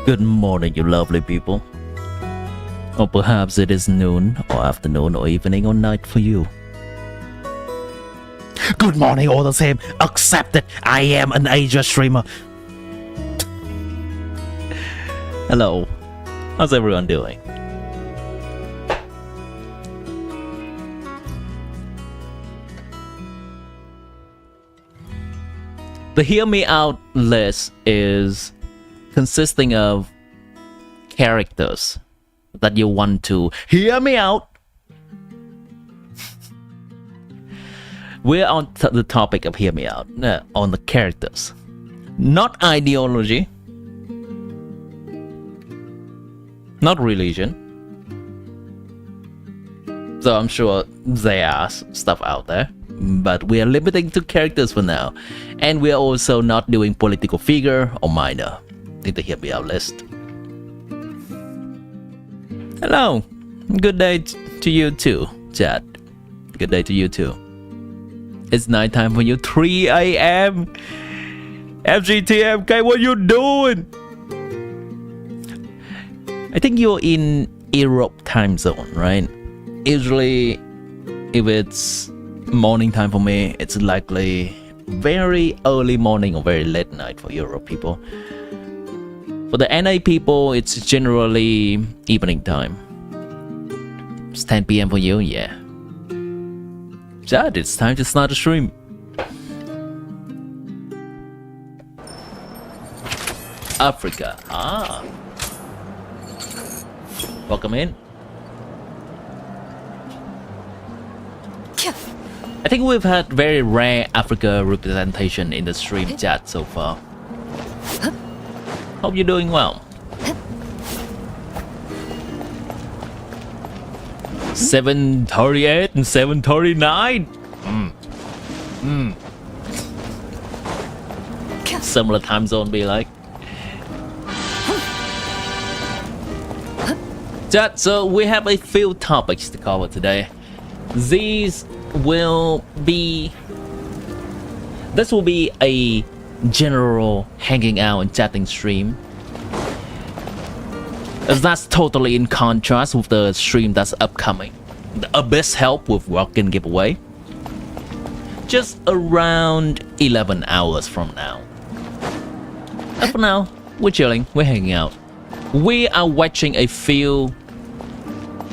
Good morning, you lovely people. Or perhaps it is noon, or afternoon, or evening, or night for you. Good morning all the same, except that I am an Asia streamer. Hello, how's everyone doing? The Hear Me Out list is consisting of characters that you want to hear me out. We're on the topic of hear me out, on the characters, not ideology, not religion. So I'm sure there are stuff out there, but we are limiting to characters for now, and we are also not doing political figure or minor in the hear me out list. Hello, good day to you too, chat. Good day to you too. It's night time for you, 3 a.m. FGTMK, what you doing? I think you're in Europe time zone, right? Usually, if it's morning time for me, it's likely very early morning or very late night for Europe people. For the NA people, it's generally evening time. It's 10 p.m. for you, yeah. Chad, it's time to start the stream. Africa, welcome in. I think we've had very rare Africa representation in the stream chat so far. Hope you're doing well. 7:38 and 7:39. Similar time zone be like. Chat, so we have a few topics to cover today. This will be a general hanging out and chatting stream, as that's totally in contrast with the stream that's upcoming, the Abyss Help with Walk-in giveaway, just around 11 hours from now. And for now, we're chilling, we're hanging out. We are watching a few,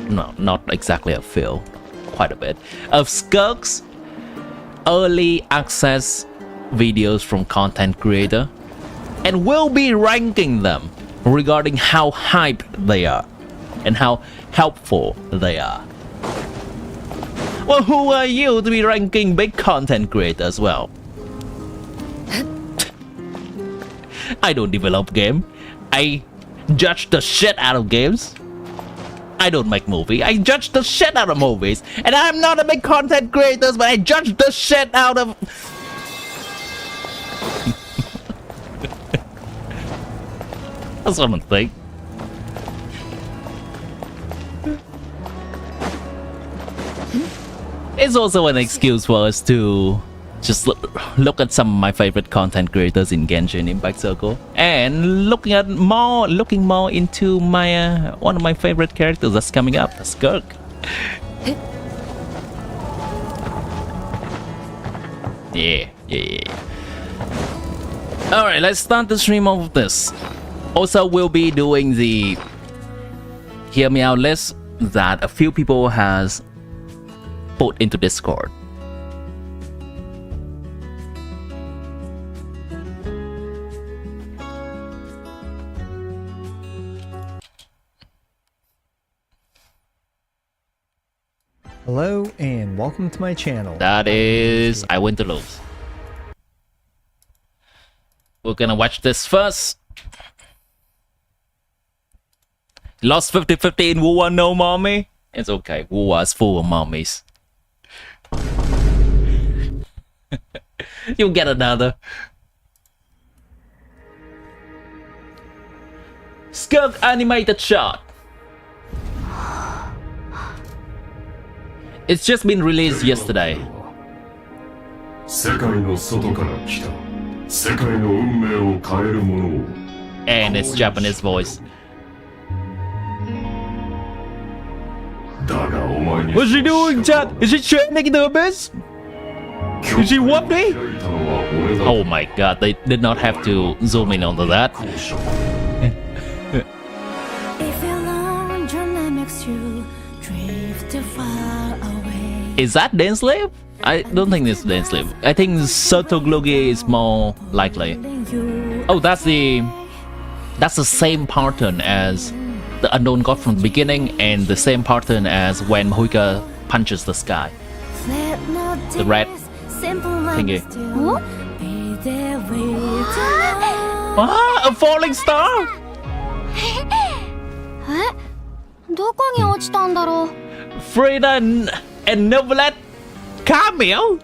no, not exactly a few, quite a bit, of SKIRK's early access videos from content creator, and we'll be ranking them regarding how hyped they are and how helpful they are. Well, who are you to be ranking big content creators as well? I don't develop game. I judge the shit out of games. I don't make movie. I judge the shit out of movies. And I'm not a big content creator, but I judge the shit out of... That's what I think. It's also an excuse for us to just look at some of my favorite content creators in Genshin Impact circle, and looking more into my one of my favorite characters that's coming up, SKIRK. Yeah. All right, let's start the stream off with this. Also, we'll be doing the Hear Me Out list that a few people has put into Discord. Hello and welcome to my channel. That is I Win to Lose. We're gonna watch this first. Lost 50-50 in Wuwa, no mommy? It's okay, Wuwa's full of mommies. You'll get another. SKIRK animated shot. It's just been released yesterday. 世界の外から来た世界の運命を変えるものを And it's Japanese voice. What's she doing, Chad? Is she training in the abyss? Is she what me? Oh my god, they did not have to zoom in onto that. Is that Dance Slave? I don't think it's Dance Slave. I think Sotoglogi is more likely. Oh, that's the same pattern as the unknown god from the beginning, and the same pattern as when Mahuika punches the sky. The red thingy. Ah, a falling star! どこに落ちたんだろう Frida and Novelet cameo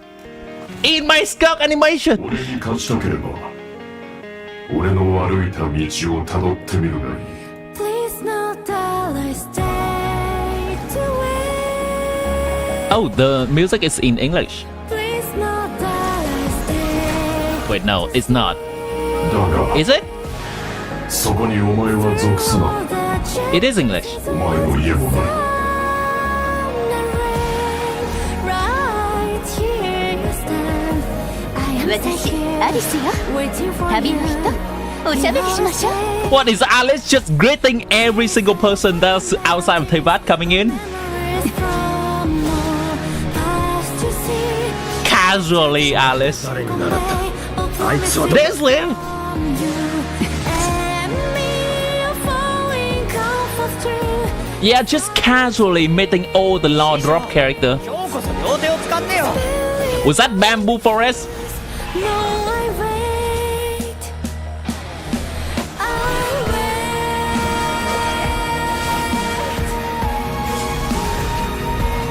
in my SKIRK animation. 俺に勝ちたければ俺の歩いた道をたどってみるがいい Please not that I stay to wait Oh, the music is in English. Please not that I stay Wait, no, it's not. だが Is it? そこにお前は属すな It is English. お前の家もない Right here you stand I am 私アリスよ waiting for 旅 you の人おしゃべりしましょう What is Alice just greeting every single person that's outside of Teyvat coming in? Casually, Alice. This live. Yeah, just casually meeting all the Law Drop character. Was that Bamboo Forest?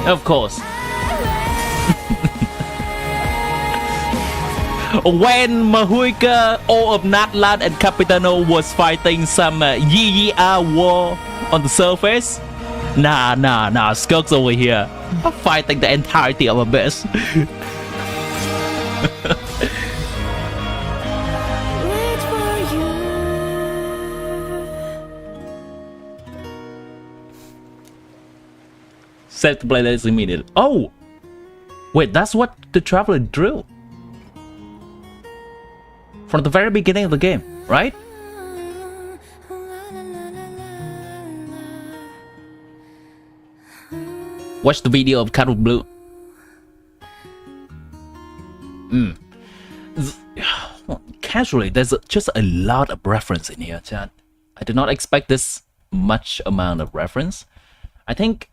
Of course. When Mahuika, all of Natlan and Capitano was fighting some Yi-Yi-Ah war on the surface. Nah, SKIRK's over here fighting the entirety of Abyss. Wait for you Set to play this immediately. Oh! Wait, that's what the Traveler drew. From the very beginning of the game, right? Watch the video of Cat with Blue. Casually, there's just a lot of reference in here, chat. I did not expect this much amount of reference. I think...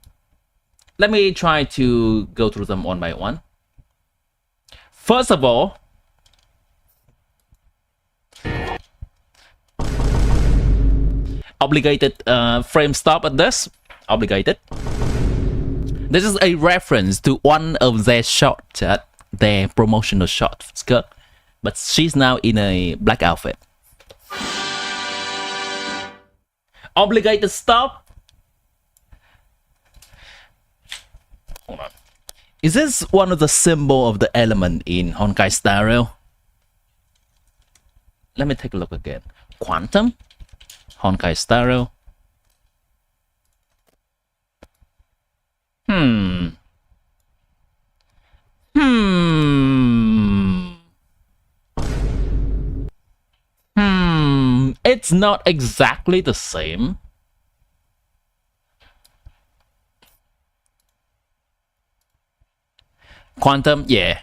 Let me try to go through them one by one. First of all... Obligated frame stop at this. Obligated. This is a reference to one of their shots, chat. Their promotional shot, SKIRK. But she's now in a black outfit. Obligated stop. Hold on. Is this one of the symbol of the element in Honkai Star Rail? Let me take a look again. Quantum? Honkai Star Rail. It's not exactly the same. Quantum, yeah.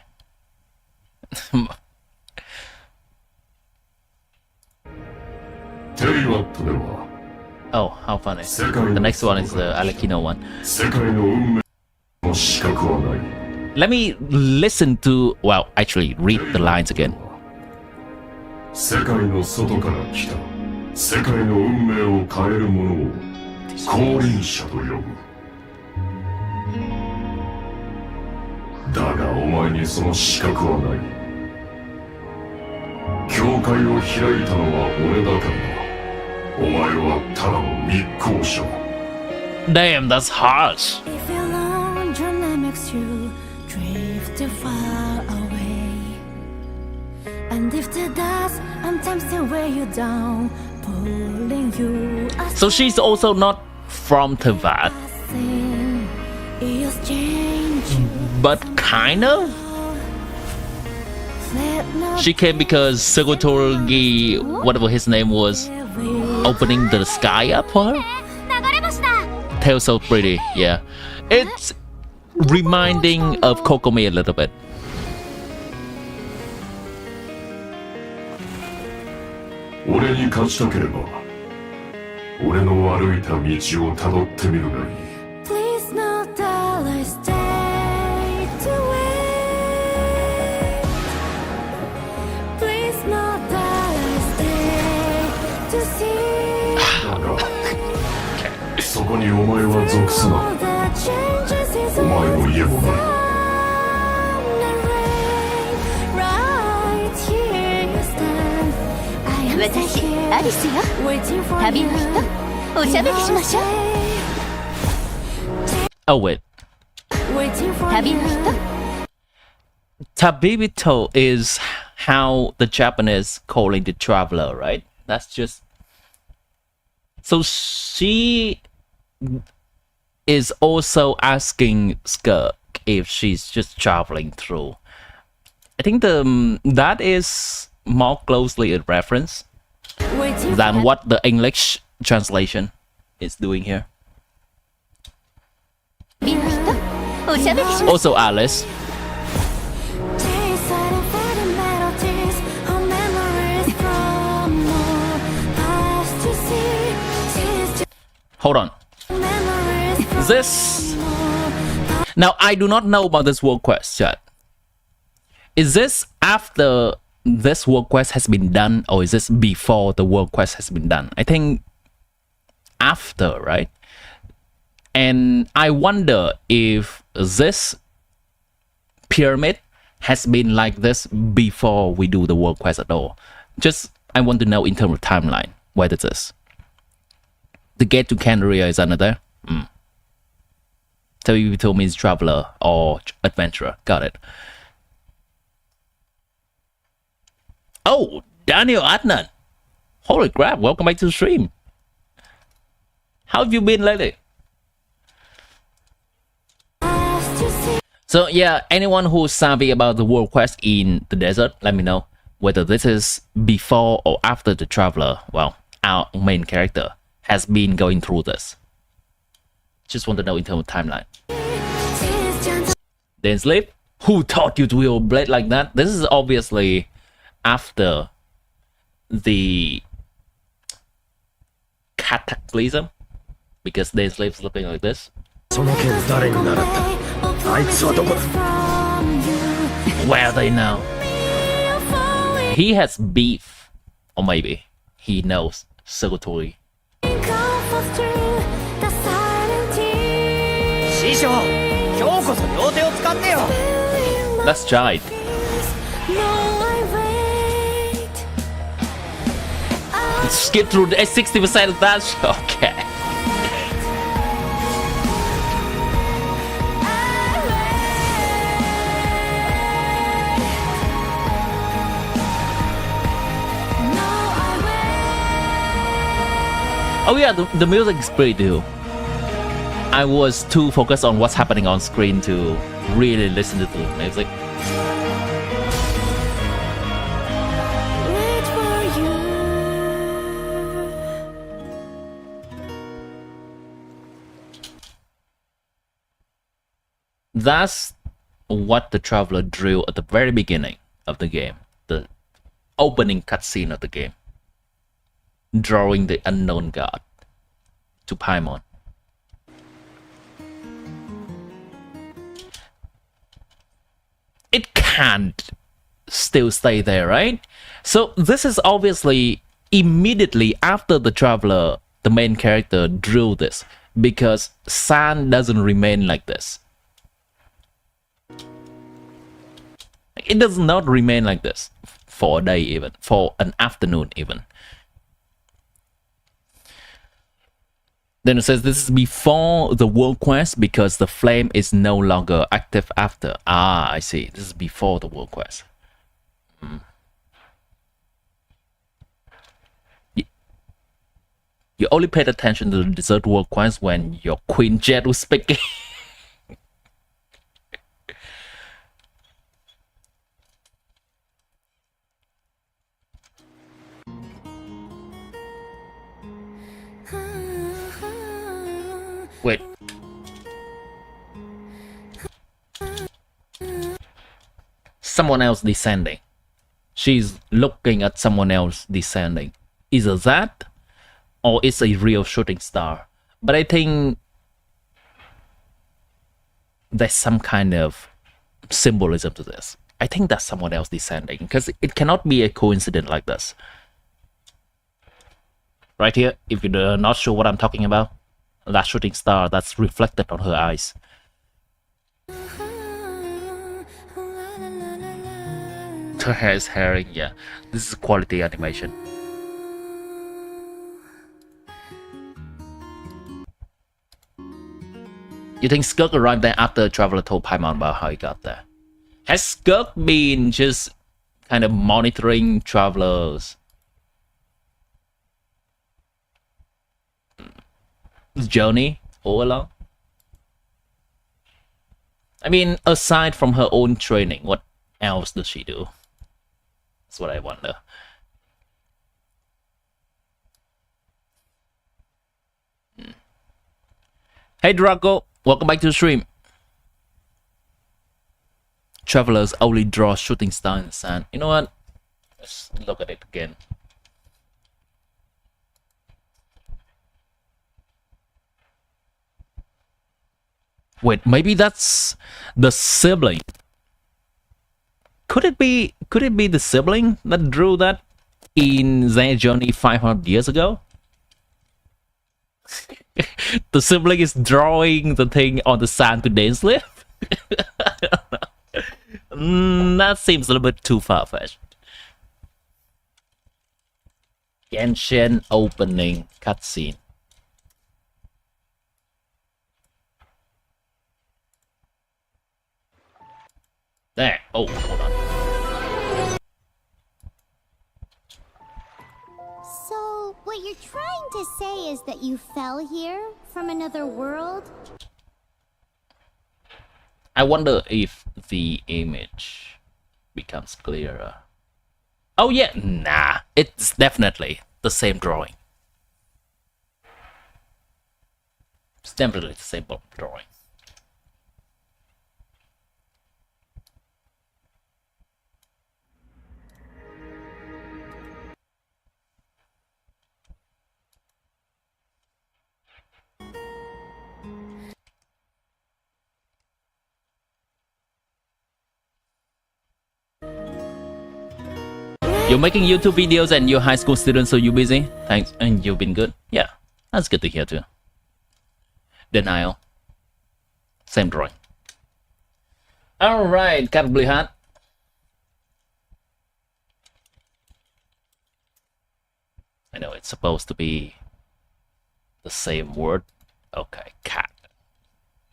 Oh, how funny. The next one is the Alekino one. 世界の運命の資格はない Let me listen to, well, actually read the lines again. 世界の外から来た世界の運命を変える者を降臨者と呼ぶだがお前にその資格はない教会を開いたのは俺だからだお前はただの密航者 Damn, that's harsh. If your long journey makes you drift too far away, and if the dust sometimes they weigh you down, pulling you So she's also not from Teyvat, is changing. but kind of. She came because Segotorgi, whatever his name was, opening the sky up for her. Tail so pretty, yeah. It's reminding of Kokomi a little bit. 俺に勝ちたければ俺の歩いた道をたどってみるがいい Please not that I stay to wait. Please not that I stay to see. だがそこにお前は属すな All that changes is お前の家もない right here you stand. I am 私アリスよ waiting for 旅の人 you. おしゃべりしましょう Oh wait, Waiting for 旅の人 you. Tabibito is how the Japanese calling the traveler, right? That's just... So she is also asking SKIRK if she's just traveling through. I think that is more closely a reference Waiting than what the English translation is doing here. 旅の人おしゃべりしましょう Also Alice. Hold on. This... Now, I do not know about this world quest yet. Is this after this world quest has been done, or is this before the world quest has been done? I think after, right? And I wonder if this pyramid has been like this before we do the world quest at all. Just, I want to know in terms of timeline, where this is. The gate to Candaria is another. So you told me it's traveler or adventurer. Got it. Oh, Daniel Adnan. Holy crap, welcome back to the stream. How have you been lately? So yeah, anyone who's savvy about the world quest in the desert, let me know whether this is before or after the traveler, well, our main character, has been going through this. Just want to know in terms of timeline. Then sleep? Who taught you to wield blade like that? This is obviously after the cataclysm, because then sleep's looking like this. その剣誰に習ったあいつはどこだ Where are they now? He has beef, or maybe he knows Segotori. 師匠今日こそ両手を使ってよ That's Jide. Skip through the 60% of that. Okay. Oh yeah, the music is pretty too. I was too focused on what's happening on screen to really listen to the music. Wait for you. That's what the traveler drew at the very beginning of the game, the opening cutscene of the game, drawing the unknown god to Paimon. It can't still stay there, right? So this is obviously immediately after the traveler, the main character, drew this, because sand doesn't remain like this. It does not remain like this for a day, even for an afternoon even. Then it says this is before the world quest because the flame is no longer active after. Ah, I see. This is before the world quest. you only paid attention to the desert world quests when your Queen Jet was speaking. Wait. Someone else descending. She's looking at someone else descending. Either that or it's a real shooting star. But I think there's some kind of symbolism to this. I think that's someone else descending because it cannot be a coincidence like this. Right here, if you're not sure what I'm talking about, that shooting star that's reflected on her eyes. Her hair is hairy, yeah. This is quality animation. You think SKIRK arrived there after Traveler told Paimon about how he got there? Has SKIRK been just kind of monitoring Traveler's journey all along? I mean, aside from her own training, what else does she do? That's what I wonder. Hey Draco, welcome back to the stream. Travelers only draw shooting star in the sand. You know what? Let's look at it again. Wait, maybe that's the sibling. Could it be the sibling that drew that in their journey 500 years ago? The sibling is drawing the thing on the sand to dance with? That seems a little bit too far-fetched. Genshin opening cutscene. There. Oh, hold on. So, what you're trying to say is that you fell here from another world? I wonder if the image becomes clearer. Oh yeah, nah, it's definitely the same drawing. It's definitely the same drawing. You're making YouTube videos and you're high school students, so you busy? Thanks, and you've been good? Yeah, that's good to hear too. Denial. Same drawing. Alright, Cat Blue Hat. I know it's supposed to be the same word. Okay, cat.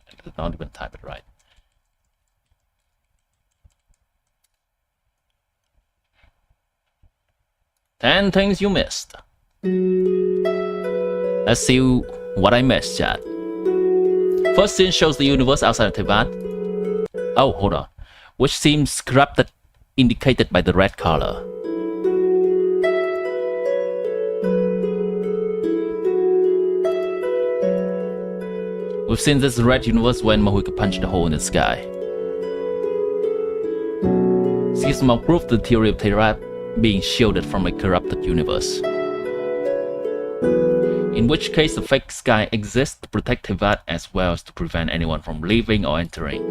I did not even type it right. Ten things you missed. Let's see what I missed, chat. First scene shows the universe outside of Teyvat. Oh, hold on. Which seems corrupted, indicated by the red color. We've seen this red universe when Mahuika punched a hole in the sky. Seems more proof the theory of Teyvat being shielded from a corrupted universe. In which case the fake sky exists to protect Teyvat as well as to prevent anyone from leaving or entering.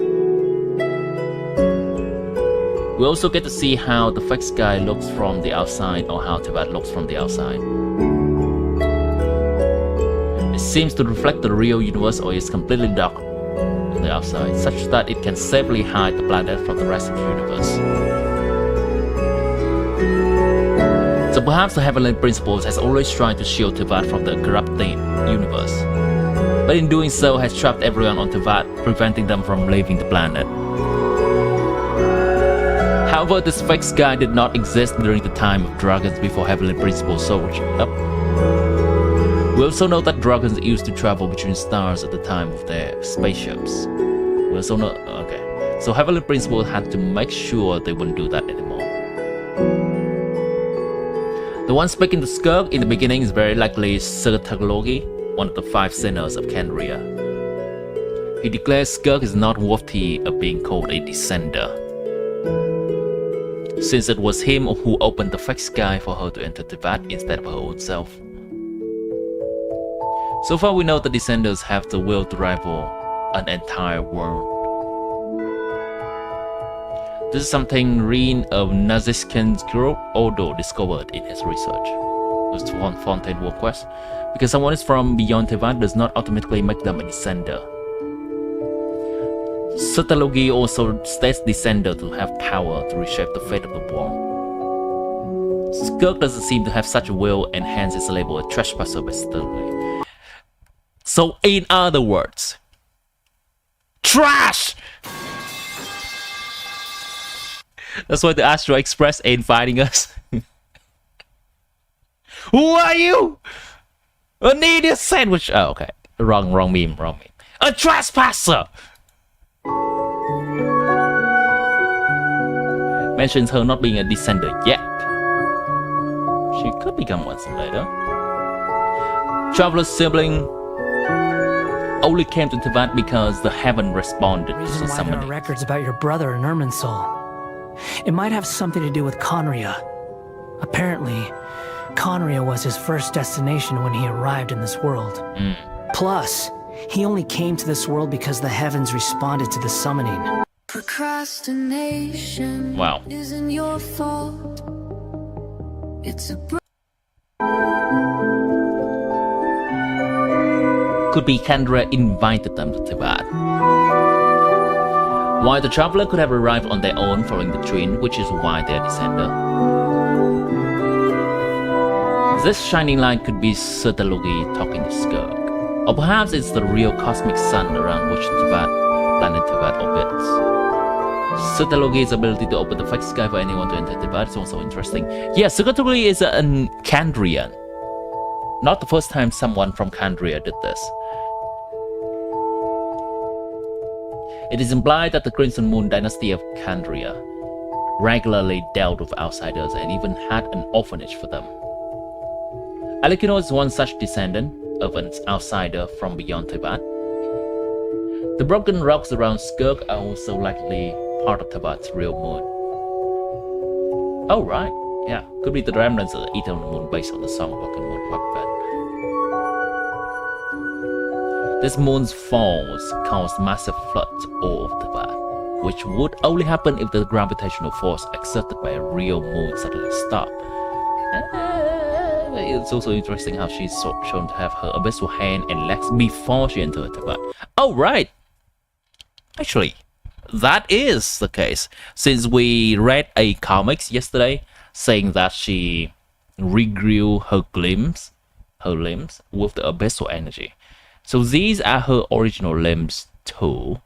We also get to see how the fake sky looks from the outside or how Teyvat looks from the outside. It seems to reflect the real universe or is completely dark on the outside, such that it can safely hide the planet from the rest of the universe. So perhaps the Heavenly Principles has always tried to shield Teyvat from the corrupting universe, but in doing so has trapped everyone on Teyvat, preventing them from leaving the planet. However, this fake sky did not exist during the time of dragons before Heavenly Principles surged up. We also know that dragons used to travel between stars at the time of their spaceships. We also know, okay, so Heavenly Principle had to make sure they wouldn't do that anymore. The one speaking to SKIRK in the beginning is very likely SKIRK, one of the 5 sinners of Kandria. He declares SKIRK is not worthy of being called a descender, since it was him who opened the fake sky for her to enter Teyvat instead of her own self. So far we know the descenders have the will to rival an entire world. This is something Reen of Naziskin's group Odo discovered in his research. This one Fontaine War quest. Because someone is from beyond Teyvat does not automatically make them a descender. Sotology also states descender to have power to reshape the fate of the world. SKIRK doesn't seem to have such a will and hence is labeled a trespasser by Sotology. So in other words, trash! That's why the Astro Express ain't fighting us. Who are you? A needy sandwich. Oh, okay. Wrong meme. A trespasser! Mentions her not being a descender yet. She could become one soon later. Traveler's sibling only came to Teyvat because the heaven responded to the There are summoning. records about your brother in Irminsul. It might have something to do with Conria. Apparently, Conria was his first destination when he arrived in this world. Plus, he only came to this world because the heavens responded to the summoning. Procrastination Wow. isn't your fault. It's a Could be Kandria invited them to Teyvat. While the traveler could have arrived on their own following the twin, which is why they are descender. This shining light could be Sotology talking to SKIRK. Or perhaps it's the real cosmic sun around which planet Teyvat orbits. Sotology's ability to open the fake sky for anyone to enter Teyvat is also interesting. Yeah, Sotology is a Kandrian. Not the first time someone from Kandria did this. It is implied that the Crimson Moon dynasty of Kandria regularly dealt with outsiders and even had an orphanage for them. Alikino is one such descendant of an outsider from beyond Teyvat. The broken rocks around SKIRK are also likely part of Teyvat's real moon. Oh right, yeah, could be the remnants of the eternal moon based on the Song of Broken Moon webpad. This moon's falls caused massive floods all over Teyvat, which would only happen if the gravitational force exerted by a real moon suddenly stopped. It's also interesting how she's shown to have her abyssal hand and legs before she entered Teyvat. Oh right! Actually, that is the case, since we read a comics yesterday saying that she regrew her limbs with the abyssal energy. So these are her original limbs too.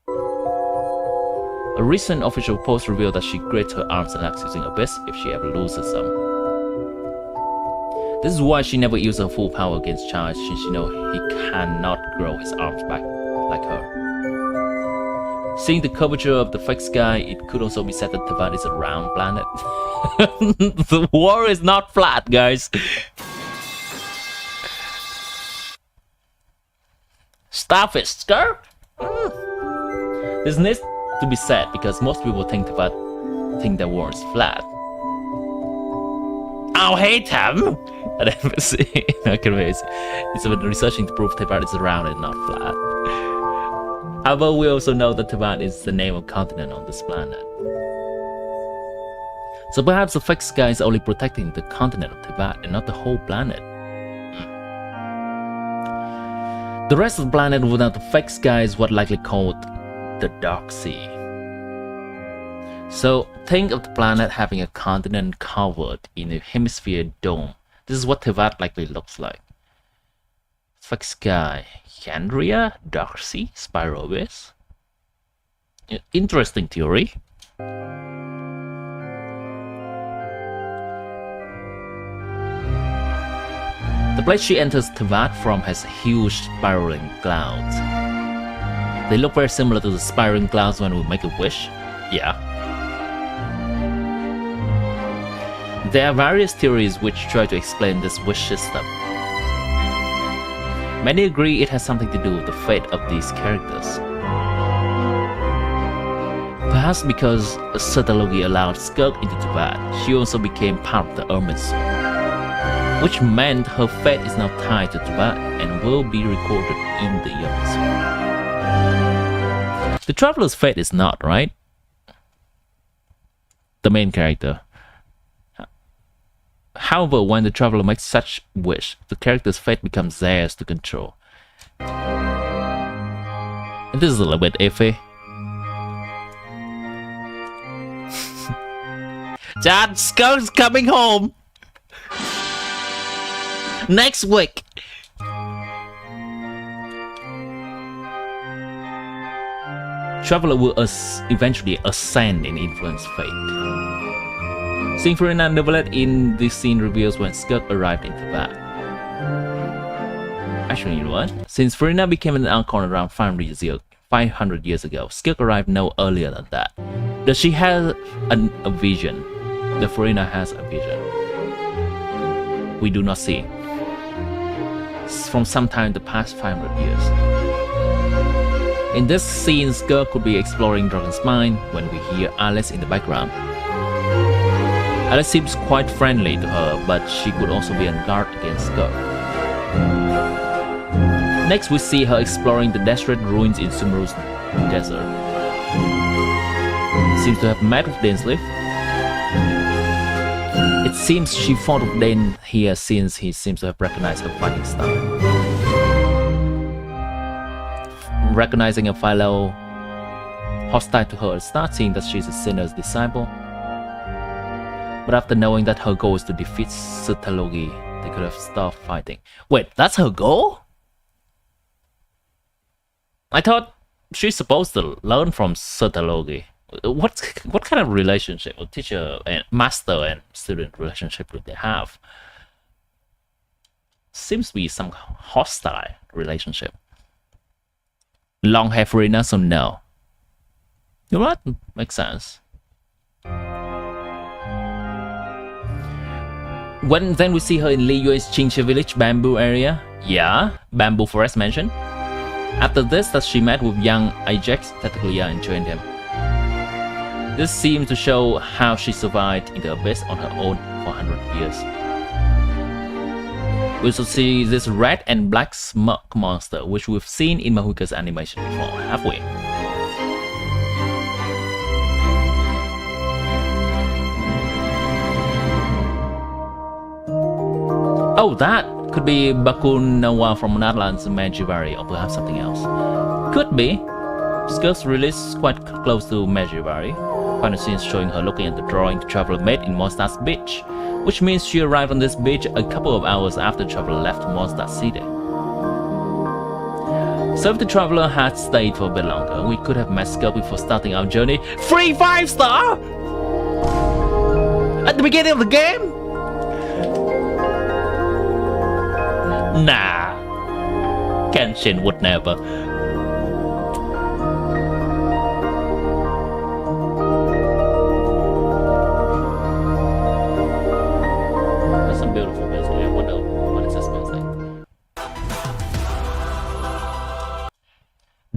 A recent official post revealed that she grids her arms and legs using Abyss if she ever loses them. This is why she never used her full power against Charge, since she knows he cannot grow his arms back like her. Seeing the curvature of the fake sky, it could also be said that Teyvat is a round planet. The war is not flat, guys. Stop it, SKIRK! This needs to be said because most people think Teyvat think the world is flat. I'll hate him! It's about researching to prove Teyvat is round and not flat. However, we also know that Teyvat is the name of continent on this planet. So perhaps the fake sky is only protecting the continent of Teyvat and not the whole planet. The rest of the planet without the fake sky is what likely called the Dark Sea. So think of the planet having a continent covered in a hemisphere dome. This is what Teyvat likely looks like. Fake sky, Kandria, Dark Sea, Spiral Abyss. Interesting theory. The place she enters Teyvat from has huge spiraling clouds. They look very similar to the spiraling clouds when we make a wish. Yeah. There are various theories which try to explain this wish system. Many agree it has something to do with the fate of these characters. Perhaps because Satalogi allowed SKIRK into Teyvat, she also became part of the Ermine Soul, which meant her fate is now tied to Teyvat and will be recorded in the Ermine Soul. The Traveler's fate is not, right? The main character. However, when the Traveler makes such wish, the character's fate becomes theirs to control. And this is a little bit iffy. Dad, SKIRK's coming home next week. Traveler will eventually ascend and influence fate. Seeing Furina novelette in this scene reveals when SKIRK arrived in Teyvat. Actually, you know what? Since Furina became an Archon around 500 years ago, SKIRK arrived no earlier than that. Does she have a vision? The Furina has a vision. We do not see. From some time in the past 500 years. In this scene, SKIRK could be exploring Dragon's mind when we hear Alice in the background. Alice seems quite friendly to her, but she could also be on guard against SKIRK. Next, we see her exploring the desolate ruins in Sumeru's desert. Seems to have met with Dainsleif. It seems she fought with Dain here since he seems to have recognized her fighting style. Recognizing a fellow hostile to her at start, seeing that she's a sinner's disciple. But after knowing that her goal is to defeat Satalogi, they could have stopped fighting. Wait, that's her goal? I thought she's supposed to learn from Satalogi. What kind of relationship, or teacher and master and student relationship would they have? Seems to be some hostile relationship. Long hair Furina, so no. You know what? Makes sense. Then we see her in Li Yue's Qingxi village bamboo area. Yeah, bamboo forest mentioned. After this, that she met with young Ajax, Tatalia, and joined him. This seems to show how she survived in the abyss on her own for 100 years. We also see this red and black smoke monster, which we've seen in Mahuika's animation before, have we? Oh, that could be Bakun Nawa from Natlan's Magivari, or perhaps something else. Could be. SKIRK's release is quite close to Magivari. Final scenes showing her looking at the drawing the Traveler made in Mondstadt's beach, which means she arrived on this beach a couple of hours after the Traveler left Mondstadt City. So if the Traveler had stayed for a bit longer, we could have met SKIRK before starting our journey. 3 5-star! At the beginning of the game? Nah, Genshin would never. That's some beautiful music. I wonder what is this music.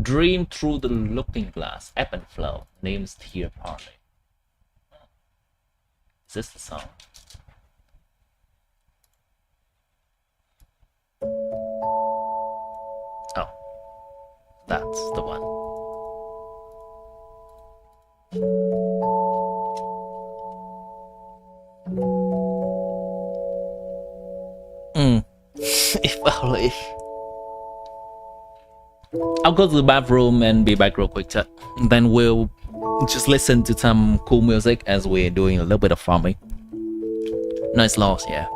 Dream through the looking glass, ebb and flow, names here partly. Is this the song? Oh, that's the one. If only. I'll go to the bathroom and be back real quick, chat. Then we'll just listen to some cool music as we're doing a little bit of farming. Nice loss, yeah.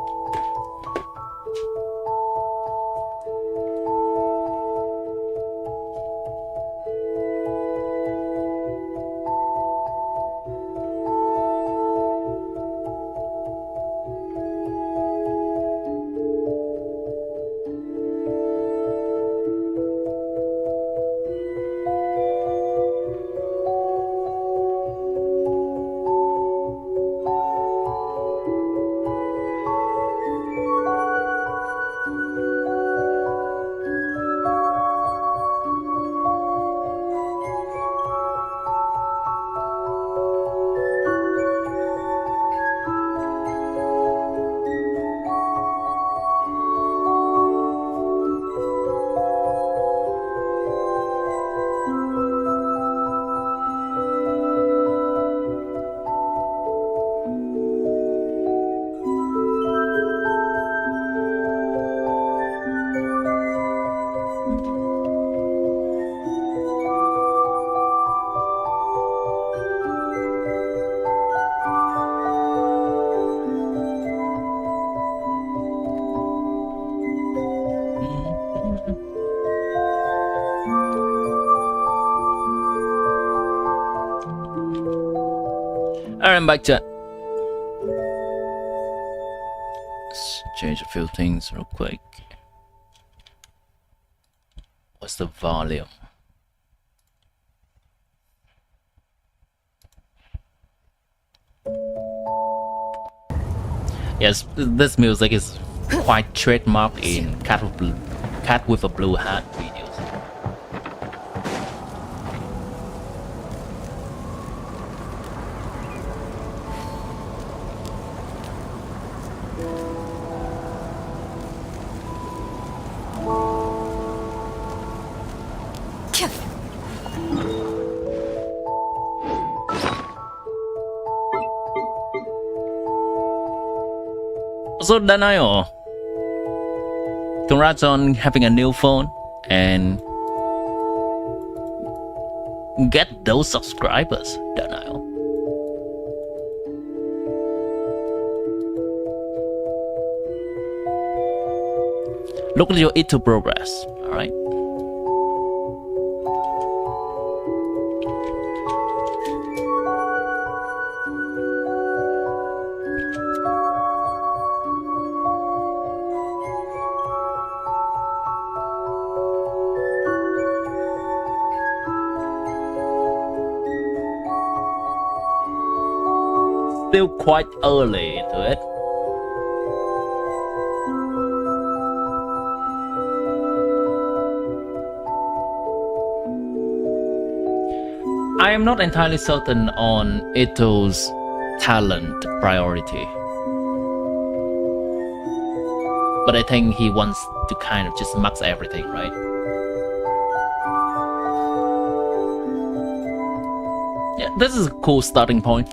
Alright, I'm back, chat. Let's change a few things real quick. What's the volume? Yes, this music is quite trademark in Cat with a Blue Hat videos. So Daniel, congrats on having a new phone and get those subscribers, Daniel. Look at your it2 progress, alright? Still quite early into it. I am not entirely certain on Ito's talent priority, but I think he wants to kind of just max everything, right? Yeah, this is a cool starting point.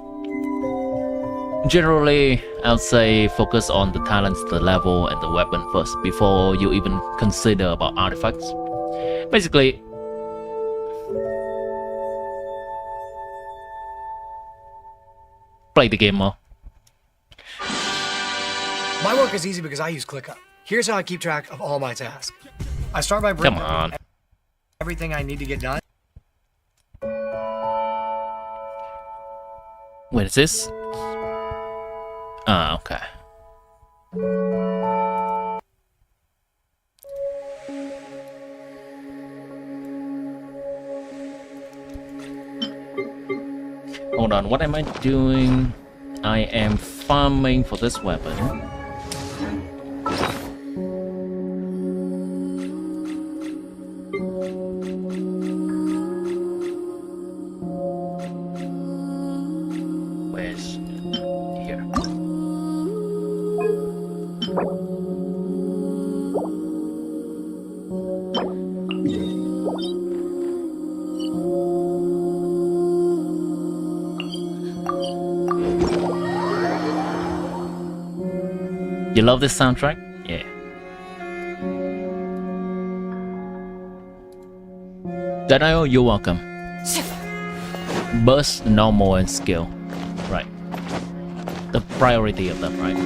Generally, I would say focus on the talents, the level, and the weapon first before you even consider about artifacts. Basically, play the game more. My work is easy because I use ClickUp. Here's how I keep track of all my tasks. I start by breaking down everything I need to get done. Wait, is this? Ah, okay. Hold on, what am I doing? I am farming for this weapon. Where's here? You love this soundtrack? Yeah. Daniel, you're welcome. Burst, normal, and skill. Right. The priority of them, right?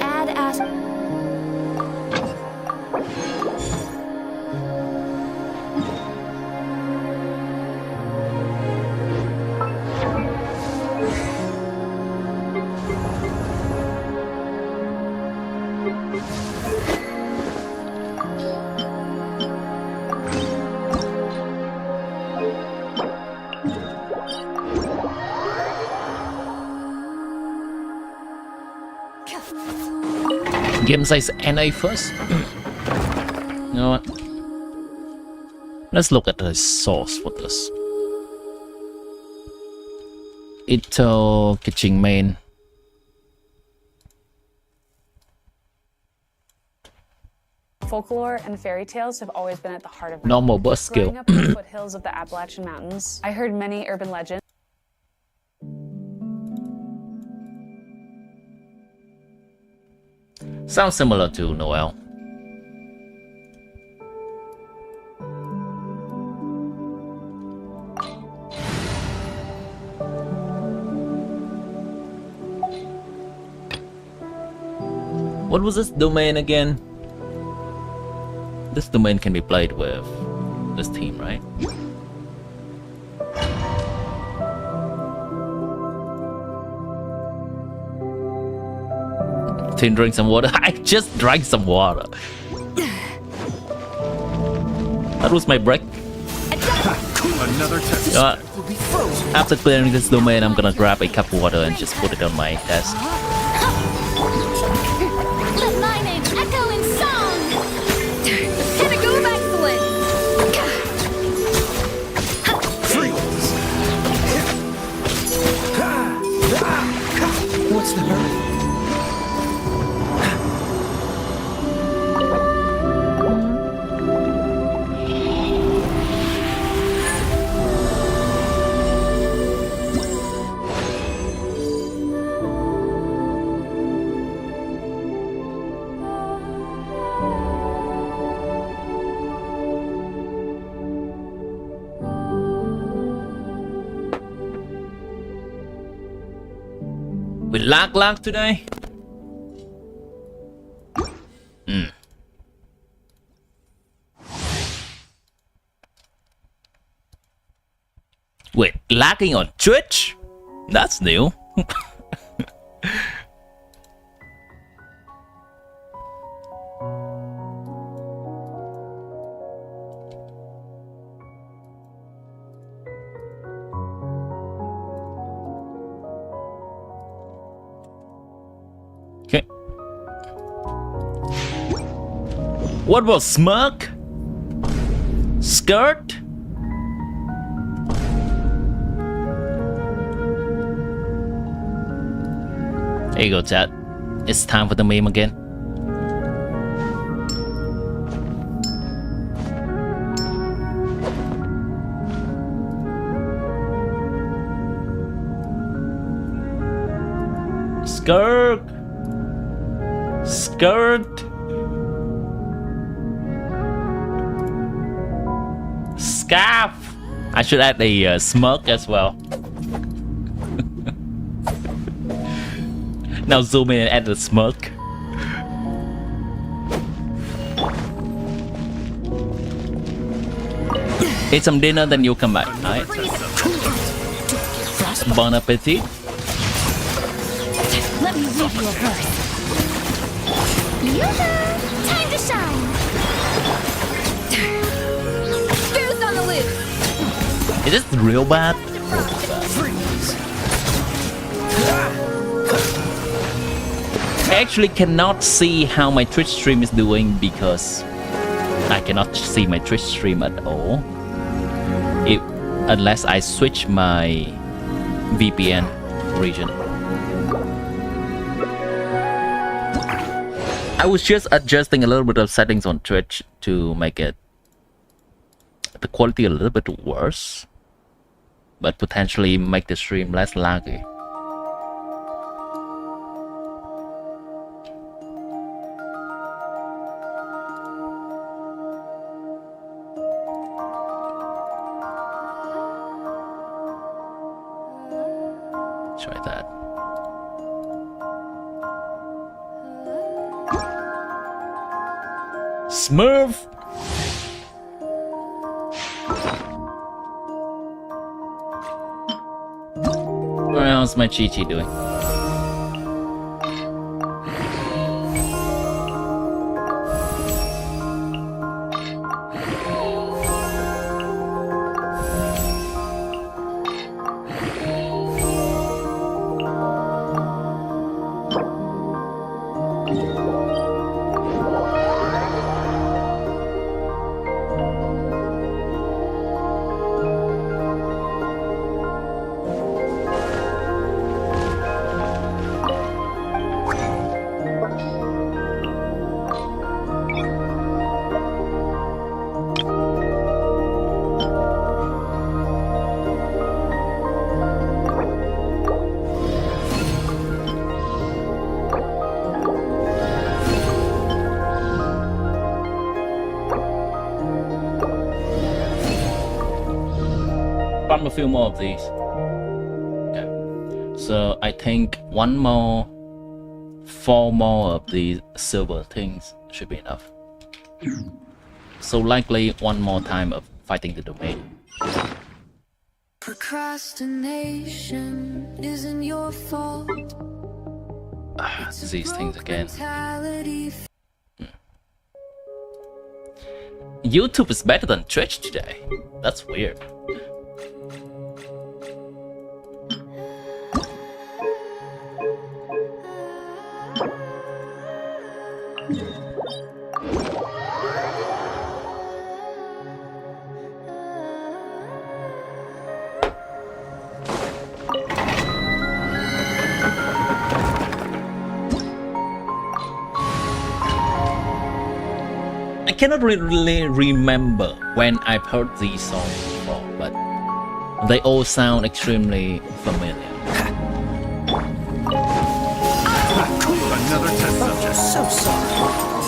Add as. Game size NA first. You know what? Let's look at the source for this. Ito kitchen main. Folklore and fairy tales have always been at the heart of my Normal burst skill. Growing up in the foothills of the Appalachian Mountains, I heard many urban legends. Sounds similar to Noel. What was this domain again? This domain can be played with this team, right? Team, drink some water. I just drank some water. That was my break. Another test. After clearing this domain, I'm gonna grab a cup of water and just put it on my desk. Let my name echo in song! Pinnacle of excellence! Freeze. What's the hurry? With lag today? Wait, lagging on Twitch? That's new. Okay. What was SKIRK? SKIRK? There you go, chat. It's time for the meme again. SKIRK. SKIRK. Scarf. I should add a smirk as well. Now zoom in and add the smirk. Eat some dinner, then you'll come back. Alright. Bon appetit. Let me read you a verse. Yoo-hoo! Time to shine! Booze on the loose! Is this real bad? I actually cannot see how my Twitch stream is doing because I cannot see my Twitch stream at all unless I switch my VPN region. I was just adjusting a little bit of settings on Twitch to make it the quality a little bit worse, but potentially make the stream less laggy. Try that. Smurf. How's my Chi-Chi doing? A few more of these. Okay. So I think one more 4 more of the silver things should be enough. So likely 1 more time of fighting the domain. Procrastination isn't your fault. These things again. YouTube is better than Twitch today. That's weird. I cannot really remember when I've heard these songs before, but they all sound extremely familiar. Another test subject. So sorry.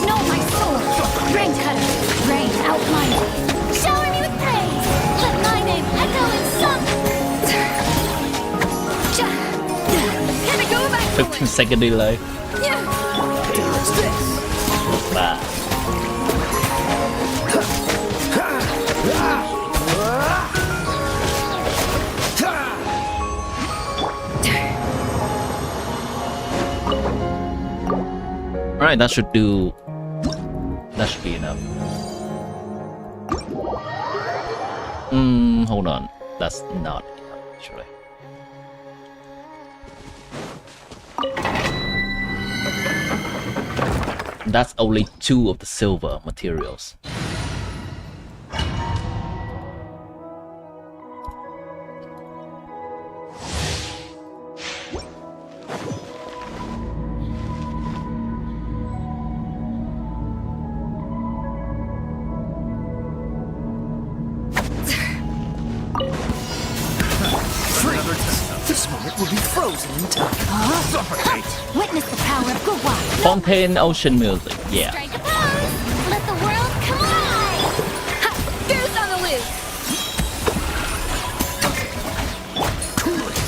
No, my soul! Rain cutter! Rain outline! Shower me with praise! Let my name echo in song! Can I go back to 15-second delay. Bye. Alright, that should be enough. Hold on. That's not enough, actually. That's only 2 of the silver materials. Witness the power of Gua. Fontaine Ocean Music, yeah. Strike a pose. Let the world come alive. Ha! Goose on the loose.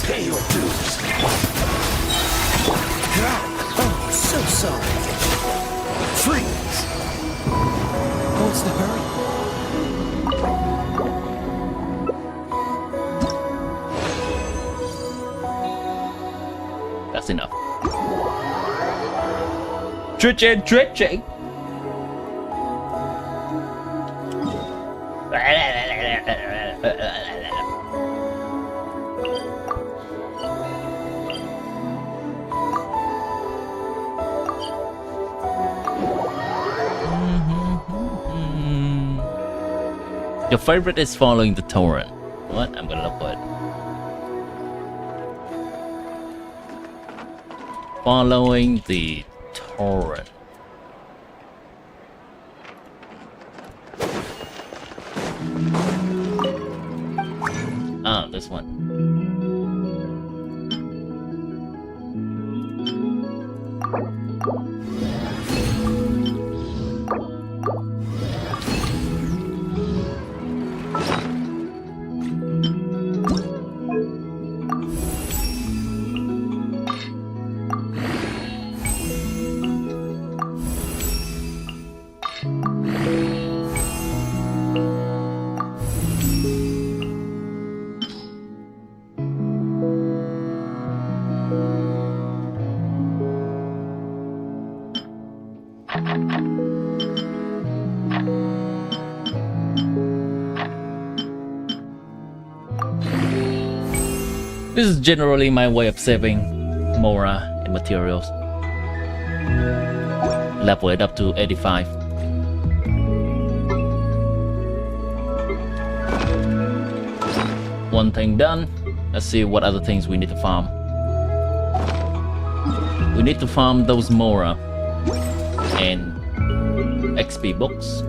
Pay your dues. Oh, so sorry. Freeze. What's the hurry? That's enough. Dredging. Your favorite is following the torrent. What? I'm gonna look for it. Following the torrent. Ah, this one. This is generally my way of saving Mora and materials. Level it up to 85. One thing done. Let's see what other things we need to farm. We need to farm those Mora and XP books.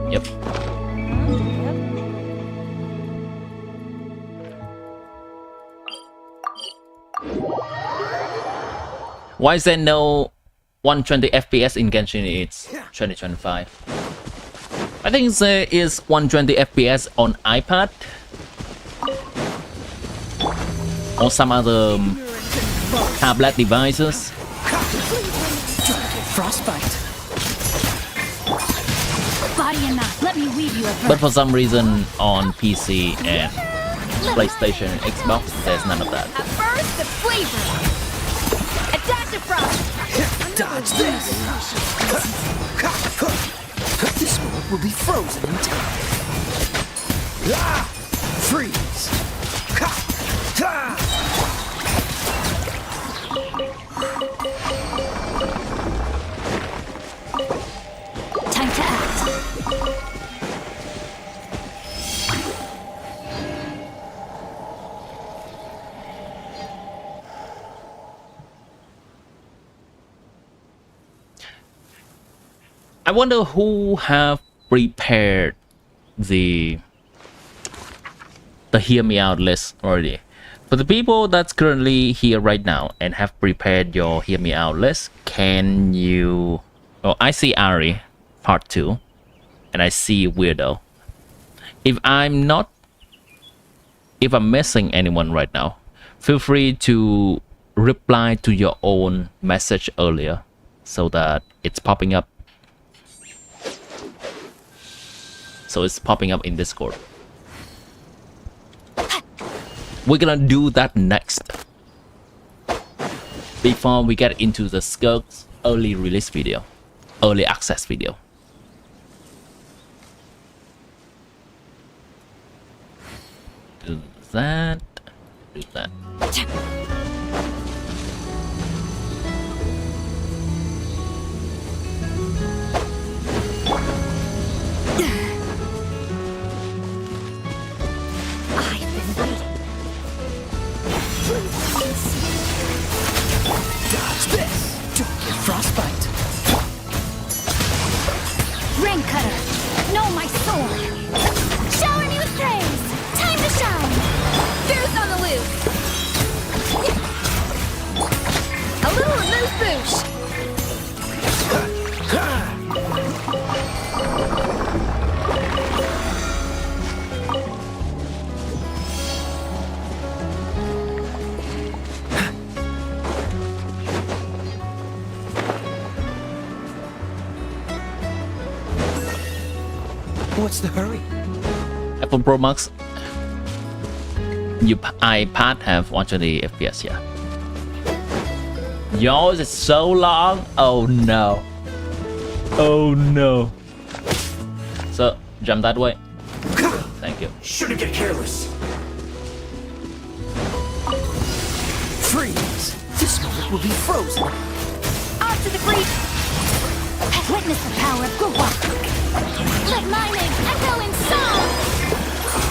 Yep. Why is there no 120 FPS in Genshin? It's 2025. I think there is 120 FPS on iPad or some other tablet devices. frostbite. Body and mouth, let me weave you a verse. But for some reason on PC and PlayStation and Xbox, there's none of that. At first, the flavor. A dash of frost. Dodge this. This world will be frozen in time. Freeze. Time to act. I wonder who have prepared the hear me out list already. For the people that's currently here right now and have prepared your hear me out list, can you... Oh, I see Ari, part 2, and I see Weirdo. If I'm missing anyone right now, feel free to reply to your own message earlier so that it's popping up. So it's popping up in Discord. We're gonna do that next. Before we get into the SKIRK's early release video. Early access video. Do that. Do that. Dodge this. Don't get frostbite. Rain cutter. Know my sword. Shower me with praise. Time to shine. Fierce on the loose. A little loose boosh. What's the hurry? Apple Pro Max. Your iPad have 120 FPS, yeah. Yours is so long. Oh no. Oh no. So jump that way. Thank you. Shouldn't get careless. Freeze. This moment will be frozen. Off to the breach. Witness the power of Gurwa. Let my name echo in song.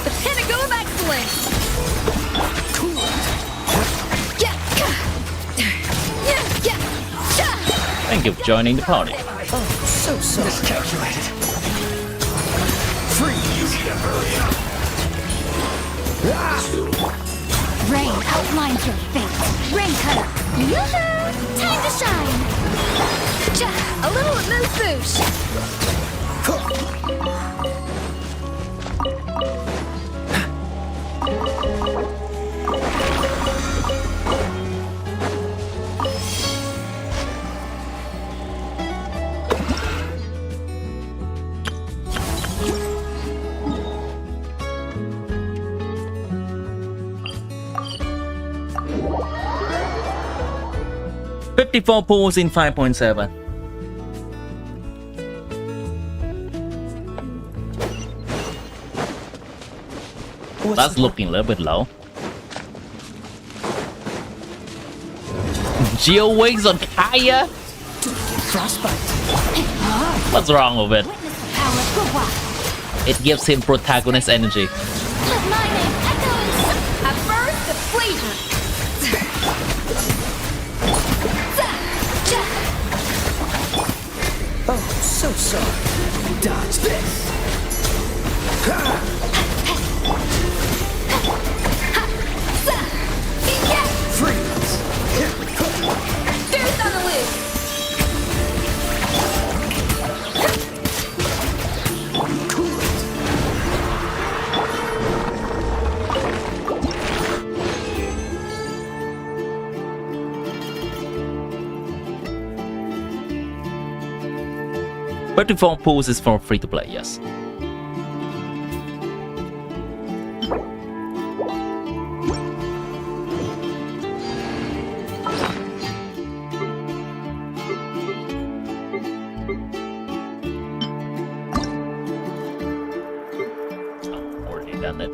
The pinnacle of excellence. Cool it. Thank you for joining the party. Oh, so Miscalculated. Freeze. Rain outlines your fate. Rain cutter. Yoo-hoo! Time to shine. A little loose boosh. 54 pools in 5.7. That's looking a little bit low. Geo wings on Kaya? What's wrong with it? It gives him protagonist energy. Oh, so sorry. Dodge this. Freeze. There's on the loose. Cool it. 34 pools is for free to play, yes. Already done it.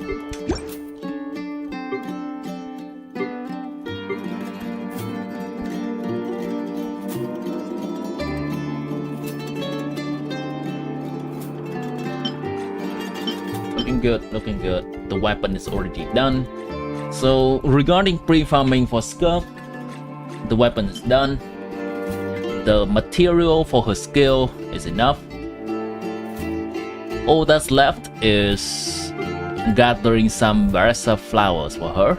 Looking good. The weapon is already done. So regarding pre-farming for SKIRK, the weapon is done. The material for her skill is enough. All that's left is gathering some Versa flowers for her.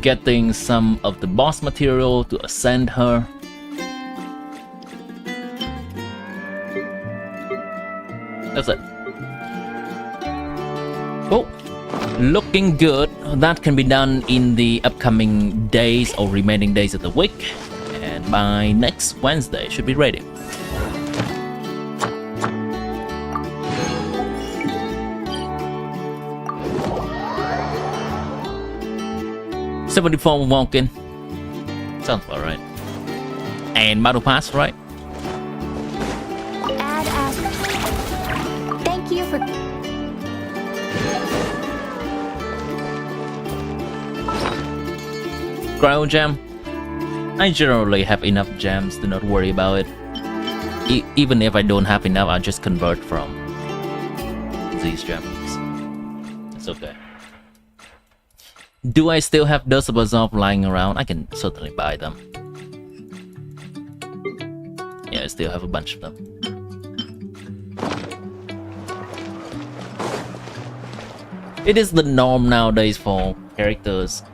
Getting some of the boss material to ascend her. That's it. Oh, looking good. That can be done in the upcoming days or remaining days of the week. And by next Wednesday, should be ready. $74 walking. Sounds about right. And battle pass, right? Cryo gem. I generally have enough gems, do not worry about it. Even if I don't have enough, I'll just convert from these gems. It's okay. Do I still have Dust of Resolve lying around? I can certainly buy them. Yeah, I still have a bunch of them. It is the norm nowadays for characters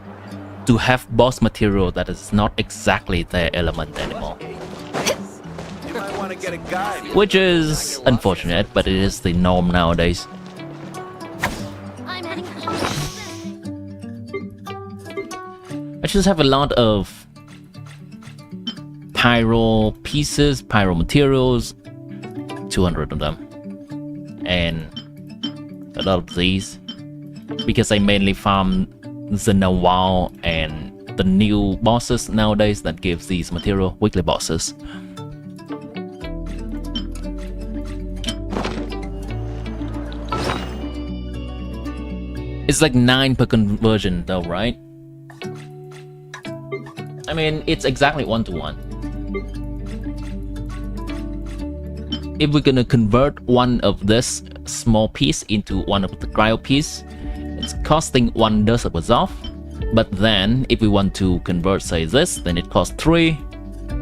to have boss material that is not exactly their element anymore. Which is unfortunate, but it is the norm nowadays. I just have a lot of pyro pieces, pyro materials, 200 of them, and a lot of these, because I mainly farm the Nawal and the new bosses nowadays that gives these material, weekly bosses. It's like 9 per conversion though, right? I mean, it's exactly 1-to-1. If we're gonna convert one of this small piece into one of the cryo piece, it's costing 1 Dust of Resolve. But then if we want to convert, say this, then it costs 3,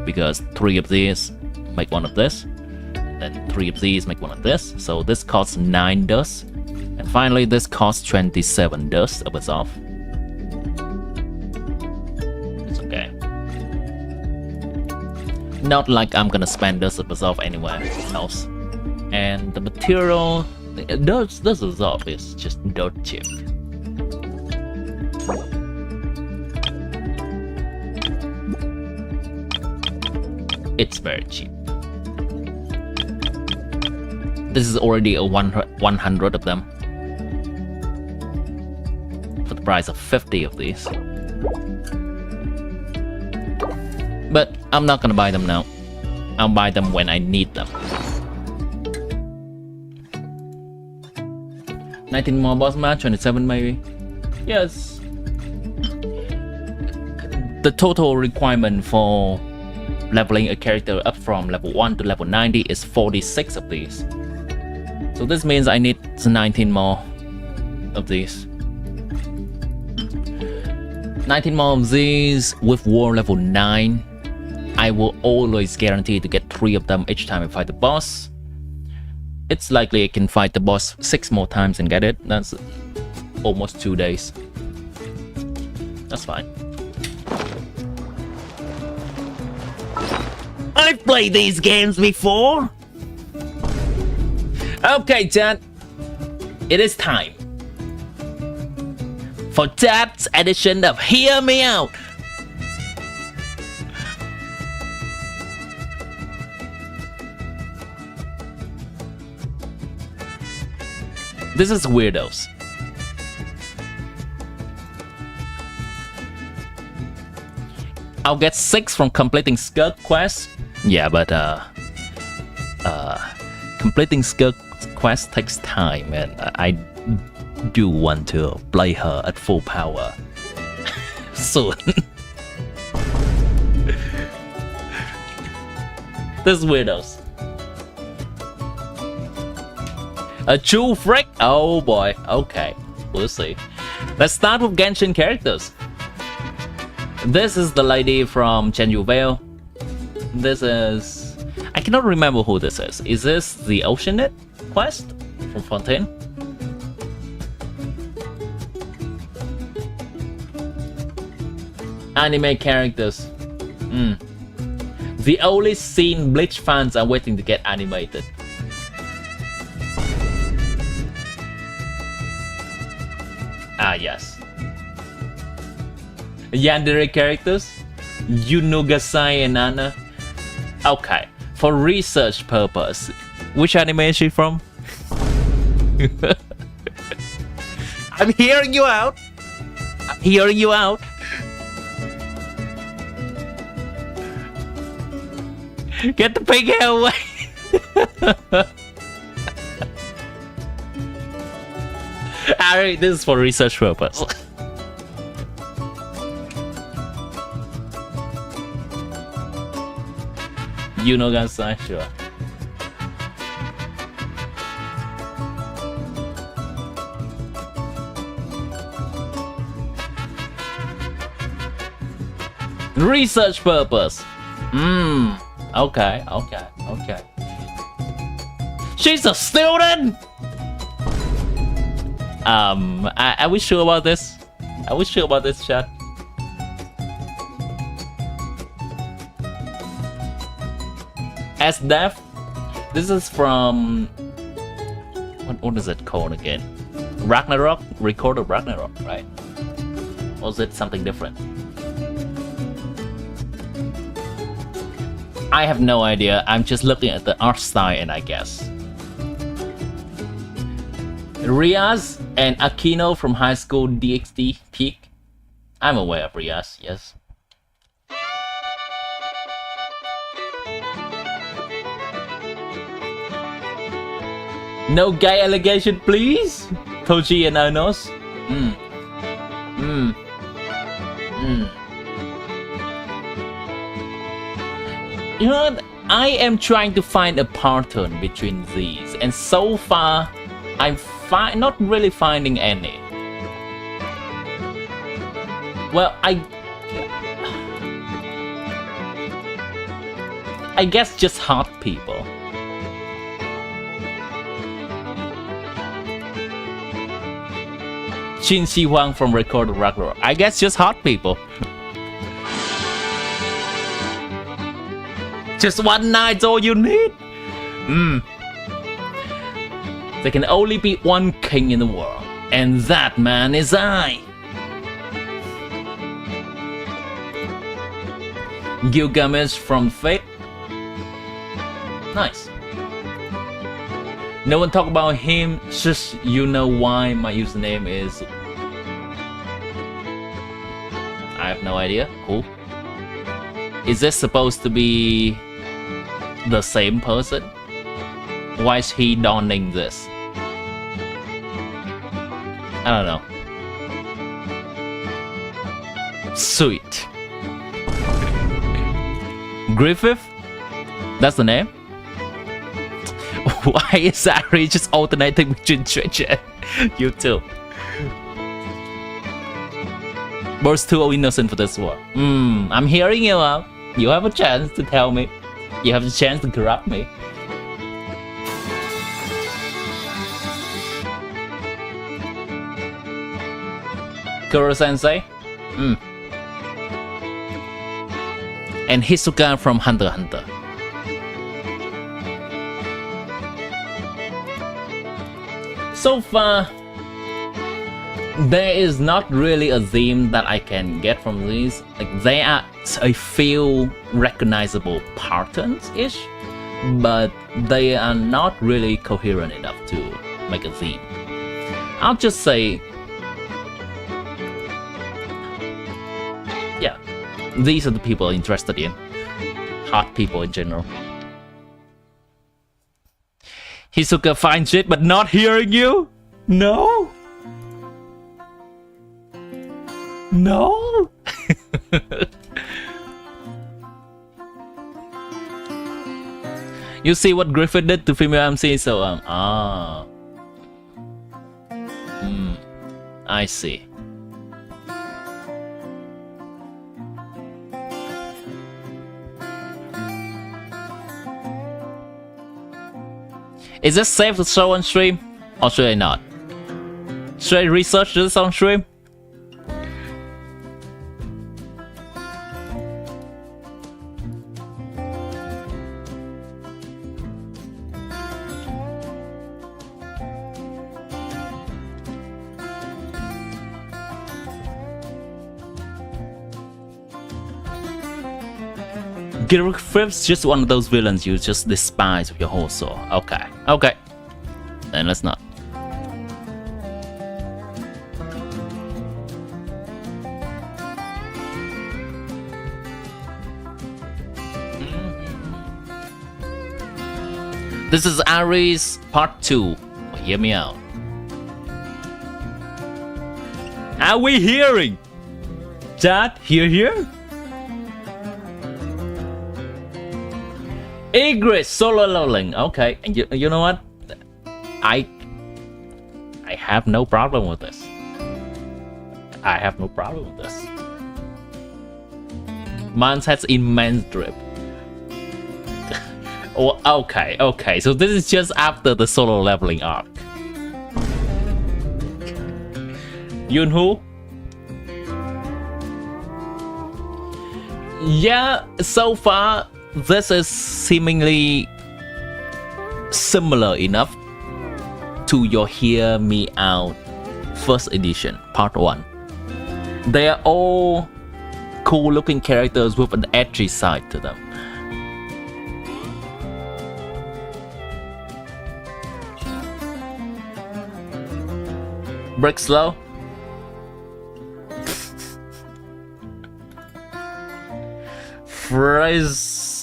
because 3 of these make one of this, then 3 of these make one of this, so this costs 9 dust, and finally this costs 27 Dust of Resolve. It's okay. Not like I'm gonna spend Dust of Resolve anywhere else. And the material, Dust of Resolve is just dirt cheap. It's very cheap. This is already a 100 of them for the price of 50 of these. But I'm not gonna buy them now. I'll buy them when I need them. 19 more boss match, 27 maybe. Yes. The total requirement for leveling a character up from level 1 to level 90 is 46 of these. So this means I need 19 more of these. 19 more of these with war level 9. I will always guarantee to get 3 of them each time I fight the boss. It's likely I can fight the boss 6 more times and get it. That's almost 2 days. That's fine. I've played these games before. Okay, chat. It is time for Dad's edition of Hear Me Out. This is weirdos. I'll get 6 from completing SKIRK quest. Yeah, but completing SKIRK quest takes time, and I do want to play her at full power soon. This weirdos. A true freak? Oh boy. Okay, we'll see. Let's start with Genshin characters. This is the lady from Chenyu Vale. This is... I cannot remember who this is. Is this the Oceanite quest from Fontaine? Anime characters. The only scene Bleach fans are waiting to get animated. Ah, yes. Yandere characters, Yunugasai and Anna. Okay, for research purpose, which anime is she from? I'm hearing you out. I'm hearing you out. Get the pig hair away. Alright, this is for research purpose. You know, guys, sure. Research purpose. Okay. She's a student. Are we sure about this? Are we sure about this, chat? As Death. This is from... What is it called again? Ragnarok? Record of Ragnarok, right? Or is it something different? I have no idea. I'm just looking at the art style and I guess. Riaz and Aquino from High School DxD Peak. I'm aware of Riaz, yes. No gay allegation, please. Toji and Anos. You know what? I am trying to find a pattern between these, and so far, I'm not really finding any. Well, I guess just hot people. Jin Si Huang from Record of Ragnarok. I guess just hot people. Just one night's all you need. There can only be one king in the world, and that man is I. Gilgamesh from Fate. Nice. No one talk about him, just you know why my username is... I have no idea. Cool. Is this supposed to be the same person? Why is he donning this? I don't know. Sweet. Griffith? That's the name? Why is Ari just alternating between Twitch and YouTube? Both too innocent for this one. I'm hearing you out. You have a chance to tell me. You have a chance to corrupt me. Kuro-sensei? And Hisoka from Hunter x Hunter. So far, there is not really a theme that I can get from these. Like, there are a few recognizable patterns-ish, but they are not really coherent enough to make a theme. I'll just say, yeah, these are the people interested in hot people in general. Hisoka finds it, but not hearing you? No? No? You see what Griffin did to female MC, so I see. Is this safe to show on stream? Or should I not? Should I research this on stream? Griffith's just one of those villains you just despise with your whole soul. Okay, okay. Then let's not. This is Aries Part 2. Hear me out. Are we hearing? Chat, here? Igris solo leveling. Okay, and you know what? I have no problem with this. I have no problem with this. Mans has immense drip. Oh, okay. So this is just after the solo leveling arc. Yunhu? Yeah, so far this is seemingly similar enough to your Hear Me Out first edition, part 1. They are all cool looking characters with an edgy side to them. Break slow.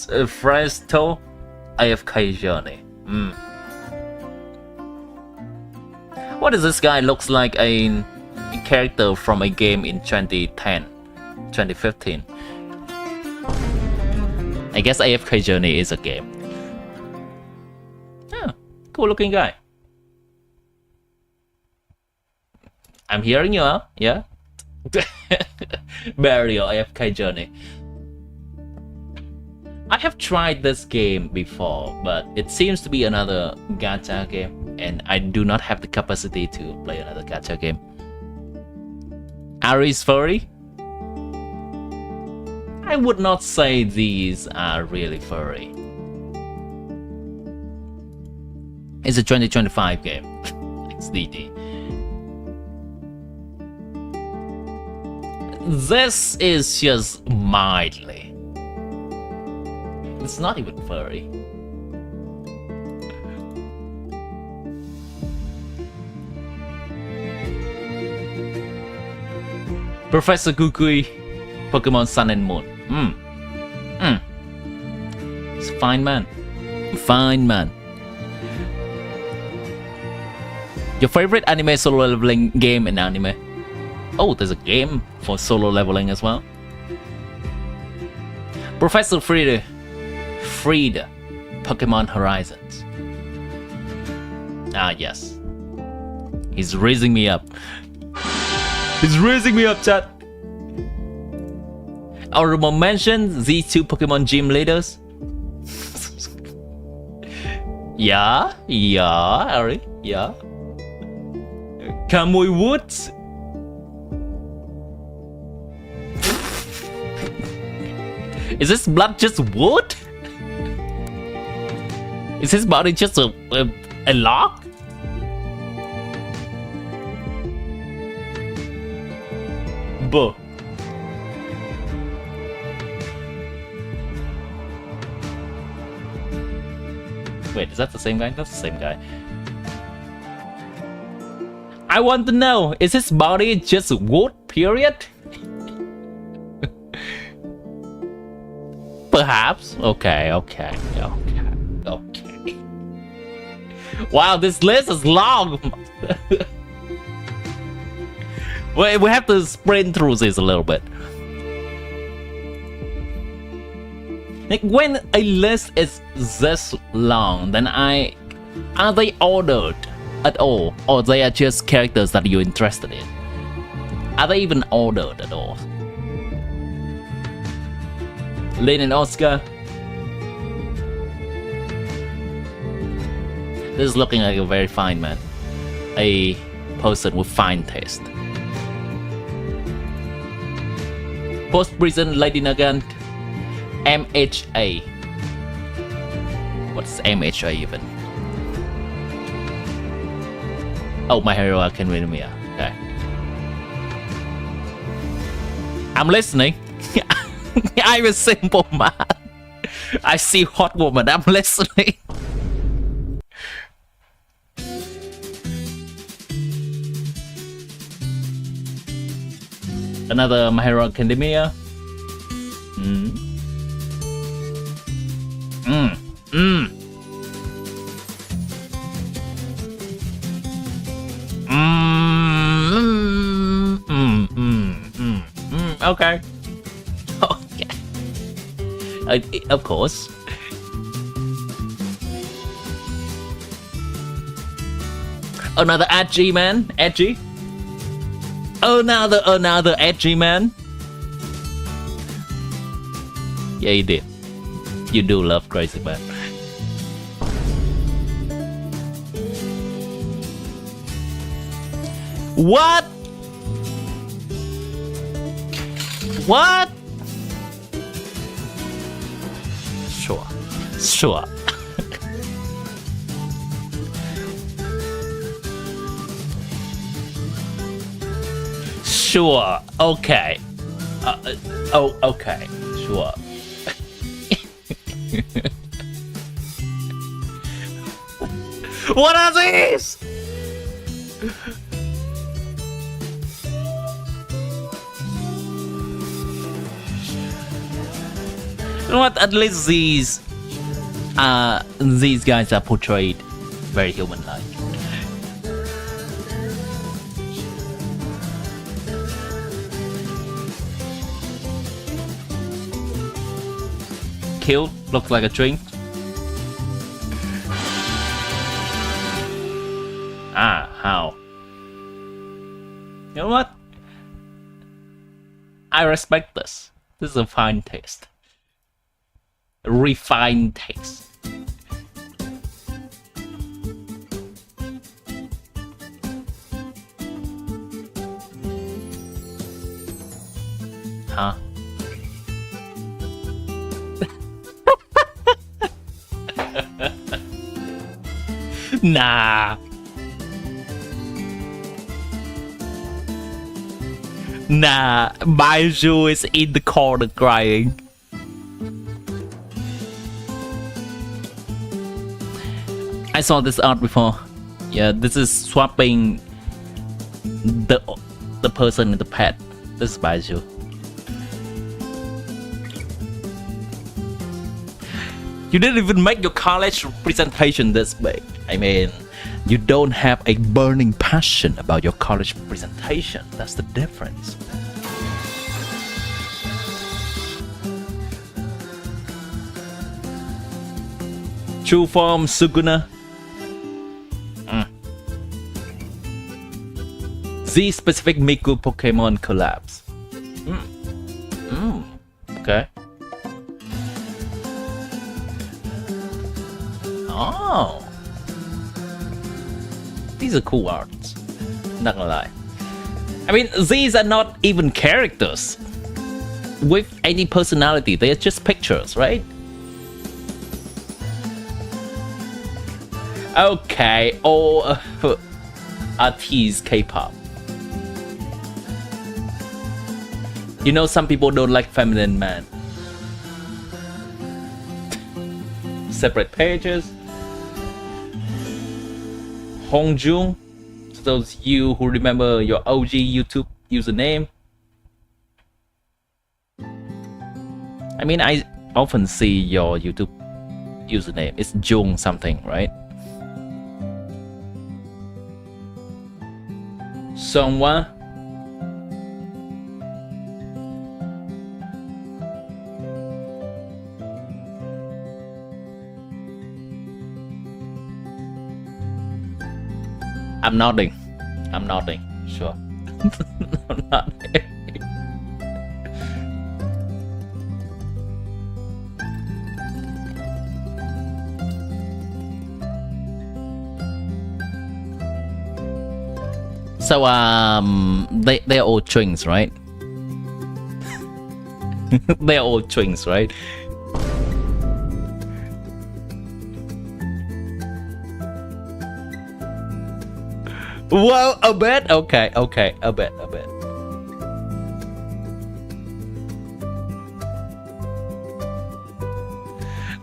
Fresto AFK journey. What is this guy looks like a character from a game in 2010, 2015. I guess AFK journey is a game. Yeah, cool looking guy. I'm hearing you out, yeah? Burial AFK journey. I have tried this game before, but it seems to be another gacha game, and I do not have the capacity to play another gacha game. Aries furry? I would not say these are really furry. It's a 2025 game. It's DD. This is just mildly. It's not even furry. Professor Kukui, Pokemon Sun and Moon. It's a fine man. Fine man. Your favorite anime solo leveling game in anime? Oh, there's a game for solo leveling as well. Professor Frieda, Pokemon Horizons. Ah, yes. He's raising me up. He's raising me up, chat. Honorable mention, these two Pokemon gym leaders. Yeah, Ari, yeah. Kamui Woods. Is this blood just wood? Is his body just a log? Buh. Wait, is that the same guy? That's the same guy. I want to know, is his body just wood, period? Perhaps. Okay. Wow, this list is long. Wait, we have to sprint through this a little bit. Like when a list is this long, then are they ordered at all, or they are just characters that you're interested in? Are they even ordered at all? Lynn and Oscar. This is looking like a very fine man. A person with fine taste. Post-prison Lady Nagant. MHA. What's MHA even? Oh, My Hero Academia. Okay. I'm listening. I'm a simple man. I see hot woman. I'm listening. Another My Hero Academia. Okay. Of course. Another edgy man. Edgy. Another edgy man. Yeah, you did. You do love crazy man. What? What? Sure. Sure. Okay. Okay. Sure. What are these? You know what? At least these guys are portrayed very human-like. Kill looks like a drink. How? You know what? I respect this. This is a fine taste. A refined taste. Huh? Nah. Baiju is in the corner crying. I saw this art before. Yeah, this is swapping the person and the pet. This is Baiju. You didn't even make your college presentation this big. I mean, you don't have a burning passion about your college presentation. That's the difference. True form Suguna. Z specific Miku Pokemon collabs. Okay. Oh. These are cool arts. Not gonna lie. I mean, these are not even characters with any personality. They are just pictures, right? Okay, all artists K-pop. You know, some people don't like feminine men. Separate pages. Hongjung, those you who remember your OG YouTube username. I mean, I often see your YouTube username. It's Jung something, right? Songwa. I'm nodding. I'm nodding. Sure. I'm nodding. So they're all twins, right? They're all twins, right? Well, a bit. Okay, a bit.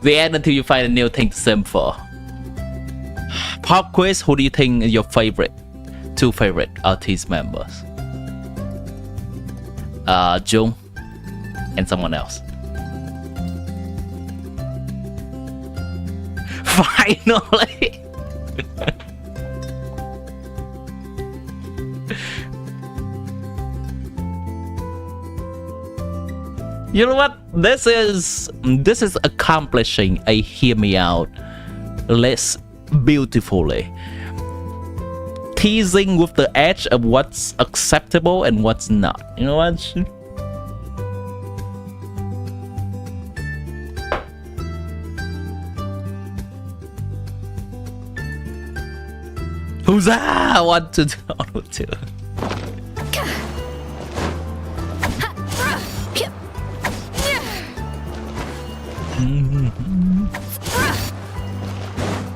The end until you find a new thing to sim for. Pop quiz. Who do you think is your favorite? Two favorite artist members. Jung and someone else. Finally. You know what? This is accomplishing a hear me out less beautifully. Teasing with the edge of what's acceptable and what's not. You know what? Who's that? What to do?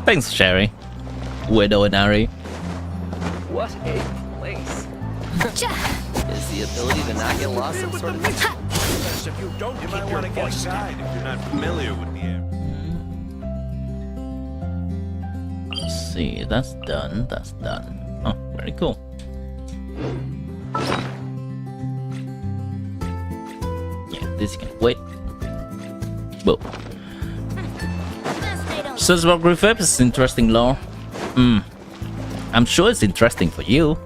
Thanks, Sherry. Widow and Ari. What a place. Is the ability to not get lost some sort of if you don't keep your voice down if you're not familiar with the air. Let's see, that's done. Oh, very cool. Yeah, this can wait. Boom. Sunsbrook Refib is interesting lore. I'm sure it's interesting for you.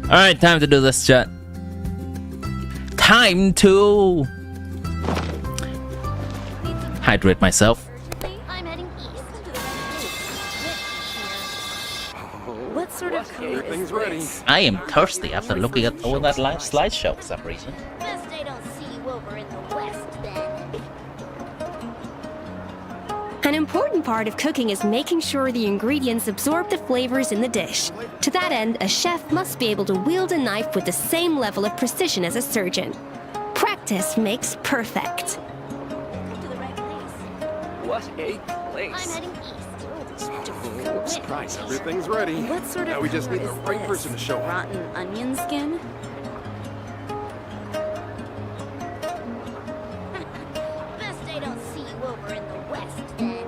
Alright, time to do this, chat. Time to hydrate myself. I'm heading east. What sort of color is this? I am thirsty after looking at all that live slideshow for some reason. Best I don't see you over in the west, then. An important part of cooking is making sure the ingredients absorb the flavors in the dish. To that end, a chef must be able to wield a knife with the same level of precision as a surgeon. Practice makes perfect. What a place. I'm heading east. Surprise, everything's ready. What sort of now we just need the color right is person to this? show up. Rotten onion skin? Best I don't see you over in the west, then.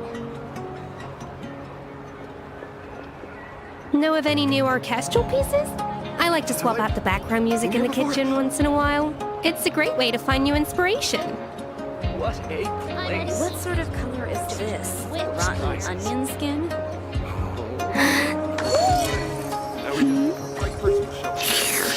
Know of any new orchestral pieces? I like to swap out the background music in the kitchen once in a while. It's a great way to find new inspiration. What a place. What sort of color is this? Rotten onion skin? Now we just need the right person to show up.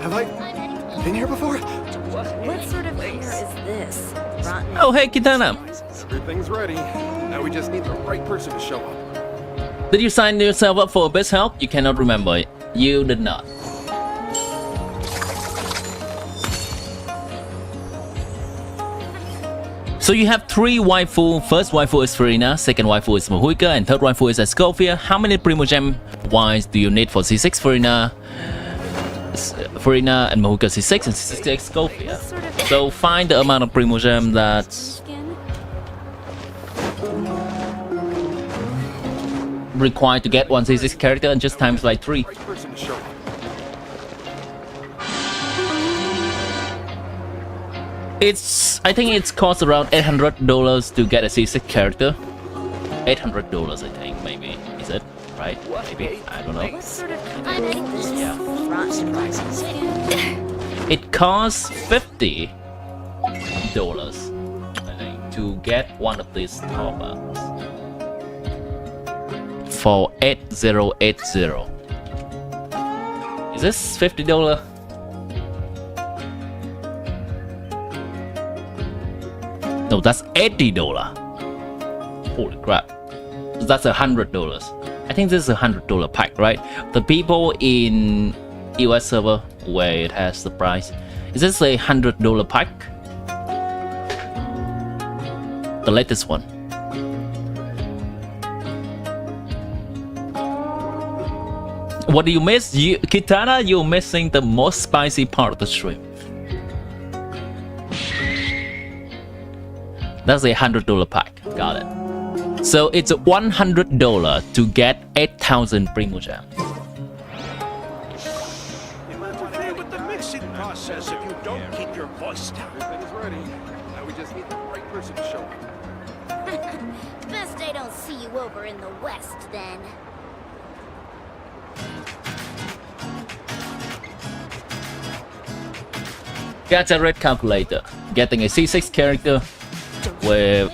Have I been here before? What sort of color is this? Rotten. Oh, hey, Kitana. Everything's ready. Now we just need the right person to show up. Did you sign yourself up for best help? You cannot remember it. You did not. So you have three waifu. First waifu is Farina, second waifu is Mahuika, and third waifu is Escofia. How many Primogem wines do you need for C6 Farina? Farina and Mahuka C6 and C6 Scotia. So find the amount of Primogem that's required to get one C6 character and just times by 3. I think it's cost around $800 to get a C6 character. $800 I think, maybe. Is it? Right? Maybe. I don't know. Yeah. It costs $50 I think to get one of these top-ups for 8080. Is this $50? No, that's $80. Holy crap. That's $100. I think this is $100 pack, right? The people in US server where it has the price. Is this a $100 pack? The latest one. What do you miss? Kitana, you're missing the most spicy part of the stream. That's a $100 pack. Got it. So it's $100 to get 8,000 Primogem. You'll interfere with the mixing process if you don't keep your voice down. Everything's ready. Now we just need the right person to show up. Best I don't see you over in the west, then. Gacha red calculator. Getting a C6 character with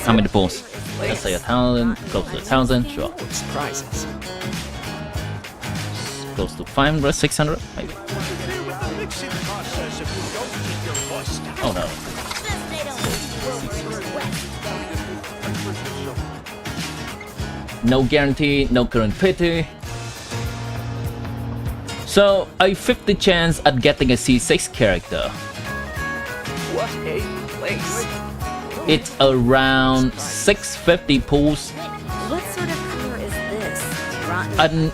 how many pulls? Let's say 1,000, close to 1,000, sure. Surprises. Close to 500, 600, maybe. Oh no. No guarantee, no current pity. So a 50 chance at getting a C6 character. What a place. It's around 650 pulls. What sort of color is this? An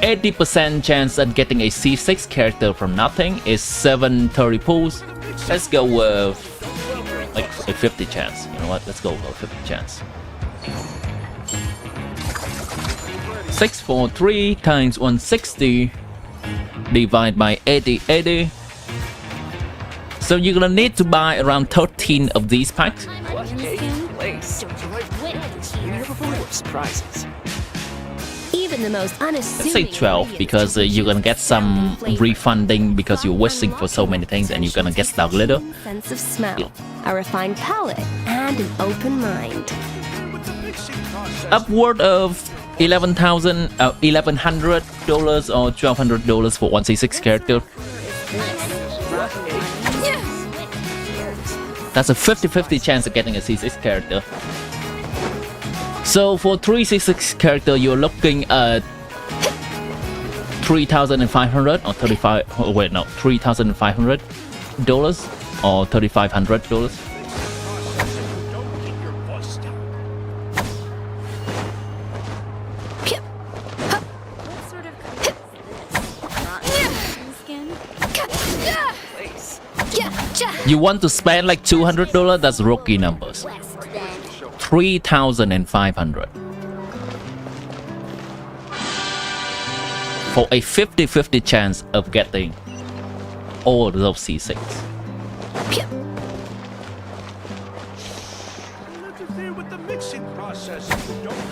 80% chance at getting a C6 character from nothing is 730 pulls. Let's go with like a 50 chance. You know what? Let's go with a 50 chance. 643 times 160 divided by 80. So you're gonna need to buy around 13 of these packs. What a place. Surprises. Even the most unassuming. Let's say 12 because you're gonna get some refunding because you're wishing for so many things and you're gonna get stuck little. Sense of smell, a refined palate, and an open mind. Upward of $11,000 or $1,200 for one C6 character. That's a 50-50 chance of getting a C6 character. So for 3 C6 character, you're looking at 3,500 or 35. Oh, wait, no, $3,500 or $3,500. You want to spend like $200? That's rookie numbers. 3,500 for a 50-50 chance of getting all of those C6.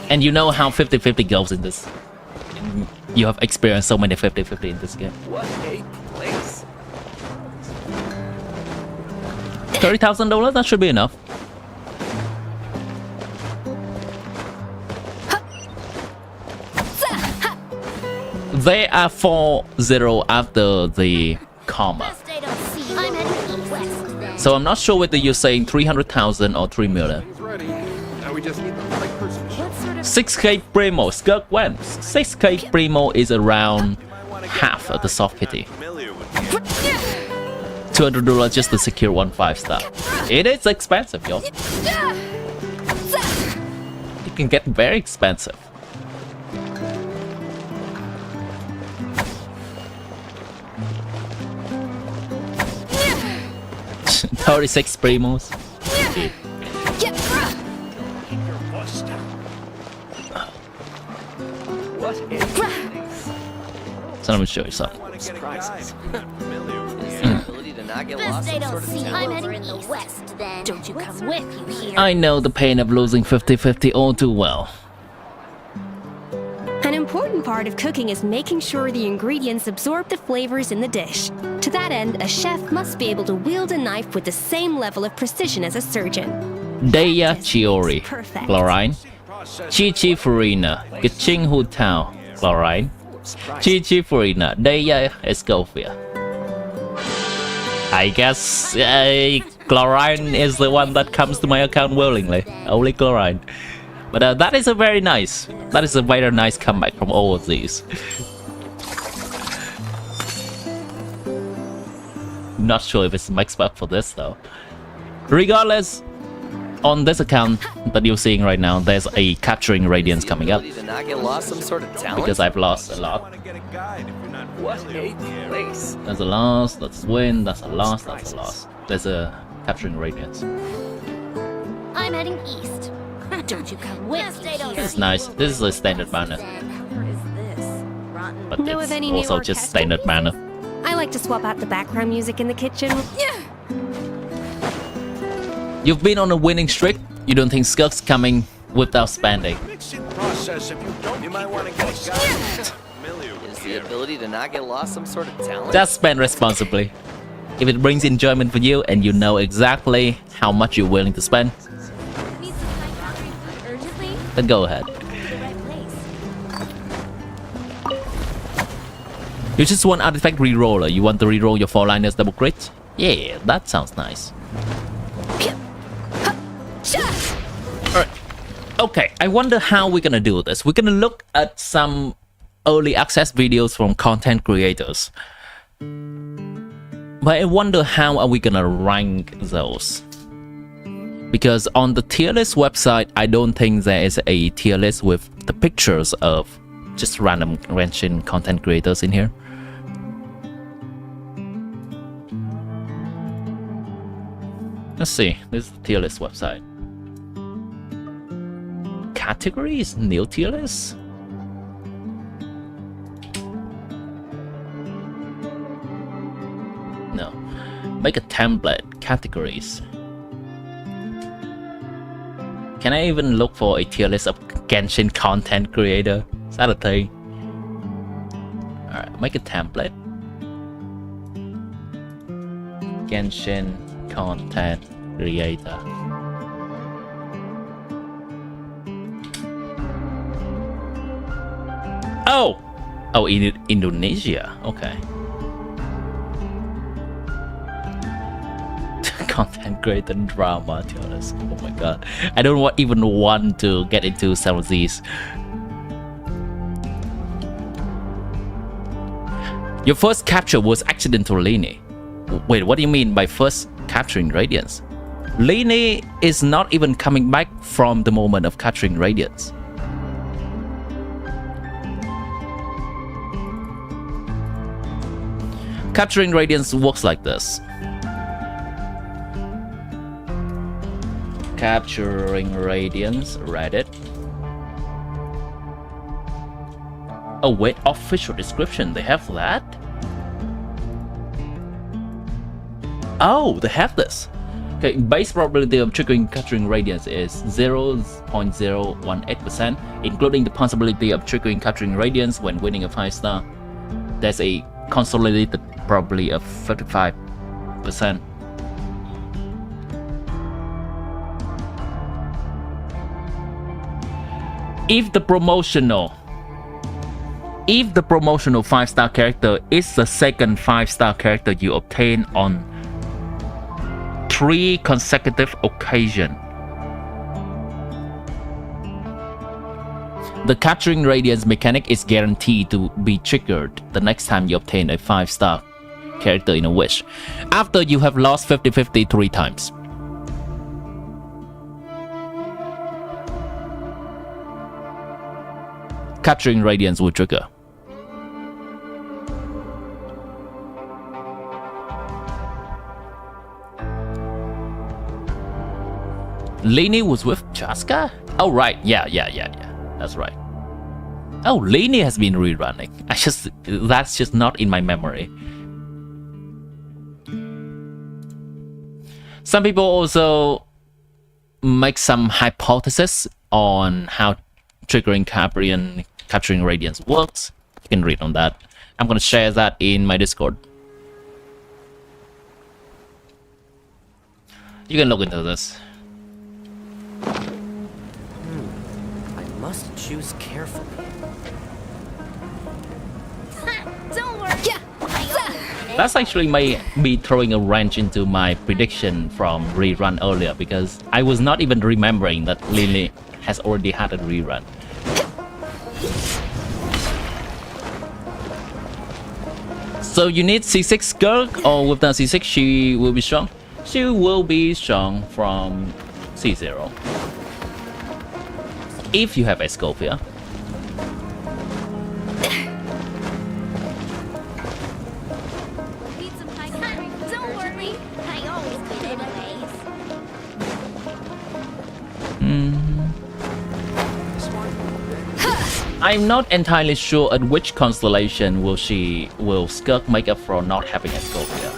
And you know how 50-50 goes in this. You have experienced so many 50-50 in this game. What a place. $30,000, that should be enough. They are 4-0 after the comma. So I'm not sure whether you're saying 300,000 or 3 million. 6k Primo, SKIRK went. 6k Primo is around half of the soft kitty. $200 just to secure 1 5-star. It is expensive, yo. It can get very expensive. 36 primos. So let me show you something. I'm heading in the west, then. Don't you come with you here. I know the pain of losing 50-50 all too well. An important part of cooking is making sure the ingredients absorb the flavors in the dish. To that end, a chef must be able to wield a knife with the same level of precision as a surgeon. Deya Chiori, Chlorine. Chichi Farina, Gaching Hu Tao, Chlorine. Chichi Farina, Deya Escofia. I guess Chlorine is the one that comes to my account willingly. Only Chlorine. But that is a very nice comeback from all of these. Not sure if it's mixed up for this though. Regardless, on this account that you're seeing right now, there's a capturing radiance coming up. Because I've lost a lot. That's a loss, that's a win, that's a loss, that's a loss. There's a capturing radiance. I'm heading east. Don't you come with me here. This is nice. This is a standard banner. But Know of any it's new also just standard banner. I like to swap out the background music in the kitchen. You've been on a winning streak. You don't think SKIRK's coming without spending. You might want to get a guide. Is the ability to not get lost some sort of talent? Just spend responsibly. If it brings enjoyment for you and you know exactly how much you're willing to spend, then go ahead. You just want artifact reroller. You want to reroll your 4-liners double crit? Yeah, that sounds nice. Alright. Okay, I wonder how we're gonna do this. We're gonna look at some early access videos from content creators. But I wonder how are we gonna rank those? Because on the tier list website, I don't think there is a tier list with the pictures of just random Genshin content creators in here. Let's see, this is the tier list website. Categories? New tier list? No. Make a template. Categories. Can I even look for a tier list of Genshin content creator? Is that a thing? Alright, make a template. Genshin content creator. Oh! Oh, in Indonesia. Okay. Content creator drama tier list. Oh my god. I don't even want to get into some of these. Your first capture was accidental Lini. Wait, what do you mean by first capturing Radiance? Lini is not even coming back from the moment of capturing Radiance. Capturing Radiance works like this. Capturing Radiance, Reddit. Oh wait, official description, they have that? Oh, they have this. Okay, base probability of triggering capturing Radiance is 0.018%, including the possibility of triggering capturing Radiance when winning a 5-star. There's a consolidated probability of 55%. If the promotional 5-star character is the second 5-star character you obtain on 3 consecutive occasions, the capturing Radiance mechanic is guaranteed to be triggered the next time you obtain a 5-star character in a wish, after you have lost 50-50 3 times. Capturing Radiance will trigger. Lini was with Chaska? Oh right, yeah. That's right. Oh, Lini has been rerunning. That's just not in my memory. Some people also make some hypothesis on how triggering capturing radiance works. You can read on that. I'm gonna share that in my Discord. You can look into this. I must choose carefully. Don't worry. Yeah. That's actually me throwing a wrench into my prediction from rerun earlier, because I was not even remembering that Lily has already had a rerun. So you need C6 SKIRK, or with the C6 she will be strong? She will be strong from C0. If you have Escopia. Don't worry. I always win anyways. I'm not entirely sure at which constellation will SKIRK make up for not having Escopia.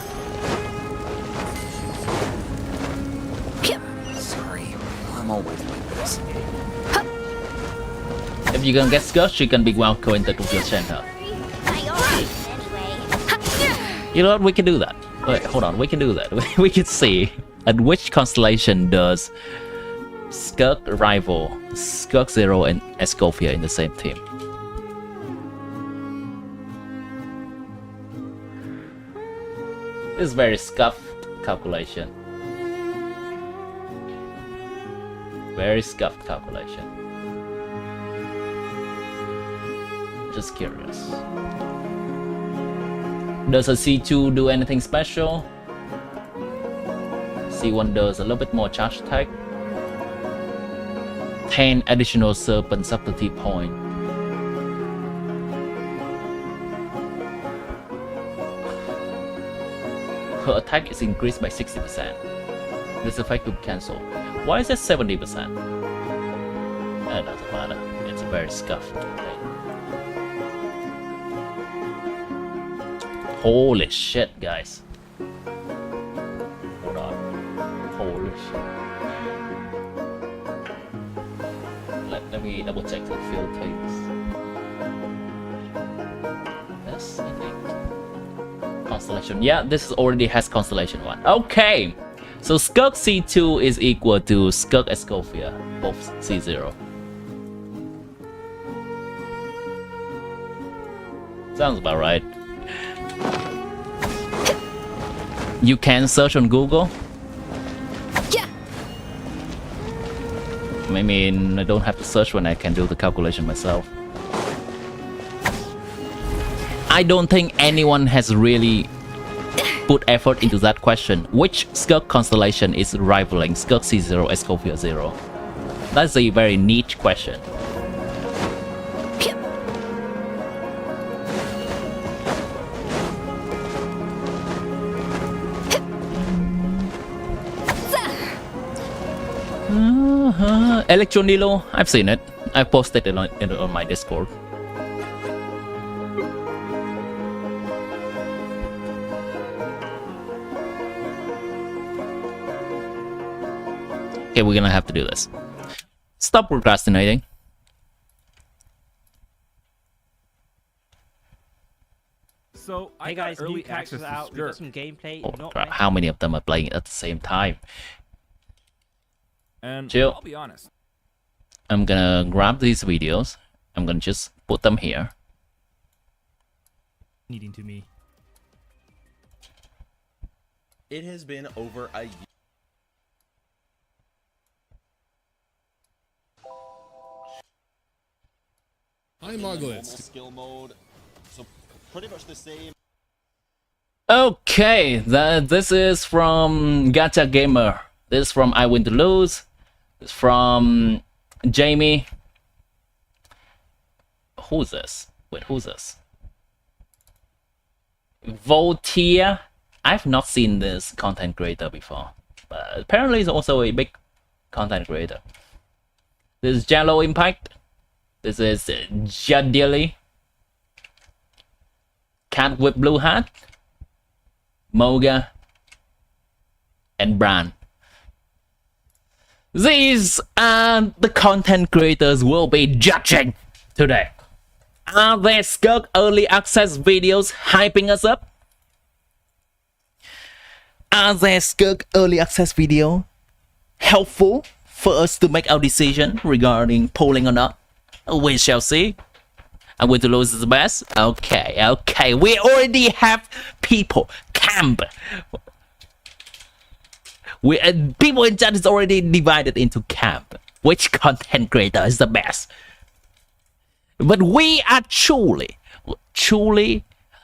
Sorry, I'm always like this. If you're gonna get SKIRK, she can be well acquainted with your center. I always win anyway. You know what? We can do that. Wait, hold on. We can do that. We can see at which constellation does SKIRK rival SKIRK 0 and Escopia in the same team. This is very scuffed calculation. Very scuffed calculation. Just curious. Does a C2 do anything special? C1 does a little bit more charge attack. 10 additional serpent subtlety point. Her attack is increased by 60%. This effect will cancel. Why is it 70%? That doesn't matter. It's a very scuffed thing. Holy shit, guys. Hold on. Holy shit. Let me double check the field tables. Yes, I think. Constellation. Yeah, this already has Constellation 1. Okay. So SKIRK C2 is equal to SKIRK Escopia, both C0. Sounds about right. You can search on Google. Yeah. I mean, I don't have to search when I can do the calculation myself. I don't think anyone has really put effort into that question. Which SKIRK constellation is rivaling SKIRK C0 Escopia 0? That's a very niche question. Electronilo, I've seen it. I posted it on my Discord. Okay, we're gonna have to do this. Stop procrastinating. So hey guys, early access out. We got some gameplay. Oh, crap. How many of them are playing it at the same time? And chill. I'll be honest. I'm gonna grab these videos. I'm gonna just put them here. Needing to me. It has been over a year. Hi, Margaret. Skill mode, so pretty much the same. Okay, this is from Gacha Gamer. This is from I Win to Lose. It's from Jamie. Who's this? Wait, who's this? Voltia. I've not seen this content creator before, but apparently he's also a big content creator. This is Genshin Impact. This is Jadili. Cat with blue hat. Moga. And Bran. These are the content creators will be judging today. Are there SKIRK early access videos hyping us up? Are there SKIRK early access video helpful for us to make our decision regarding polling or not? We shall see. I'm going to lose the best. Okay. We already have people camp. People in chat is already divided into camp. Which content creator is the best? But we are truly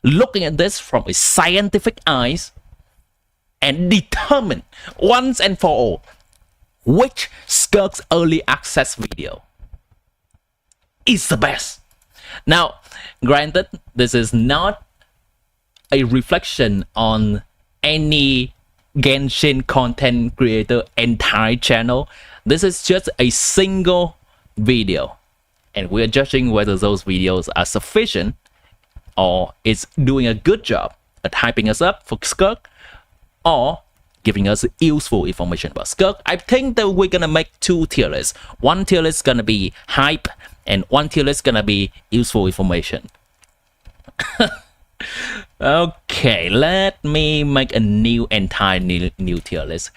looking at this from a scientific eyes and determine once and for all which SKIRK's early access video is the best. Now, granted, this is not a reflection on any Genshin content creator entire channel. This is just a single video, and we're judging whether those videos are sufficient or it's doing a good job at hyping us up for SKIRK or giving us useful information about SKIRK. I think that we're gonna make two tier lists. One tier list is gonna be hype, and one tier list is gonna be useful information. Okay, let me make a new tier list.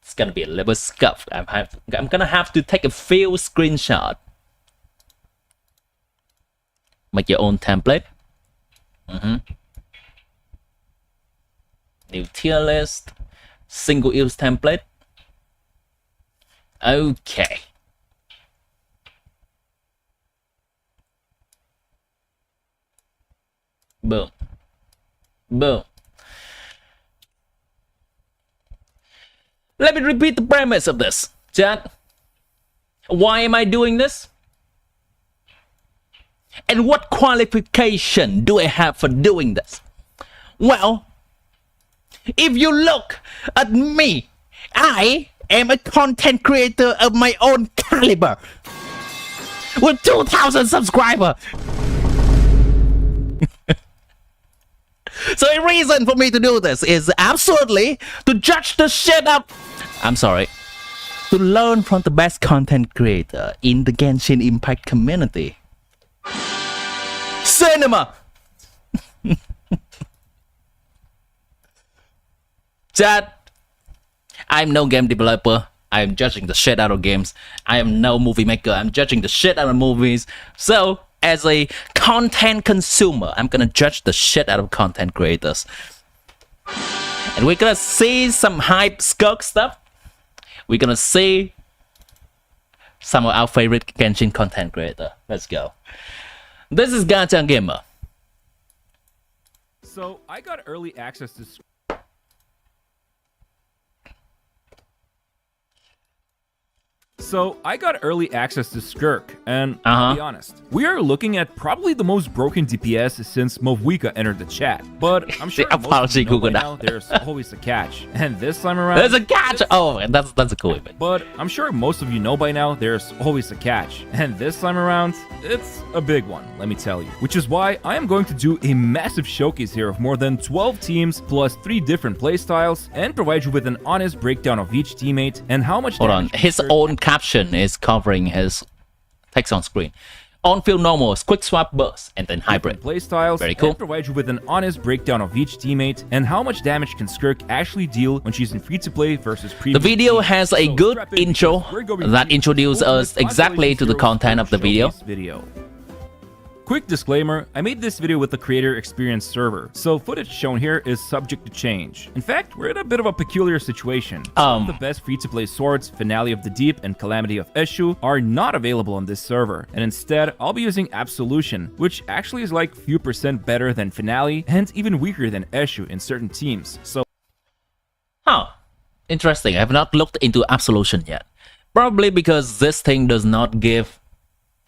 It's gonna be a little bit scuffed. I'm gonna have to take a few screenshots. Make your own template. New tier list, single use template. Okay. Boom. Let me repeat the premise of this, chat. Why am I doing this? And what qualification do I have for doing this? Well, if you look at me, I am a content creator of my own caliber with 2,000 subscribers. So a reason for me to do this is absolutely to judge the shit up. I'm sorry. To learn from the best content creator in the Genshin Impact community. Cinema! Chat, I'm no game developer. I'm judging the shit out of games. I am no movie maker. I'm judging the shit out of movies. So, as a content consumer, I'm gonna judge the shit out of content creators. And we're gonna see some hype SKIRK stuff. We're gonna see some of our favorite Genshin content creator. Let's go. This is Gacha Gamer. So I got early access to SKIRK, and I'll be honest, we are looking at probably the most broken DPS since Movwika entered the chat. But I'm sure most of you know by now, there's always a catch. And this time around, there's a catch! Oh, that's a cool event. But I'm sure most of you know by now, there's always a catch. And this time around, it's a big one, let me tell you. Which is why I am going to do a massive showcase here of more than 12 teams plus 3 different playstyles and provide you with an honest breakdown of each teammate and how much Hold on, his own caption is covering his text on screen. On-field normals, quick swap burst, and then hybrid. Playstyles. Very cool. And provide you with an honest breakdown of each teammate and how much damage can SKIRK actually deal when she's in free-to-play versus premium. The video has a good intro that introduces us exactly to the content of the video. Quick disclaimer, I made this video with the creator experience server, so footage shown here is subject to change. In fact, we're in a bit of a peculiar situation. Some of the best free-to-play swords, Finale of the Deep and Calamity of Eshu, are not available on this server, and instead, I'll be using Absolution, which actually is like few percent better than Finale, and even weaker than Eshu in certain teams, so... Interesting, I have not looked into Absolution yet. Probably because this thing does not give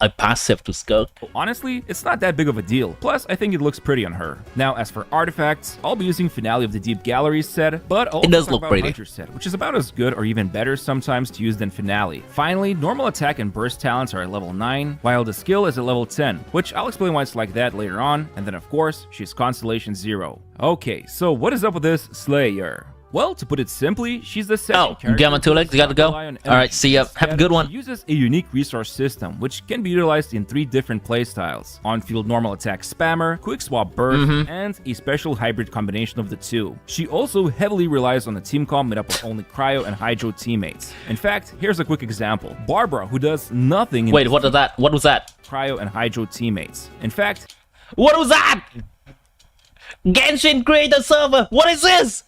a passive to SKIRK. Honestly, it's not that big of a deal. Plus, I think it looks pretty on her. Now, as for artifacts, I'll be using Finale of the Deep Galleries set, but I'll it does talk look about pretty. Hunter set, which is about as good or even better sometimes to use than Finale. Finally, normal attack and burst talents are at level 9, while the skill is at level 10, which I'll explain why it's like that later on, and then of course, she's Constellation 0. Okay, so what is up with this Slayer? Well, to put it simply, she's the second character. Gamma Tulek, you gotta go. Alright, see ya. Have a good one. She uses a unique resource system, which can be utilized in 3 different playstyles. On-field normal attack spammer, quick swap burst, and a special hybrid combination of the two. She also heavily relies on the team comp made up of only Cryo and Hydro teammates. In fact, here's a quick example. Barbara, who does nothing in Wait, what was that? What was that? Cryo and Hydro teammates. In fact... What was that? Genshin creator server! What is this?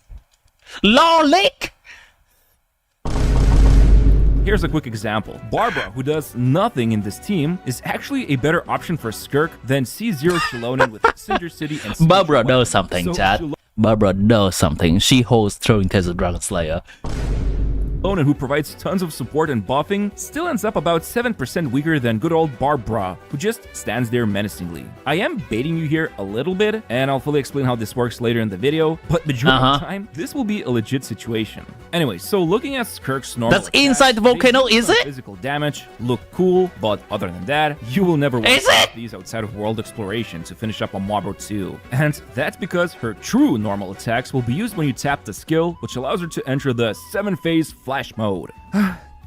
Lawlick? Here's a quick example. Barbara, who does nothing in this team, is actually a better option for SKIRK than C0 Shilonen with Cinder City and Barbara knows something, chat. Barbara knows something. She holds Throwing Tales of Dragon Slayer. Who provides tons of support and buffing, still ends up about 7% weaker than good old Barbara, who just stands there menacingly. I am baiting you here a little bit, and I'll fully explain how this works later in the video, but majority of the time, this will be a legit situation. Anyway, so looking at SKIRK's normal That's inside the volcano, is it? Physical damage look cool, but other than that, you will never want to use these outside of world exploration to finish up a mob or 2. And that's because her true normal attacks will be used when you tap the skill, which allows her to enter the 7-phase flash mode.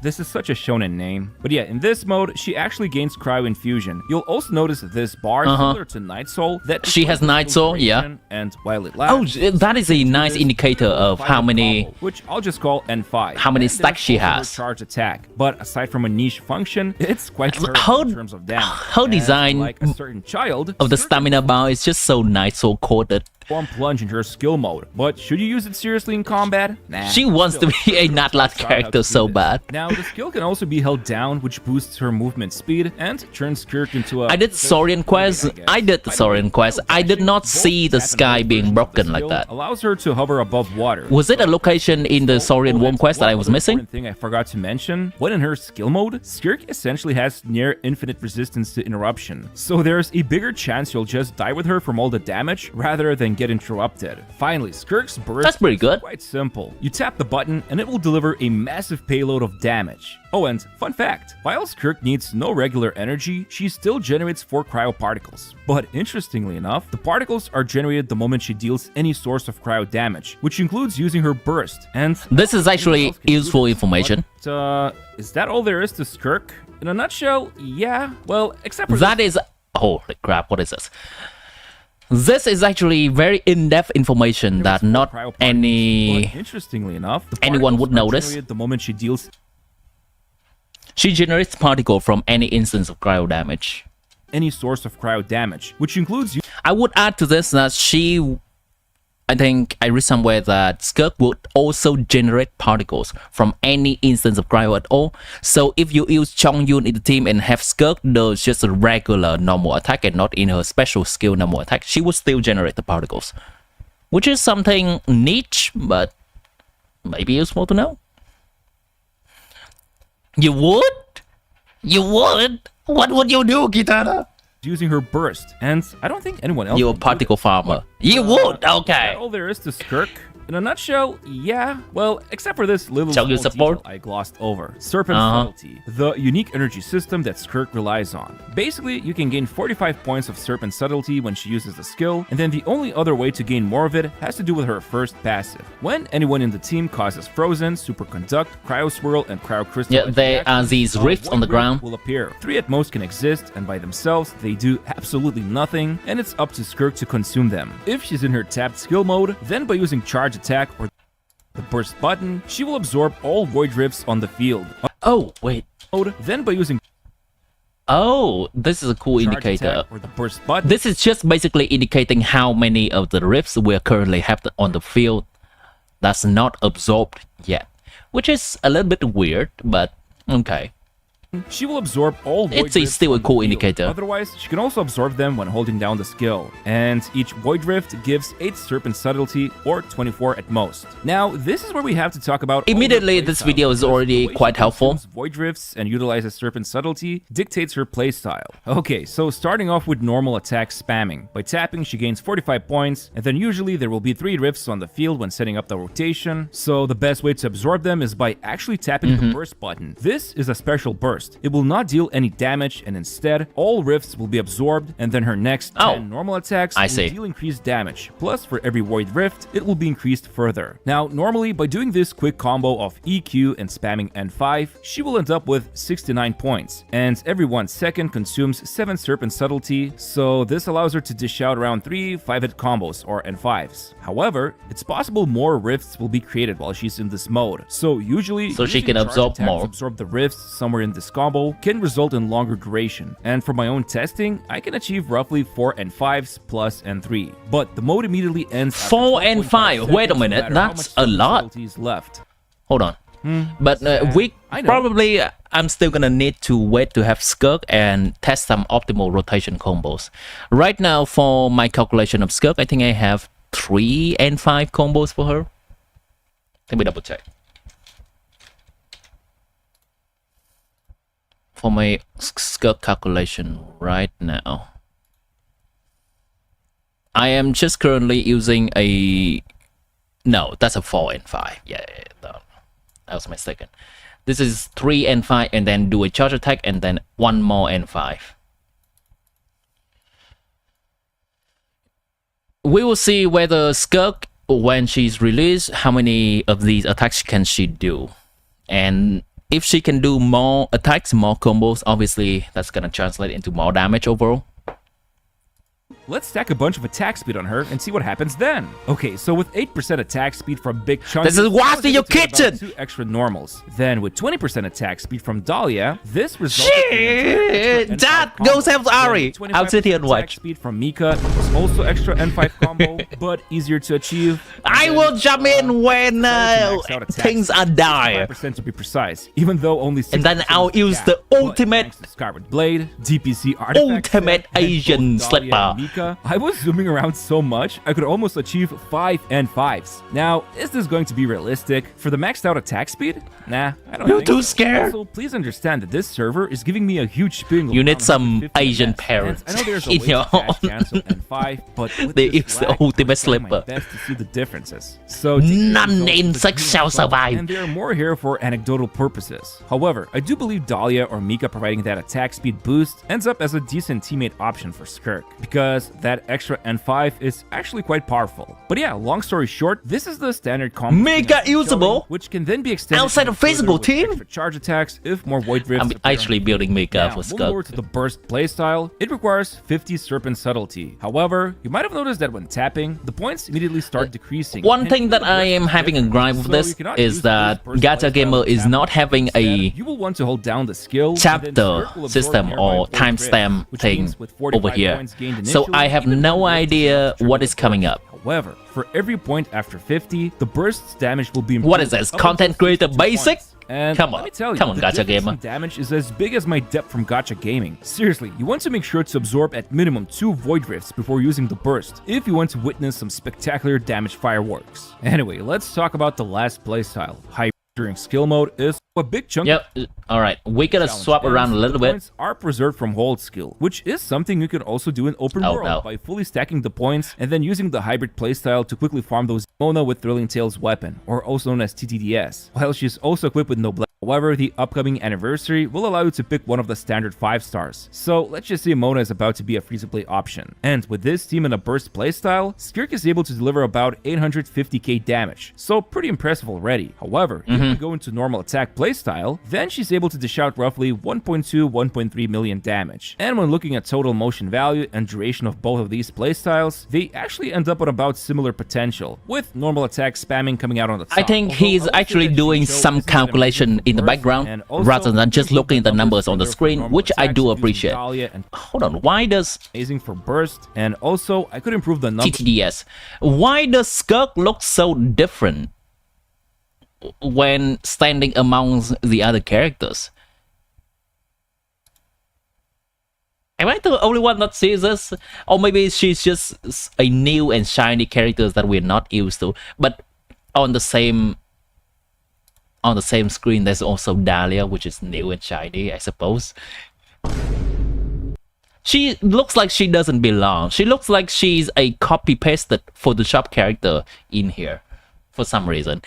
This is such a shonen name. But yeah, in this mode, she actually gains Cryo Infusion. You'll also notice this bar similar to Night Soul. That she has Night Soul, yeah. And while it lasts... Oh, that is a nice indicator of how many... Which I'll just call N5. How many stacks she has. Charge attack. But aside from a niche function, it's quite terrible in terms of damage. Her design like a certain child, of the stamina bar is just so Night Soul coded. Plunge into her skill mode, but should you use it seriously in combat? Nah. She wants to be a natlan character so bad. Now, the skill can also be held down, which boosts her movement speed and turns SKIRK into a... I did Saurian quest. I did the Saurian quest. I did not see the sky being broken like that. Allows her to hover above water. Was it a location in the Saurian Worm quest that I was missing? One thing I forgot to mention, when in her skill mode, SKIRK essentially has near infinite resistance to interruption. So there's a bigger chance you'll just die with her from all the damage rather than get interrupted. Finally, SKIRK's burst That's pretty good. Is quite simple. You tap the button and it will deliver a massive payload of damage. Oh, and fun fact, while SKIRK needs no regular energy, she still generates 4 cryo particles. But interestingly enough, the particles are generated the moment she deals any source of cryo damage, which includes using her burst. And this is actually useful information. But, is that all there is to SKIRK? In a nutshell, yeah. Well, except for that is... Holy crap, what is this? This is actually very in-depth information that not any... But interestingly enough, anyone would notice. The moment she deals... She generates particle from any instance of cryo damage. Any source of cryo damage, which includes... I would add to this that she... I think I read somewhere that SKIRK would also generate particles from any instance of cryo at all. So if you use Chongyun in the team and have SKIRK does just a regular normal attack and not in her special skill normal attack, she would still generate the particles. Which is something niche, but maybe useful to know. You would? You would? What would you do, Kitana? Using her burst, and I don't think anyone else. You're a particle farmer. You would, okay. All there is to SKIRK. In a nutshell, yeah. Well, except for this little support I glossed over. Serpent Subtlety, the unique energy system that SKIRK relies on. Basically, you can gain 45 points of Serpent Subtlety when she uses the skill, and then the only other way to gain more of it has to do with her first passive. When anyone in the team causes Frozen, Superconduct, Cryo Swirl, and Cryo Crystal, yeah, there are these rifts on the ground. Will appear. 3 at most can exist, and by themselves, they do absolutely nothing, and it's up to SKIRK to consume them. If she's in her tapped skill mode, then by using Charge Attack or the burst button, she will absorb all void rifts on the field. Oh, wait. Then by using... Oh, this is a cool indicator. Or the burst button. This is just basically indicating how many of the rifts we currently have on the field that's not absorbed yet. Which is a little bit weird, but okay. she will absorb all void It's still a cool indicator. Otherwise, she can also absorb them when holding down the skill. And each void rift gives 8 serpent subtlety or 24 at most. Now, this is where we have to talk about immediately. This video is already quite helpful. Void rifts and utilizes serpent subtlety dictates her playstyle. Okay, so starting off with normal attack spamming. By tapping, she gains 45 points, and then usually there will be 3 rifts on the field when setting up the rotation. So the best way to absorb them is by actually tapping the burst button. This is a special burst. It will not deal any damage, and instead, all rifts will be absorbed, and then her next 10 normal attacks will deal increased damage. Plus, for every void rift, it will be increased further. Now, normally, by doing this quick combo of EQ and spamming N5, she will end up with 69 points, and every 1 second consumes 7 serpent subtlety, so this allows her to dish out around 3 5-hit combos, or N5s. However, it's possible more rifts will be created while she's in this mode, so usually she can absorb more. Absorb the rifts somewhere in this combo can result in longer duration, and for my own testing, I can achieve roughly 4 N5s plus N3. But the mode immediately ends 4 and 5. Wait a minute, that's a lot. Left. Hold on. But I'm still gonna need to wait to have SKIRK and test some optimal rotation combos. Right now, for my calculation of SKIRK, I think I have 3 and 5 combos for her. Let me double check. For my SKIRK calculation right now, I am just currently using a... No, that's a 4 and 5. Yeah, that was my second. This is 3 and 5, and then do a charge attack, and then 1 more and 5. We will see whether SKIRK, when she's released, how many of these attacks can she do. And if she can do more attacks, more combos, obviously that's gonna translate into more damage overall. Let's stack a bunch of attack speed on her and see what happens then. Okay, so with 8% attack speed from Big Chunky, this is what's in your kitchen! 2 extra normals. Then with 20% attack speed from Dahlia, this results in that goes help Ari. I'll sit here and watch. Speed from Mika is also extra N5 combo, but easier to achieve. I will jump in when things are dire. 5% to be precise, even though only 6%. And then I'll use the ultimate Skyward Blade, DPC artifact, ultimate Asian slipper. I was zooming around so much, I could almost achieve 5 N5s. Now, is this going to be realistic? For the maxed out attack speed? Nah, I don't think so. You're too scared. Also, please understand that this server is giving me a huge spin. You need some Asian parents I know there's a way to cancel N5, but they use the ultimate slipper. Best to see the differences. So none insects shall survive. And there are more here for anecdotal purposes. However, I do believe Dahlia or Mika providing that attack speed boost ends up as a decent teammate option for SKIRK, because that extra N5 is actually quite powerful. But yeah, long story short, this is the standard combo. Mega usable, which can then be extended outside of physical team. For charge attacks if more void rifts. I'm actually building Mega for SKIRK. Over to the burst playstyle, it requires 50 serpent subtlety. However, you might have noticed that when tapping, the points immediately start decreasing. One thing that I am having a gripe with this is that Gacha Gamer is not having a you will want to hold down the skill chapter system or timestamp thing over here. So I have no idea what is coming up. However, for every point after 50, the burst's damage will be improved. What is this? Content creator basic? And come on, let me tell you, come on, Gacha Gamer. Damage is as big as my depth from Gacha Gaming. Seriously, you want to make sure to absorb at minimum 2 void rifts before using the burst, if you want to witness some spectacular damage fireworks. Anyway, let's talk about the last playstyle. High during skill mode is a big chunk. Yep. All right, we gotta swap around a little bit. Points are preserved from hold skill, which is something you can also do in open world by fully stacking the points and then using the hybrid playstyle to quickly farm those Mona with Thrilling Tales weapon, or also known as TTDS, while she's also equipped with Noblesse. However, the upcoming anniversary will allow you to pick one of the standard 5 stars. So let's just say Mona is about to be a free-to-play option. And with this team in a burst playstyle, SKIRK is able to deliver about 850k damage, so pretty impressive already. However, if we go into normal attack playstyle, then she's able to dish out roughly 1.2-1.3 million damage. And when looking at total motion value and duration of both of these playstyles, they actually end up on about similar potential, with normal attack spamming coming out on the top. I think he's actually doing some calculation in the background rather than just looking at the numbers on the screen, which I do appreciate. Hold on, why does amazing for burst, and also I could improve the number TTDS. Why does SKIRK look so different when standing amongst the other characters? Am I the only one that sees this? Or maybe she's just a new and shiny character that we're not used to. But on the same screen, there's also Dahlia, which is new and shiny, I suppose. She looks like she doesn't belong. She looks like she's a copy-pasted Photoshop character in here for some reason.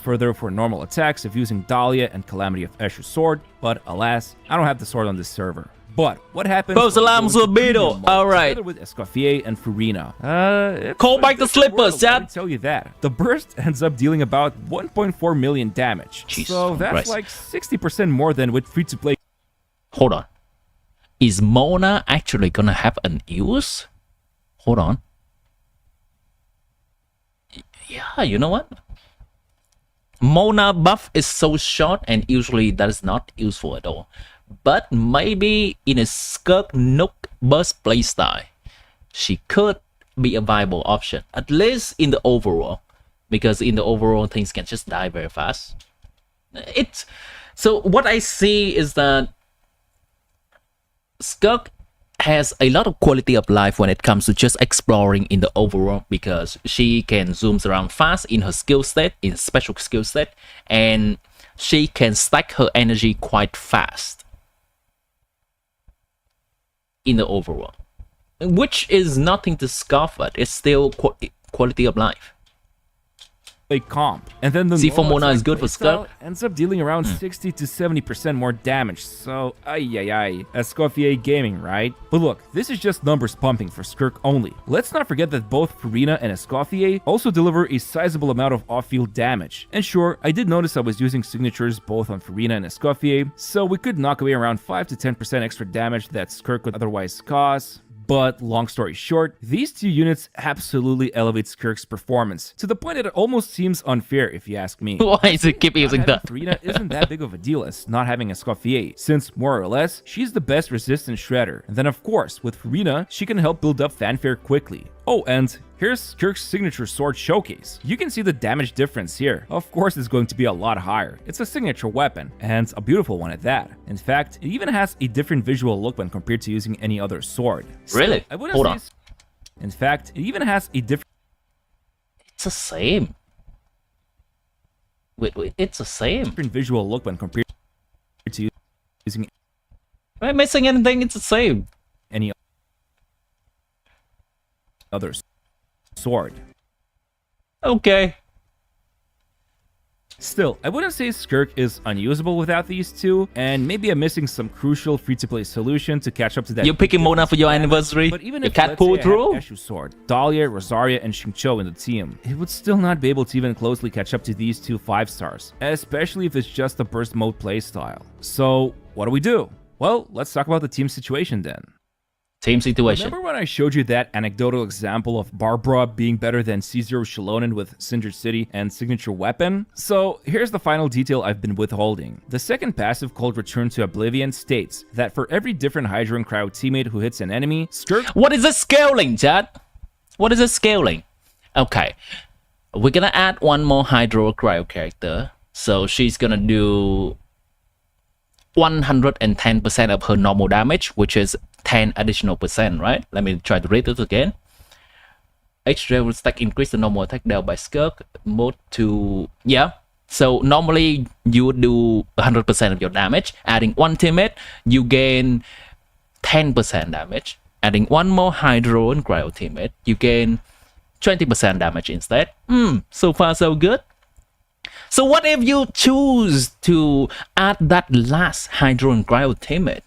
Further for normal attacks of using Dahlia and Calamity of Escher's sword, but alas, I don't have the sword on this server. But what happens? Alright. With Escoffier and Furina. Call back the slippers, Dad. Tell you that. The burst ends up dealing about 1.4 million damage. Jesus so that's Christ. like 60% more than with free-to-play. Hold on. Is Mona actually gonna have an use? Hold on. Yeah, you know what? Mona buff is so short and usually that is not useful at all. But maybe in a SKIRK Nook burst playstyle, she could be a viable option. At least in the overall. Because in the overall, things can just die very fast. So what I see is that SKIRK has a lot of quality of life when it comes to just exploring in the overworld, because she can zoom around fast in her skill set, in special skill set, and she can stack her energy quite fast in the overworld, which is nothing to scoff at. It's still quality of life. Comp, and then the C4 Mona is good for SKIRK. Ends up dealing around 60 to 70% more damage, so Escoffier gaming, right? But look, this is just numbers pumping for SKIRK only. Let's not forget that both Furina and Escoffier also deliver a sizable amount of off-field damage. And sure, I did notice I was using signatures both on Furina and Escoffier, so we could knock away around 5 to 10% extra damage that SKIRK would otherwise cause. But long story short, these two units absolutely elevate SKIRK's performance to the point that it almost seems unfair if you ask me. Why is it keep using that? Furina isn't that big of a deal as not having Escoffier, since more or less, she's the best resistance shredder. And then of course, with Furina, she can help build up fanfare quickly. Oh, and here's SKIRK's signature sword showcase. You can see the damage difference here. Of course, it's going to be a lot higher. It's a signature weapon, and a beautiful one at that. In fact, it even has a different visual look when compared to using any other sword. Really? Hold on. In fact, it even has a different... It's the same. Wait, it's the same. Different visual look when compared to using... Am I missing anything? It's the same. Any other sword. Okay. Still, I wouldn't say SKIRK is unusable without these two, and maybe I'm missing some crucial free-to-play solution to catch up to that. You're picking Mona for your anniversary? But even you if can't pull through? Escher's sword, Dahlia, Rosaria, and Xingqiu in the team, it would still not be able to even closely catch up to these two 5-stars, especially if it's just a burst mode playstyle. So, what do? Well, let's talk about the team situation then. Team situation. Remember when I showed you that anecdotal example of Barbara being better than C0 Shilonen with Cinder City and signature weapon? So here's the final detail I've been withholding. The second passive called Return to Oblivion states that for every different Hydro and Cryo teammate who hits an enemy, SKIRK... What is this scaling, chat? What is this scaling? Okay, we're gonna add one more Hydro Cryo character. So she's gonna do 110% of her normal damage, which is 10 additional percent, right? Let me try to read this again. H-Ray will stack increase the normal attack dealt by SKIRK mode to... Yeah. So normally you would do 100% of your damage. Adding one teammate, you gain 10% damage. Adding one more Hydro and Cryo teammate, you gain 20% damage instead. So far so good. So what if you choose to add that last Hydro and Cryo teammate?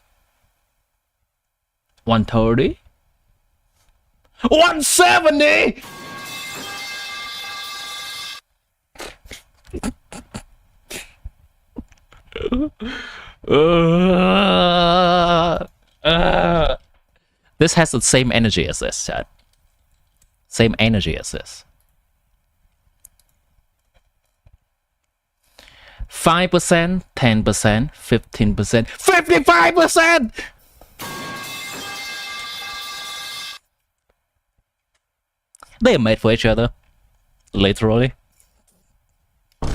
130? 170? This has the same energy as this, chat. Same energy as this. 5%, 10%, 15%, 55%! They are made for each other. Literally. To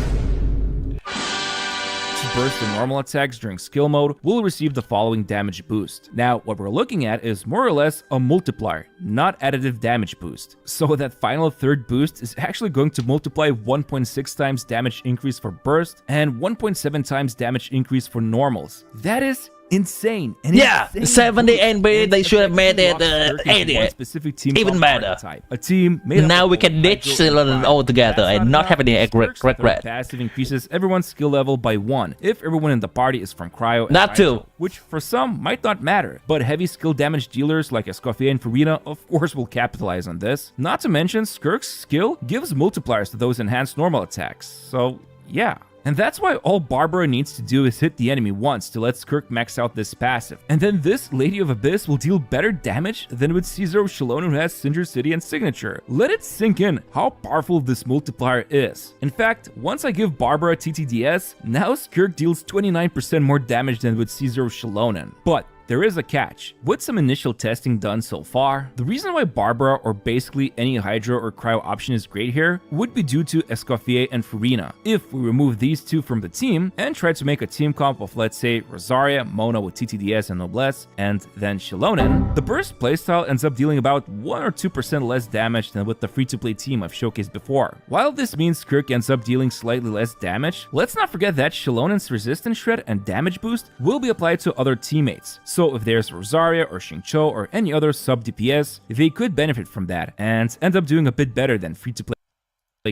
burst and normal attacks during skill mode will receive the following damage boost. Now, what we're looking at is more or less a multiplier, not additive damage boost. So that final third boost is actually going to multiply 1.6 times damage increase for burst and 1.7 times damage increase for normals. That is insane. And yeah, 70 NB, they should have made it 80. Specific team even better. A team made now we can ditch Ceylon altogether and not have any regret. Passive increases everyone's skill level by 1 if everyone in the party is from Cryo. That too. Which for some might not matter, but heavy skill damage dealers like Escoffier and Farina of course will capitalize on this. Not to mention, SKIRK's skill gives multipliers to those enhanced normal attacks. So yeah. And that's why all Barbara needs to do is hit the enemy once to let SKIRK max out this passive. And then this Lady of Abyss will deal better damage than with C0 Shalona, who has Cinder City and Signature. Let it sink in how powerful this multiplier is. In fact, once I give Barbara TTDS, now SKIRK deals 29% more damage than with C0 Shalona. But there is a catch. With some initial testing done so far, the reason why Barbara or basically any Hydra or Cryo option is great here would be due to Escoffier and Farina. If we remove these two from the team and try to make a team comp of, let's say, Rosaria, Mona with TTDS and Noblesse, and then Shallonen, the burst playstyle ends up dealing about 1 or 2% less damage than with the free-to-play team I've showcased before. While this means SKIRK ends up dealing slightly less damage, let's not forget that Shallonen's resistance shred and damage boost will be applied to other teammates. So if there's Rosaria or Xingqiu or any other sub DPS, they could benefit from that and end up doing a bit better than free-to-play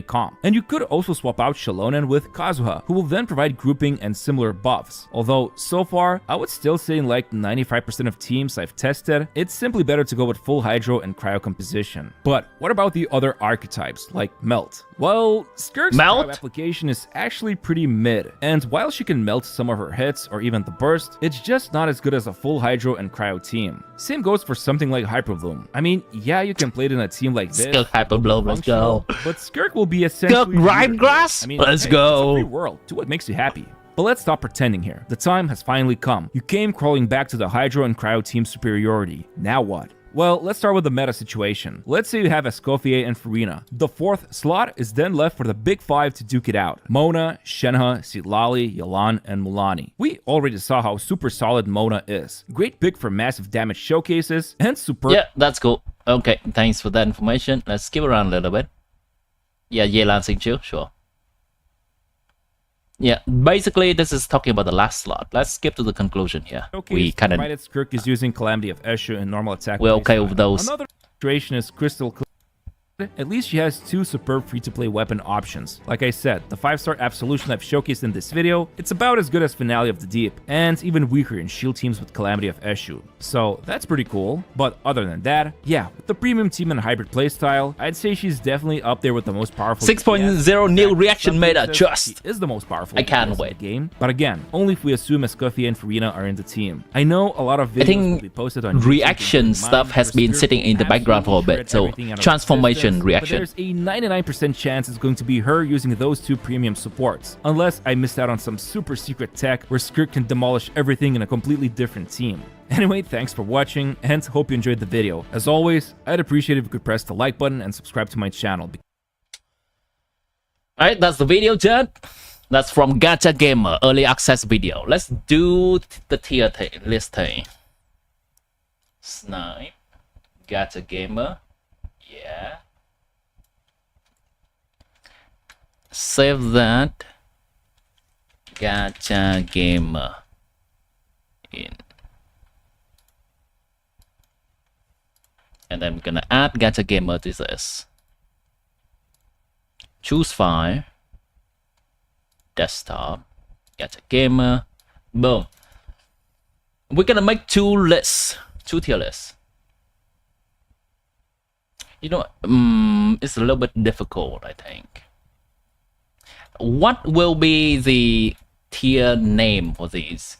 comp. And you could also swap out Shallonen with Kazuha, who will then provide grouping and similar buffs. Although, so far, I would still say in like 95% of teams I've tested, it's simply better to go with full Hydro and Cryo composition. But what about the other archetypes, like Melt? Well, SKIRK's Cryo application is actually pretty mid, and while she can melt some of her hits or even the burst, it's just not as good as a full Hydro and Cryo team. Same goes for something like Hyperbloom. I mean, yeah, you can play it in a team like this, SKIRK Hyperbloom, let's go. But SKIRK will be essentially Grass? I mean, let's hey, go. It's a free world. Do what makes you happy. But let's stop pretending here. The time has finally come. You came crawling back to the Hydro and Cryo team superiority. Now what? Well, let's start with the meta situation. Let's say you have Escoffier and Farina. The 4th slot is then left for the big 5 to duke it out. Mona, Shenhe, Sitlali, Yelan, and Mulani. We already saw how super solid Mona is. Great pick for massive damage showcases and super... Yeah, that's cool. Okay, thanks for that information. Let's skip around a little bit. Yeah, Yelan Xingqiu, sure. Yeah, basically this is talking about the last slot. Let's skip to the conclusion here. Okay, we kind of... Provided SKIRK is using Calamity of Eshu and normal attack. We're okay with those. Another situation is Crystal Clear. At least she has 2 superb free-to-play weapon options. Like I said, the 5-star Absolution I've showcased in this video, it's about as good as Finale of the Deep, and even weaker in shield teams with Calamity of Eshu. So that's pretty cool, but other than that, yeah, with the premium team and hybrid playstyle, I'd say she's definitely up there with the most powerful 6.0 new reaction meta just is the most powerful. I can't wait. Game, but again, only if we assume Escoffier and Farina are in the team. I know a lot of videos will be posted on reaction stuff has been sitting in the background for a bit, so transformation reaction. But there's a 99% chance it's going to be her using those 2 premium supports, unless I missed out on some super secret tech where SKIRK can demolish everything in a completely different team. Anyway, thanks for watching, and hope you enjoyed the video. As always, I'd appreciate if you could press the like button and subscribe to my channel. Alright, that's the video, Chad. That's from Gacha Gamer, early access video. Let's do the tier listing. Snipe, Gacha Gamer, yeah. Save that. Gacha Gamer in. And then I'm gonna add Gacha Gamer to this. Choose file. Desktop. Gacha Gamer. Boom. We're gonna make 2 lists. 2 tier lists. You know, it's a little bit difficult, I think. What will be the tier name for these?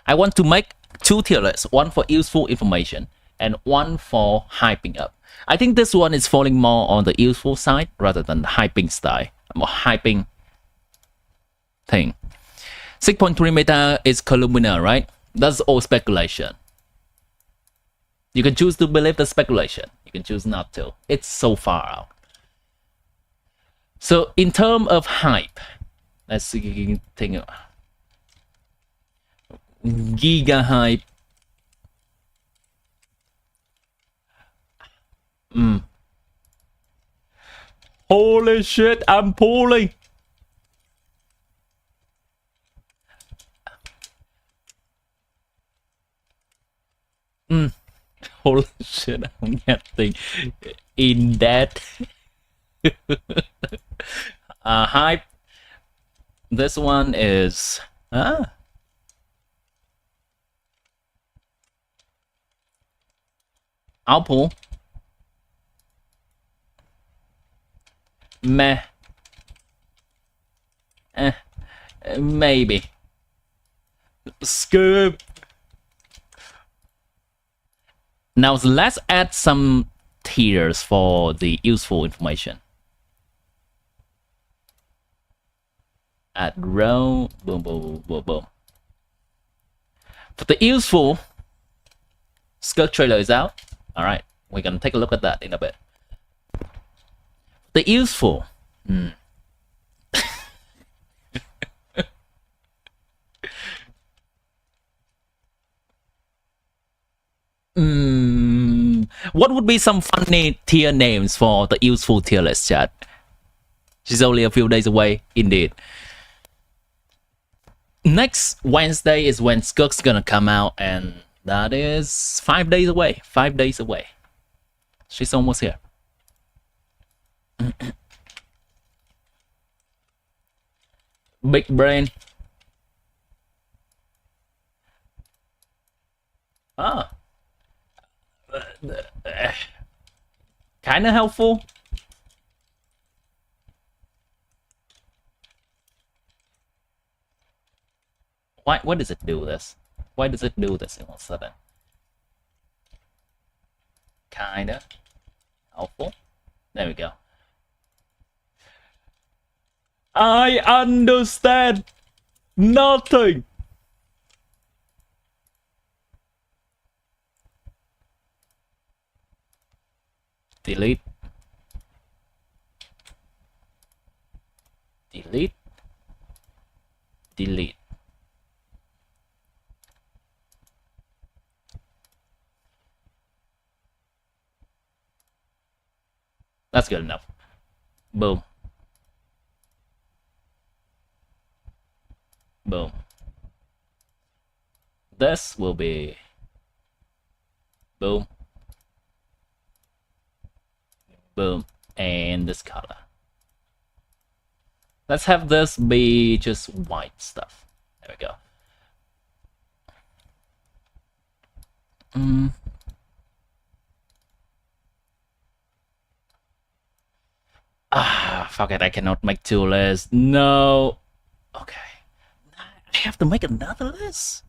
I want to make 2 tier lists, one for useful information and one for hyping up. I think this one is falling more on the useful side rather than the hyping style, more hyping thing. 6.3 meta is Columnar, right? That's all speculation. You can choose to believe the speculation. You can choose not to. It's so far out. So in terms of hype, let's see. Giga hype. Holy shit, I'm pulling. Holy shit, I'm getting in that. Hype. This one is I'll pull. Meh. Maybe. SKIRK. Now let's add some tiers for the useful information. Add row. Boom, boom, boom, boom, boom. For the useful, SKIRK trailer is out. All right, we're gonna take a look at that in a bit. The useful. What would be some funny tier names for the useful tier list, chat? She's only a few days away, indeed. Next Wednesday is when SKIRK's gonna come out, and that is 5 days away. 5 days away. She's almost here. Big brain. Kind of helpful. Why does it do this? Why does it do this all of a sudden? Kinda helpful. There we go. I understand nothing. Delete. Delete. Delete. That's good enough. Boom. Boom. This will be boom. Boom. And this color. Let's have this be just white stuff. There we go. Fuck it, I cannot make two lists. No. Okay. I have to make another list.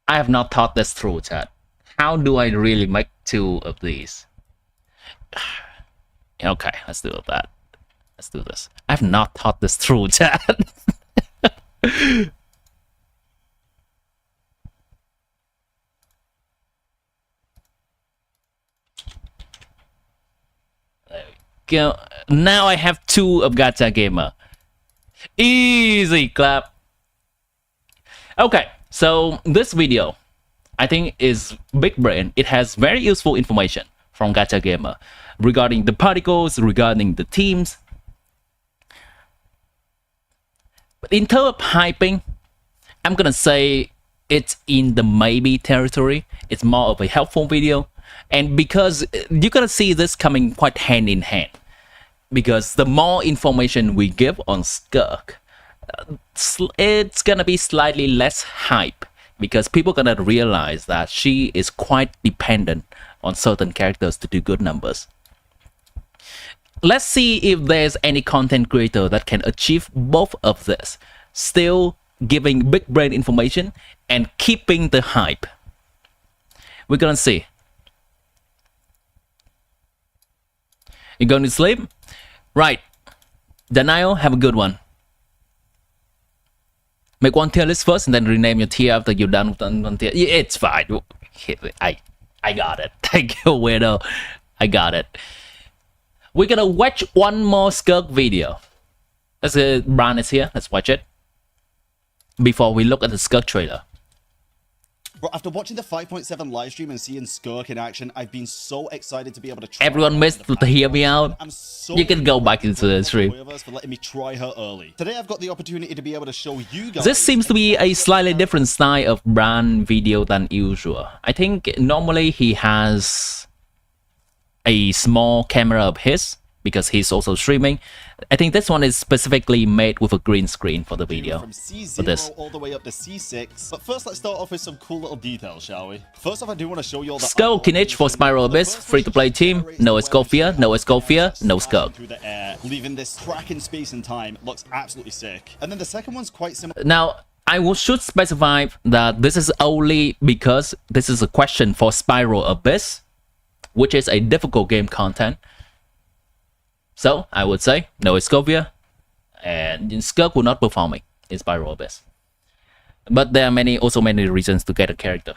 I have not thought this through, chat. How do I really make two of these? Okay, let's do that. Let's do this. I have not thought this through, chat. There we go. Now I have two of Gacha Gamer. Easy clap. Okay, so this video, I think, is big brain. It has very useful information from Gacha Gamer regarding the particles, regarding the teams. But in terms of hyping, I'm gonna say it's in the maybe territory. It's more of a helpful video, and because you're gonna see this coming quite hand in hand, because the more information we give on SKIRK, it's gonna be slightly less hype, because people are gonna realize that she is quite dependent on certain characters to do good numbers. Let's see if there's any content creator that can achieve both of this, still giving big brain information and keeping the hype. We're gonna see. You going to sleep? Right. Daniel, have a good one. Make one tier list first and then rename your tier after you're done with one tier. Yeah, it's fine. I got it. Thank you, Widow. I got it. We're gonna watch one more SKIRK video. Bran is here. Let's watch it before we look at the SKIRK trailer. Bro, after watching the 5.7 live stream and seeing SKIRK in action, I've been so excited to be able to try. Everyone missed to hear me out. You can go back into the stream. For letting me try her early. Today I've got the opportunity to be able to show you guys. This seems to be a slightly different style of Bran video than usual. I think normally he has a small camera of his because he's also streaming. I think this one is specifically made with a green screen for the video. From C0 all the way up to C6. But first, let's start off with some cool little details, shall we? First off, I do want to show you all the Skull Kinich for Spiral Abyss, free-to-play team, no Escofia, no Escofia, no SKIRK. Through the air, leaving this crack in space and time. Looks absolutely sick. And then the second one's quite similar. Now, should specify that this is only because this is a question for Spiral Abyss, which is a difficult game content. So, I would say, no Escovia, and SKIRK will not performing in Spiral Abyss. But there are also many reasons to get a character.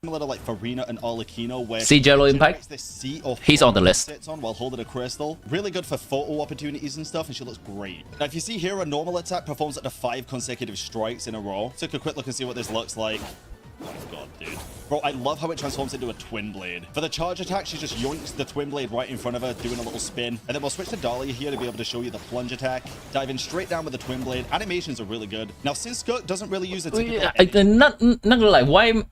Similar to like Farina and Arlecchino, where Genshin Impact, he's on the list. Sits on while holding a crystal. Really good for photo opportunities and stuff, and she looks great. Now, if you see here, a normal attack performs up to 5 consecutive strikes in a row. Take a quick look and see what this looks like. Oh my god, dude. Bro, I love how it transforms into a twin blade. For the charge attack, she just yoinks the twin blade right in front of her, doing a little spin. And then we'll switch to Dahlia here to be able to show you the plunge attack. Diving straight down with the twin blade. Animations are really good. Now, since SKIRK doesn't really use a typical... Not gonna lie, why...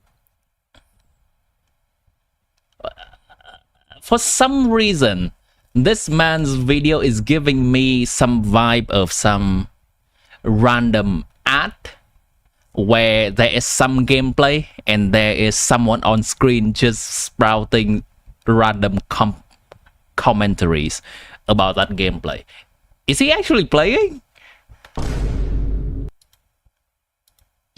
For some reason, this man's video is giving me some vibe of some random ad where there is some gameplay and there is someone on screen just sprouting random commentaries about that gameplay. Is he actually playing?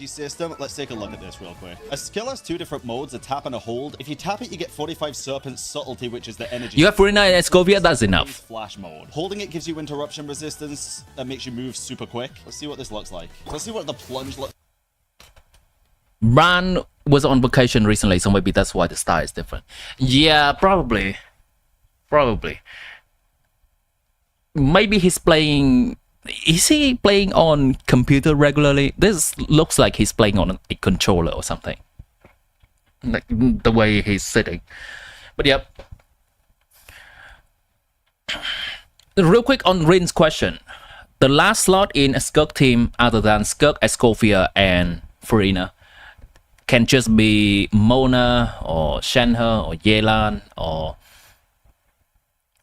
System. Let's take a look at this real quick. A skill has 2 different modes, a tap and a hold. If you tap it, you get 45 Serpent Subtlety, which is the energy. You have Farina and Escovia, that's enough. Flash mode. Holding it gives you interruption resistance that makes you move super quick. Let's see what this looks like. Let's see what the plunge looks. Bran was on vacation recently, so maybe that's why the style is different. Yeah, probably. Maybe he's playing... Is he playing on computer regularly? This looks like he's playing on a controller or something. Like the way he's sitting. But yep. Real quick on Rin's question. The last slot in a SKIRK team other than SKIRK, Escofia, and Farina can just be Mona or Shenhe or Yelan or...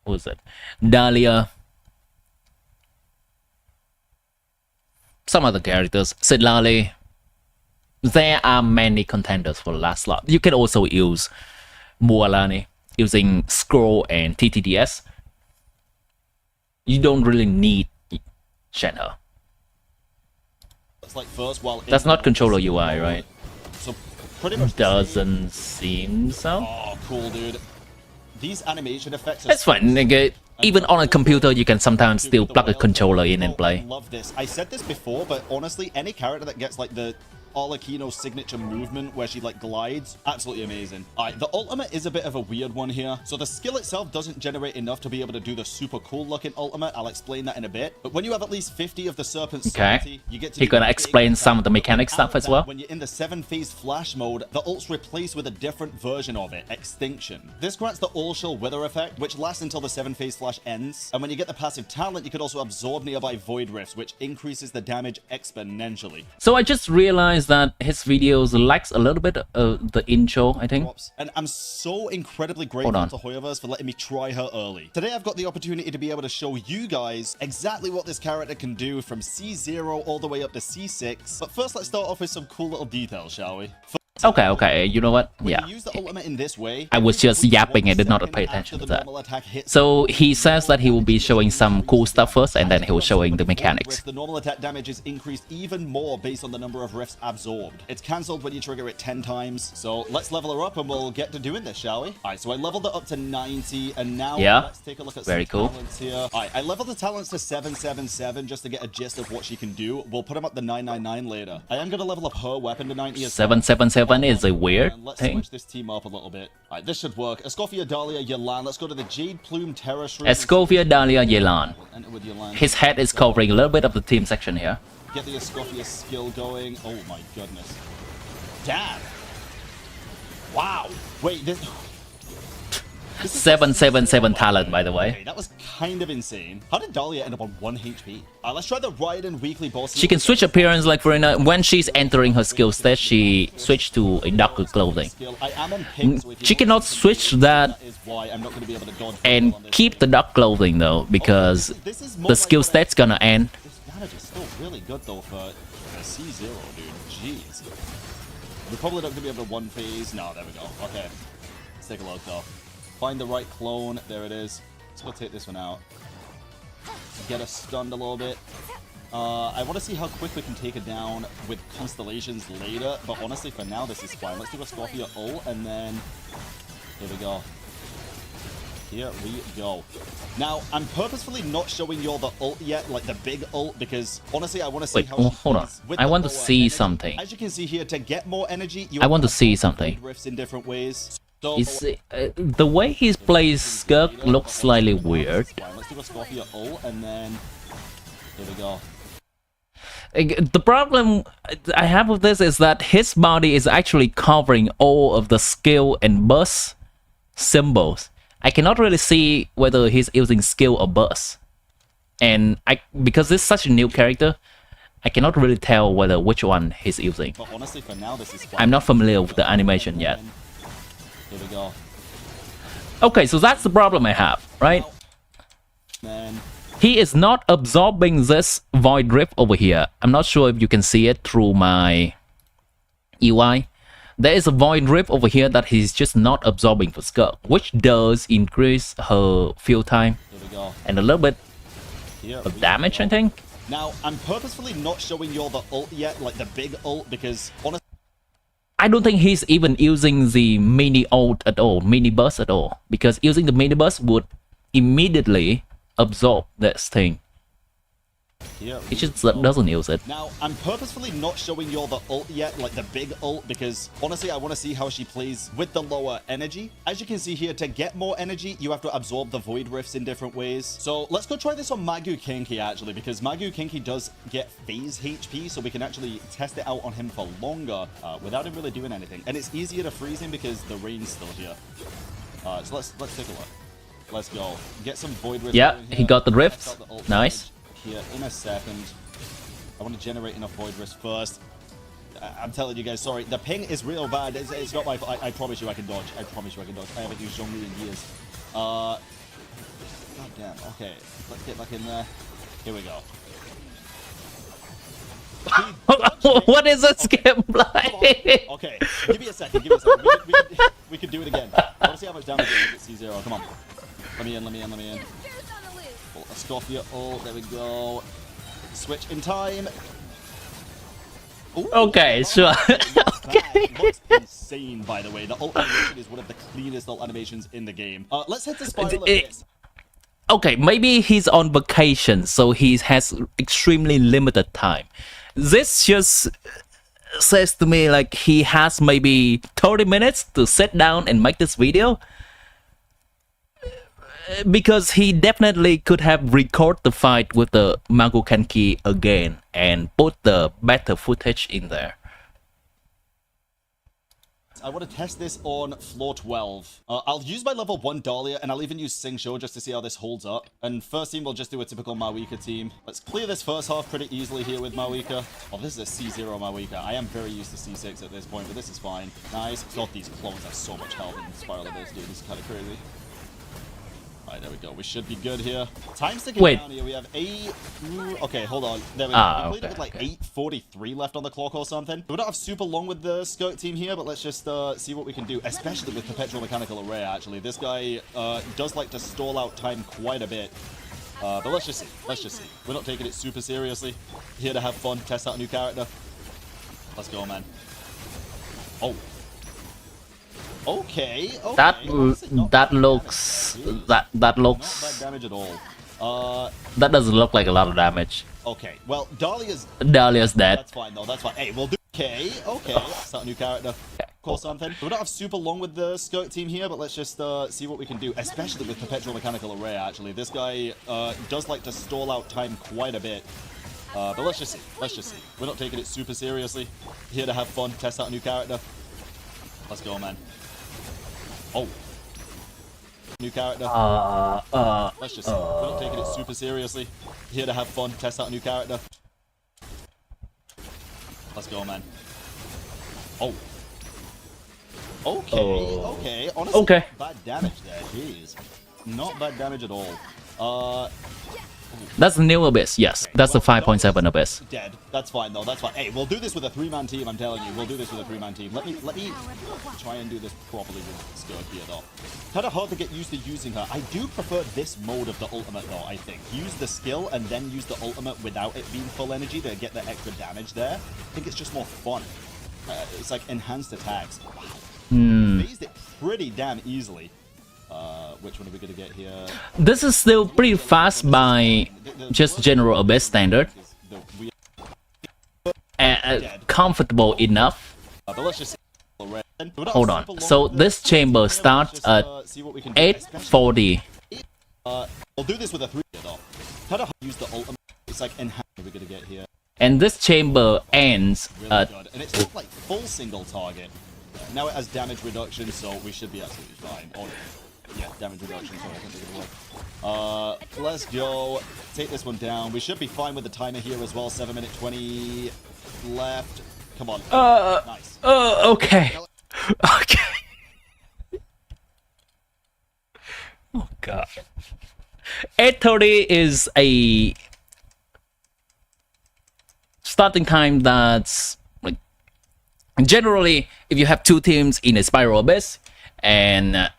Who is it? Dahlia. Some other characters, Sidlali. There are many contenders for the last slot. You can also use Mualani using Scroll and TTDS. You don't really need Shenhe. Like first, while that's not controller UI, right? So pretty much doesn't seem so. Oh, cool, dude. These animation effects. That's fine, nigga. Even on a computer, you can sometimes still plug a controller in and play. I love this. I said this before, but honestly, any character that gets like the Arlecchino signature movement where she like glides, absolutely amazing. Alright, the ultimate is a bit of a weird one here. So the skill itself doesn't generate enough to be able to do the super cool looking ultimate. I'll explain that in a bit. But when you have at least 50 of the Serpent Subtlety, you get to... He's gonna explain some of the mechanic stuff as well. When you're in the 7-phase flash mode, the ult's replaced with a different version of it, Extinction. This grants the All-Shield Wither effect, which lasts until the 7-phase flash ends. And when you get the passive talent, you could also absorb nearby Void Rifts, which increases the damage exponentially. So I just realized that his videos lacks a little bit of the intro, I think. And I'm so incredibly grateful to Hoyoverse for letting me try her early. Today I've got the opportunity to be able to show you guys exactly what this character can do from C0 all the way up to C6. But first, let's start off with some cool little details, shall we? Okay, you know what? Yeah. I was just yapping and did not pay attention to that. So he says that he will be showing some cool stuff first and then he will showing the mechanics. The normal attack damage is increased even more based on the number of rifts absorbed. It's cancelled when you trigger it 10 times. So let's level her up and we'll get to doing this, shall we? Alright, so I leveled her up to 90 and now let's take a look at some talents here. Alright, I leveled the talents to 777 just to get a gist of what she can do. We'll put them up to 999 later. I am going to level up her weapon to 90 as 777 11 is a weird And let's thing. switch this team up a little bit. Alright, this should work. Escofia, Dahlia, Yelan. Let's go to the Jade Plume Terra Shrew. Escovia, Dahlia, Yelan. Enter with Yelan. His head is covering a little bit of the team section here. Get the Escofia skill going. Oh my goodness. Damn. Wow. Wait, this... 777 talent, by the way. Okay, that was kind of insane. How did Dahlia end up on 1 HP? Let's try the Raiden weekly boss. She can switch appearance like for when she's entering her skill stage, she switched to a darker clothing. She cannot switch that and keep the dark clothing though, because the skill state's gonna end. This damage is still really good though for C0, dude. Jeez. We're probably not gonna be able to one phase. No, there we go. Okay. Let's take a look though. Find the right clone. There it is. Let's go take this one out. Get us stunned a little bit. I want to see how quick we can take it down with constellations later. But honestly, for now, this is fine. Let's do a Scorpio ult, and then... Here we go. Here we go. Now, I'm purposefully not showing you all the ult yet, like the big ult, because honestly, I want to see how... Hold on. I want to see something. As you can see here, to get more energy, you I want to see something. Rifts in different ways. The way he plays SKIRK looks slightly weird. Let's do a Scorpio ult, and then... Here we go. The problem I have with this is that his body is actually covering all of the skill and burst symbols. I cannot really see whether he's using skill or burst. And because this is such a new character, I cannot really tell whether which one he's using. But honestly, for now, this is fine. I'm not familiar with the animation yet. Here we go. Okay, so that's the problem I have, right? Man. He is not absorbing this void rift over here. I'm not sure if you can see it through my UI. There is a void rift over here that he's just not absorbing for SKIRK, which does increase her field time and a little bit of damage, I think. Now, I'm purposefully not showing you all the ult yet, like the big ult, because honestly, I don't think he's even using the mini ult at all, mini burst at all, because using the mini burst would immediately absorb this thing. He just doesn't use it. Now, I'm purposefully not showing you all the ult yet, like the big ult, because honestly, I want to see how she plays with the lower energy. As you can see here, to get more energy, you have to absorb the void rifts in different ways. So let's go try this on Magu Kinky, actually, because Magu Kinky does get phase HP, so we can actually test it out on him for longer without him really doing anything. And it's easier to freeze him because the rain's still here. So let's take a look. Let's go. Get some void rifts. Yeah, he got the rifts. Nice. Here in a second. I want to generate enough void rifts first. I'm telling you guys, sorry, the ping is real bad. It's not my fault. I promise you I can dodge. I promise you I can dodge. I haven't used Zhongli in years. God damn. Okay, let's get back in there. Here we go. What is this gameplay? Okay, give me a second. Give me a second. We can do it again. I want to see how much damage it is at C0. Come on. Let me in. Oh, a Scorpio ult. There we go. Switch in time. Ooh, okay, sure. Okay. Looks insane, by the way. The ult animation is one of the cleanest ult animations in the game. Let's head to Spiral Abyss. Okay, maybe he's on vacation, so he has extremely limited time. This just says to me like he has maybe 30 minutes to sit down and make this video. Because he definitely could have recorded the fight with the Magu Kinky again and put the better footage in there. I want to test this on floor 12. I'll use my level 1 Dahlia, and I'll even use Sing Show just to see how this holds up. And first team, we'll just do a typical Mawika team. Let's clear this first half pretty easily here with Mawika. Oh, this is a C0 Mawika. I am very used to C6 at this point, but this is fine. Nice. God, these clones have so much health in Spiral Abyss, dude. This is kind of crazy. Alright, there we go. We should be good here. Time's ticking down here. We have 8... Okay, hold on. There we go. We played it with like 8:43 left on the clock or something. We don't have super long with the SKIRK team here, but let's just see what we can do. Especially with Perpetual Mechanical Array, actually. This guy does like to stall out time quite a bit. But let's just see. Let's just see. We're not taking it super seriously. Here to have fun, test out a new character. Let's go, man. Oh. Okay. That looks not bad damage at all. That doesn't look like a lot of damage. Okay. Well, Dahlia's dead. That's fine though. That's fine. Hey, we'll do Okay. Start a new character. Call something. We don't have super long with the SKIRK team here, but let's just see what we can do, especially with Perpetual Mechanical Array, actually. This guy does like to stall out time quite a bit. But let's just see. We're not taking it super seriously. Here to have fun, test out a new character. Let's go, man. Oh. New character. Let's just see. We're not taking it super seriously. Here to have fun, test out a new character. Let's go, man. Oh. Okay. Honestly, not bad damage there. Jeez. Not bad damage at all. That's the new Abyss, yes. That's the 5.7 Abyss. Dead. That's fine, though. That's fine. Hey, we'll do this with a 3-man team, I'm telling you. We'll do this with a 3-man team. Let me try and do this properly with SKIRK here, though. Kind of hard to get used to using her. I do prefer this mode of the ultimate, though, I think. Use the skill and then use the ultimate without it being full energy to get the extra damage there. I think it's just more fun. It's like enhanced attacks. Wow. Phased it pretty damn easily. Which one are we gonna get here? This is still pretty fast by just general Abyss standard. Comfortable enough. Hold on. So this chamber starts at 8:40. We'll do this with a 3 though. Kind of use the ultimate. It's like enhanced. What are we gonna get here? And this chamber ends at. And it's not like full single target. Now it has damage reduction, so we should be absolutely fine. Oh, yeah, damage reduction, so I can take it away. Let's go. Take this one down. We should be fine with the timer here as well. 7 minute 20 left. Come on. Nice. Okay. Okay. Oh, God. 8:30 is a starting time that's like generally if you have two teams in a Spiral Abyss and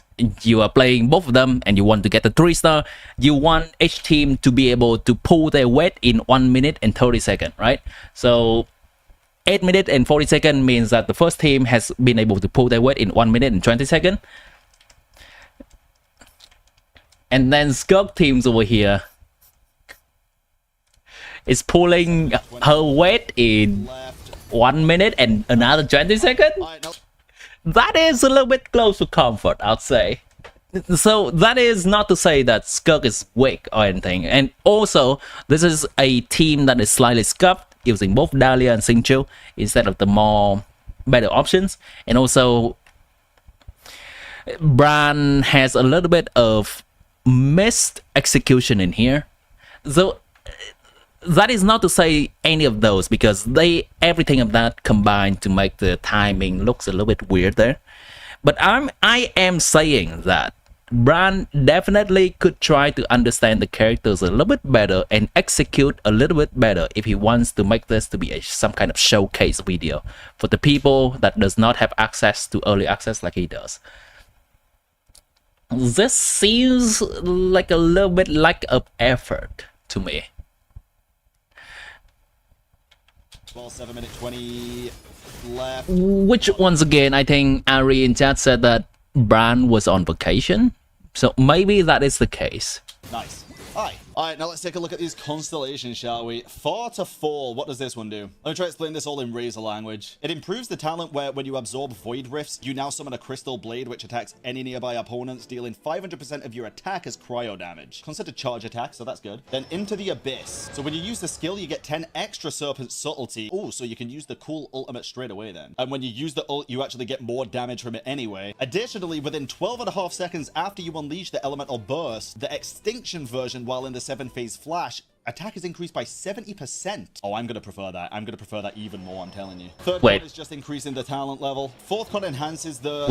you are playing both of them and you want to get the 3-star, you want each team to be able to pull their weight in 1 minute and 30 seconds, right? So 8 minutes and 40 seconds means that the first team has been able to pull their weight in 1 minute and 20 seconds. And then SKIRK teams over here is pulling her weight in 1 minute and another 20 seconds. That is a little bit close to comfort, I'd say. So that is not to say that SKIRK is weak or anything. And also, this is a team that is slightly scuffed, using both Dahlia and Xingqiu instead of the more better options. And also, Bran has a little bit of missed execution in here. So that is not to say any of those, because everything of that combined to make the timing looks a little bit weird there. But I am saying that Bran definitely could try to understand the characters a little bit better and execute a little bit better if he wants to make this to be some kind of showcase video for the people that does not have access to early access like he does. This seems like a little bit lack of effort to me. Well, 7 minute 20 left. Which, once again, I think Ari in chat said that Bran was on vacation. So maybe that is the case. Nice. Alright, now let's take a look at these constellations, shall we? 4 to 4. What does this one do? Let me try to explain this all in Razor language. It improves the talent where when you absorb Void Rifts, you now summon a Crystal Blade which attacks any nearby opponents, dealing 500% of your attack as cryo damage. Considered charge attack, so that's good. Then Into the Abyss. So when you use the skill, you get 10 extra Serpent Subtlety. Oh, so you can use the cool ultimate straight away then. And when you use the ult, you actually get more damage from it anyway. Additionally, within 12.5 seconds after you unleash the Elemental Burst, the Extinction version while in the 7-phase flash, attack is increased by 70%. Oh, I'm going to prefer that. I'm going to prefer that even more, I'm telling you. Third con is just increasing the talent level. Fourth con enhances the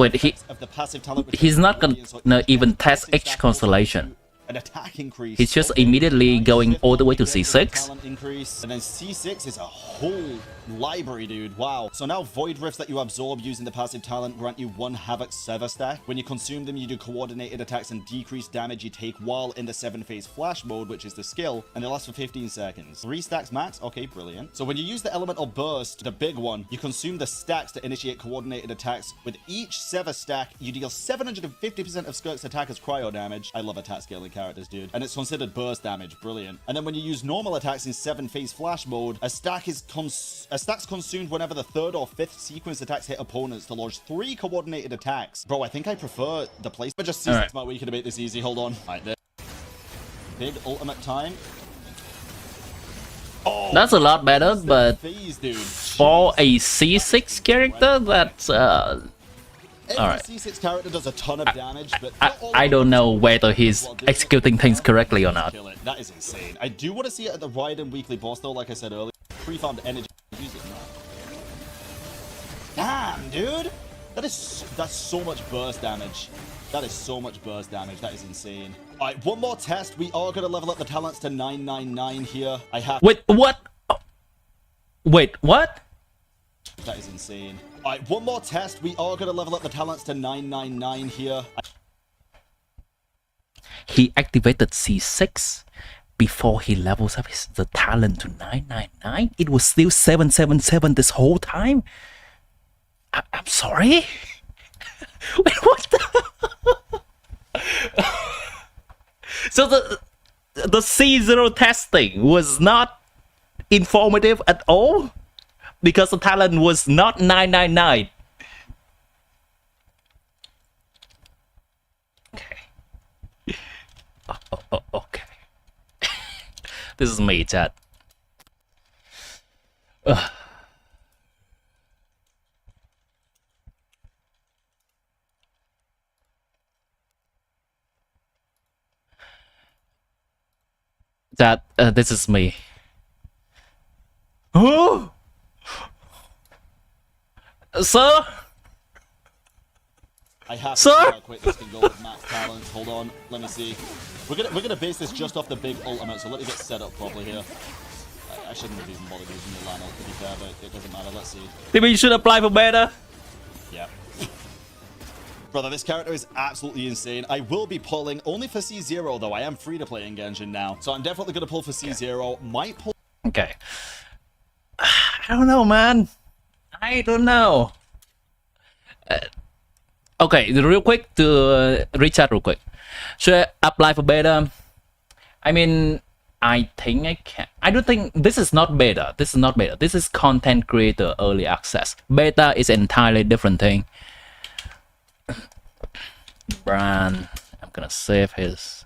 of the passive talent. He's not going to even test each constellation. An attack increase. He's just immediately going all the way to C6. Talent increase. And then C6 is a whole library, dude. Wow. So now Void Rifts that you absorb using the passive talent grant you 1 Havoc Sever stack. When you consume them, you do coordinated attacks and decrease damage you take while in the 7-phase flash mode, which is the skill, and they last for 15 seconds. 3 stacks max. Okay, brilliant. So when you use the Elemental Burst, the big one, you consume the stacks to initiate coordinated attacks. With each Sever stack, you deal 750% of SKIRK's attack as cryo damage. I love attack scaling characters, dude. And it's considered burst damage. Brilliant. And then when you use normal attacks in 7-phase flash mode, a stack is stack's consumed whenever the 3rd or 5th sequence attacks hit opponents to launch 3 coordinated attacks. Bro, I think I prefer the place. But just C6 my way to make this easy. Hold on. Alright, there. Big ultimate time. Oh, that's a lot better, but phase, dude. for a C6 character, that's Every alright. C6 character does a ton of damage, but I don't know whether he's executing things correctly or not. that is insane. I do want to see it at the Raiden weekly boss though, like I said earlier. Pre-farmed energy. Use it now. Damn, dude! That's so much burst damage. That is so much burst damage. That is insane. Alright, one more test. We are gonna level up the talents to 999 here. I have Wait, what? Wait, what? That is insane. Alright, one more test. We are gonna level up the talents to 999 here. He activated C6 before he levels up the talent to 999. It was still 777 this whole time. I'm sorry. Wait, what the? So the C0 testing was not informative at all because the talent was not 999. Okay. Okay. This is me, chat. That this is me. Oh, sir. I have to see how quick this can go with max talents. Hold on, let me see. We're gonna base this just off the big ultimate, so let me get set up properly here. I shouldn't have even bothered using the line ult, to be fair, but it doesn't matter. Let's see. Maybe you should apply for beta. Yeah. Brother, this character is absolutely insane. I will be pulling only for C0 though. I am free to play in Genshin now, so I'm definitely gonna pull for C0. Might pull. Okay. I don't know, man. I don't know. Okay, real quick to rechat real quick. Should I apply for beta? I mean, I think I can. I don't think this is not beta. This is not beta. This is content creator early access. Beta is entirely different thing. Brand. I'm gonna save his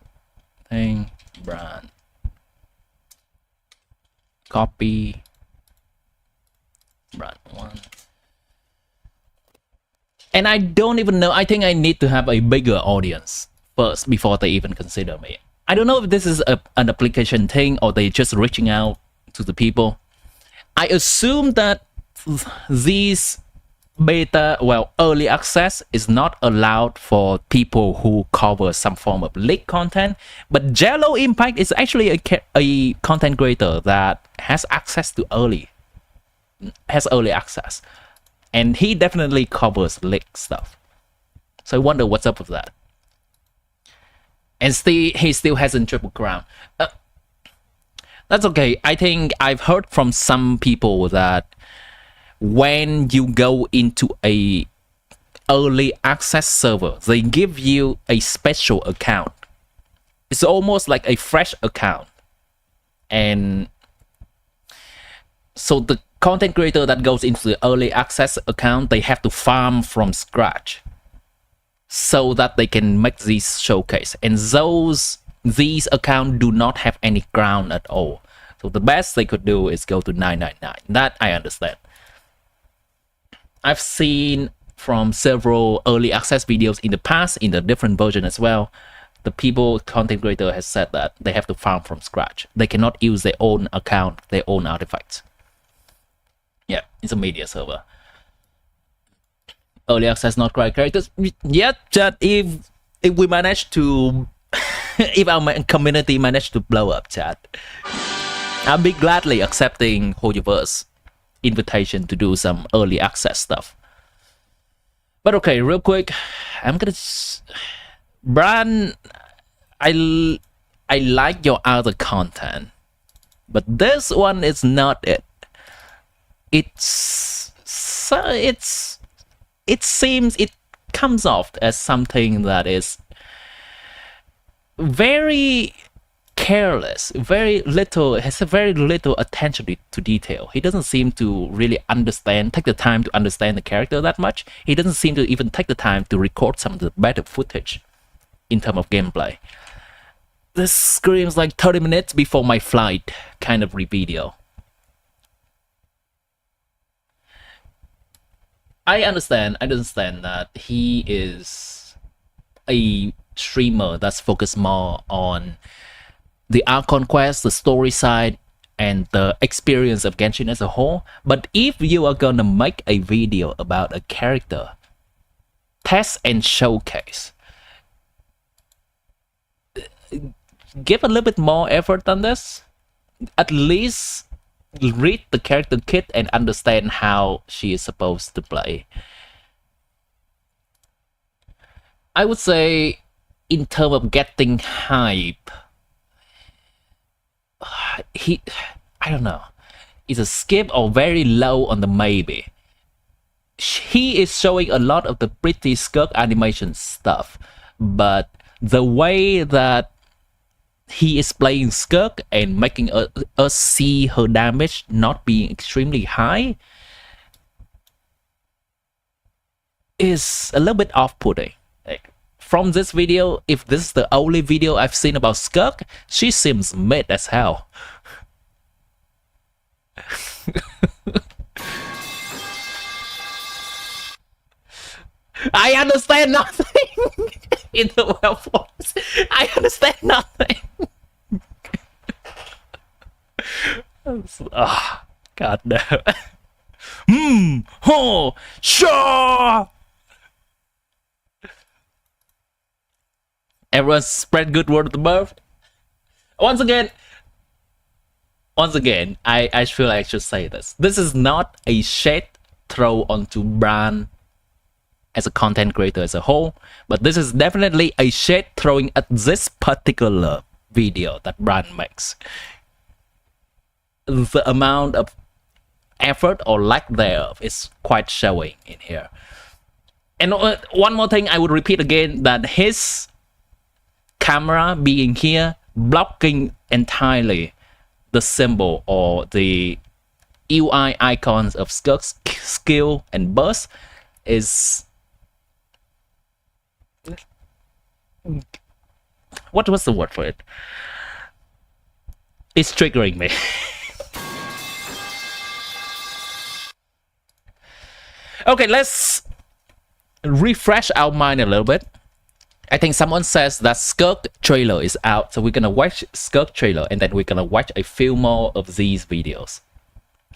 thing. Brand. Copy. Brand 1. And I don't even know. I think I need to have a bigger audience first before they even consider me. I don't know if this is an application thing or they just reaching out to the people. I assume that these beta, well, early access is not allowed for people who cover some form of league content. But Genshin Impact is actually a content creator that has access to early access. And he definitely covers league stuff. So I wonder what's up with that. And he still hasn't triple crown. That's okay. I think I've heard from some people that when you go into a early access server, they give you a special account. It's almost like a fresh account. And so the content creator that goes into the early access account, they have to farm from scratch so that they can make these showcase. And these accounts do not have any crown at all. So the best they could do is go to 999. That I understand. I've seen from several early access videos in the past, in the different version as well, the content creator has said that they have to farm from scratch. They cannot use their own account, their own artifacts. Yeah, it's a media server. Early access not quite characters. Yeah, chat, if we manage to if our community manage to blow up, chat, I'll be gladly accepting Hoyoverse invitation to do some early access stuff. But okay, real quick, I'm gonna Bran, I like your other content, but this one is not it. It seems it comes off as something that is very careless, very little, has a very little attention to detail. He doesn't seem to really take the time to understand the character that much. He doesn't seem to even take the time to record some of the better footage in terms of gameplay. This screams like 30 minutes before my flight kind of video. I understand that he is a streamer that's focused more on the art conquest, the story side, and the experience of Genshin as a whole. But if you are gonna make a video about a character, test and showcase, give a little bit more effort than this. At least read the character kit and understand how she is supposed to play. I would say, in terms of getting hype, I don't know, it's a skip or very low on the maybe. He is showing a lot of the pretty SKIRK animation stuff, but the way that he is playing SKIRK and making us see her damage not being extremely high is a little bit off-putting. Like, from this video, if this is the only video I've seen about SKIRK, she seems mid as hell. I understand nothing in the well force. I understand nothing. Oh, God no. Oh, sure. Everyone spread good word of the mouth. Once again, I feel like I should say this. This is not a shade throw onto Bran as a content creator as a whole, but this is definitely a shade throwing at this particular video that Bran makes. The amount of effort or lack thereof is quite showing in here. And one more thing I would repeat again, that his camera being here, blocking entirely the symbol or the UI icons of SKIRK's skill and burst is... What was the word for it? It's triggering me. Okay, let's refresh our mind a little bit. I think someone says that SKIRK trailer is out, so we're gonna watch SKIRK trailer and then we're gonna watch a few more of these videos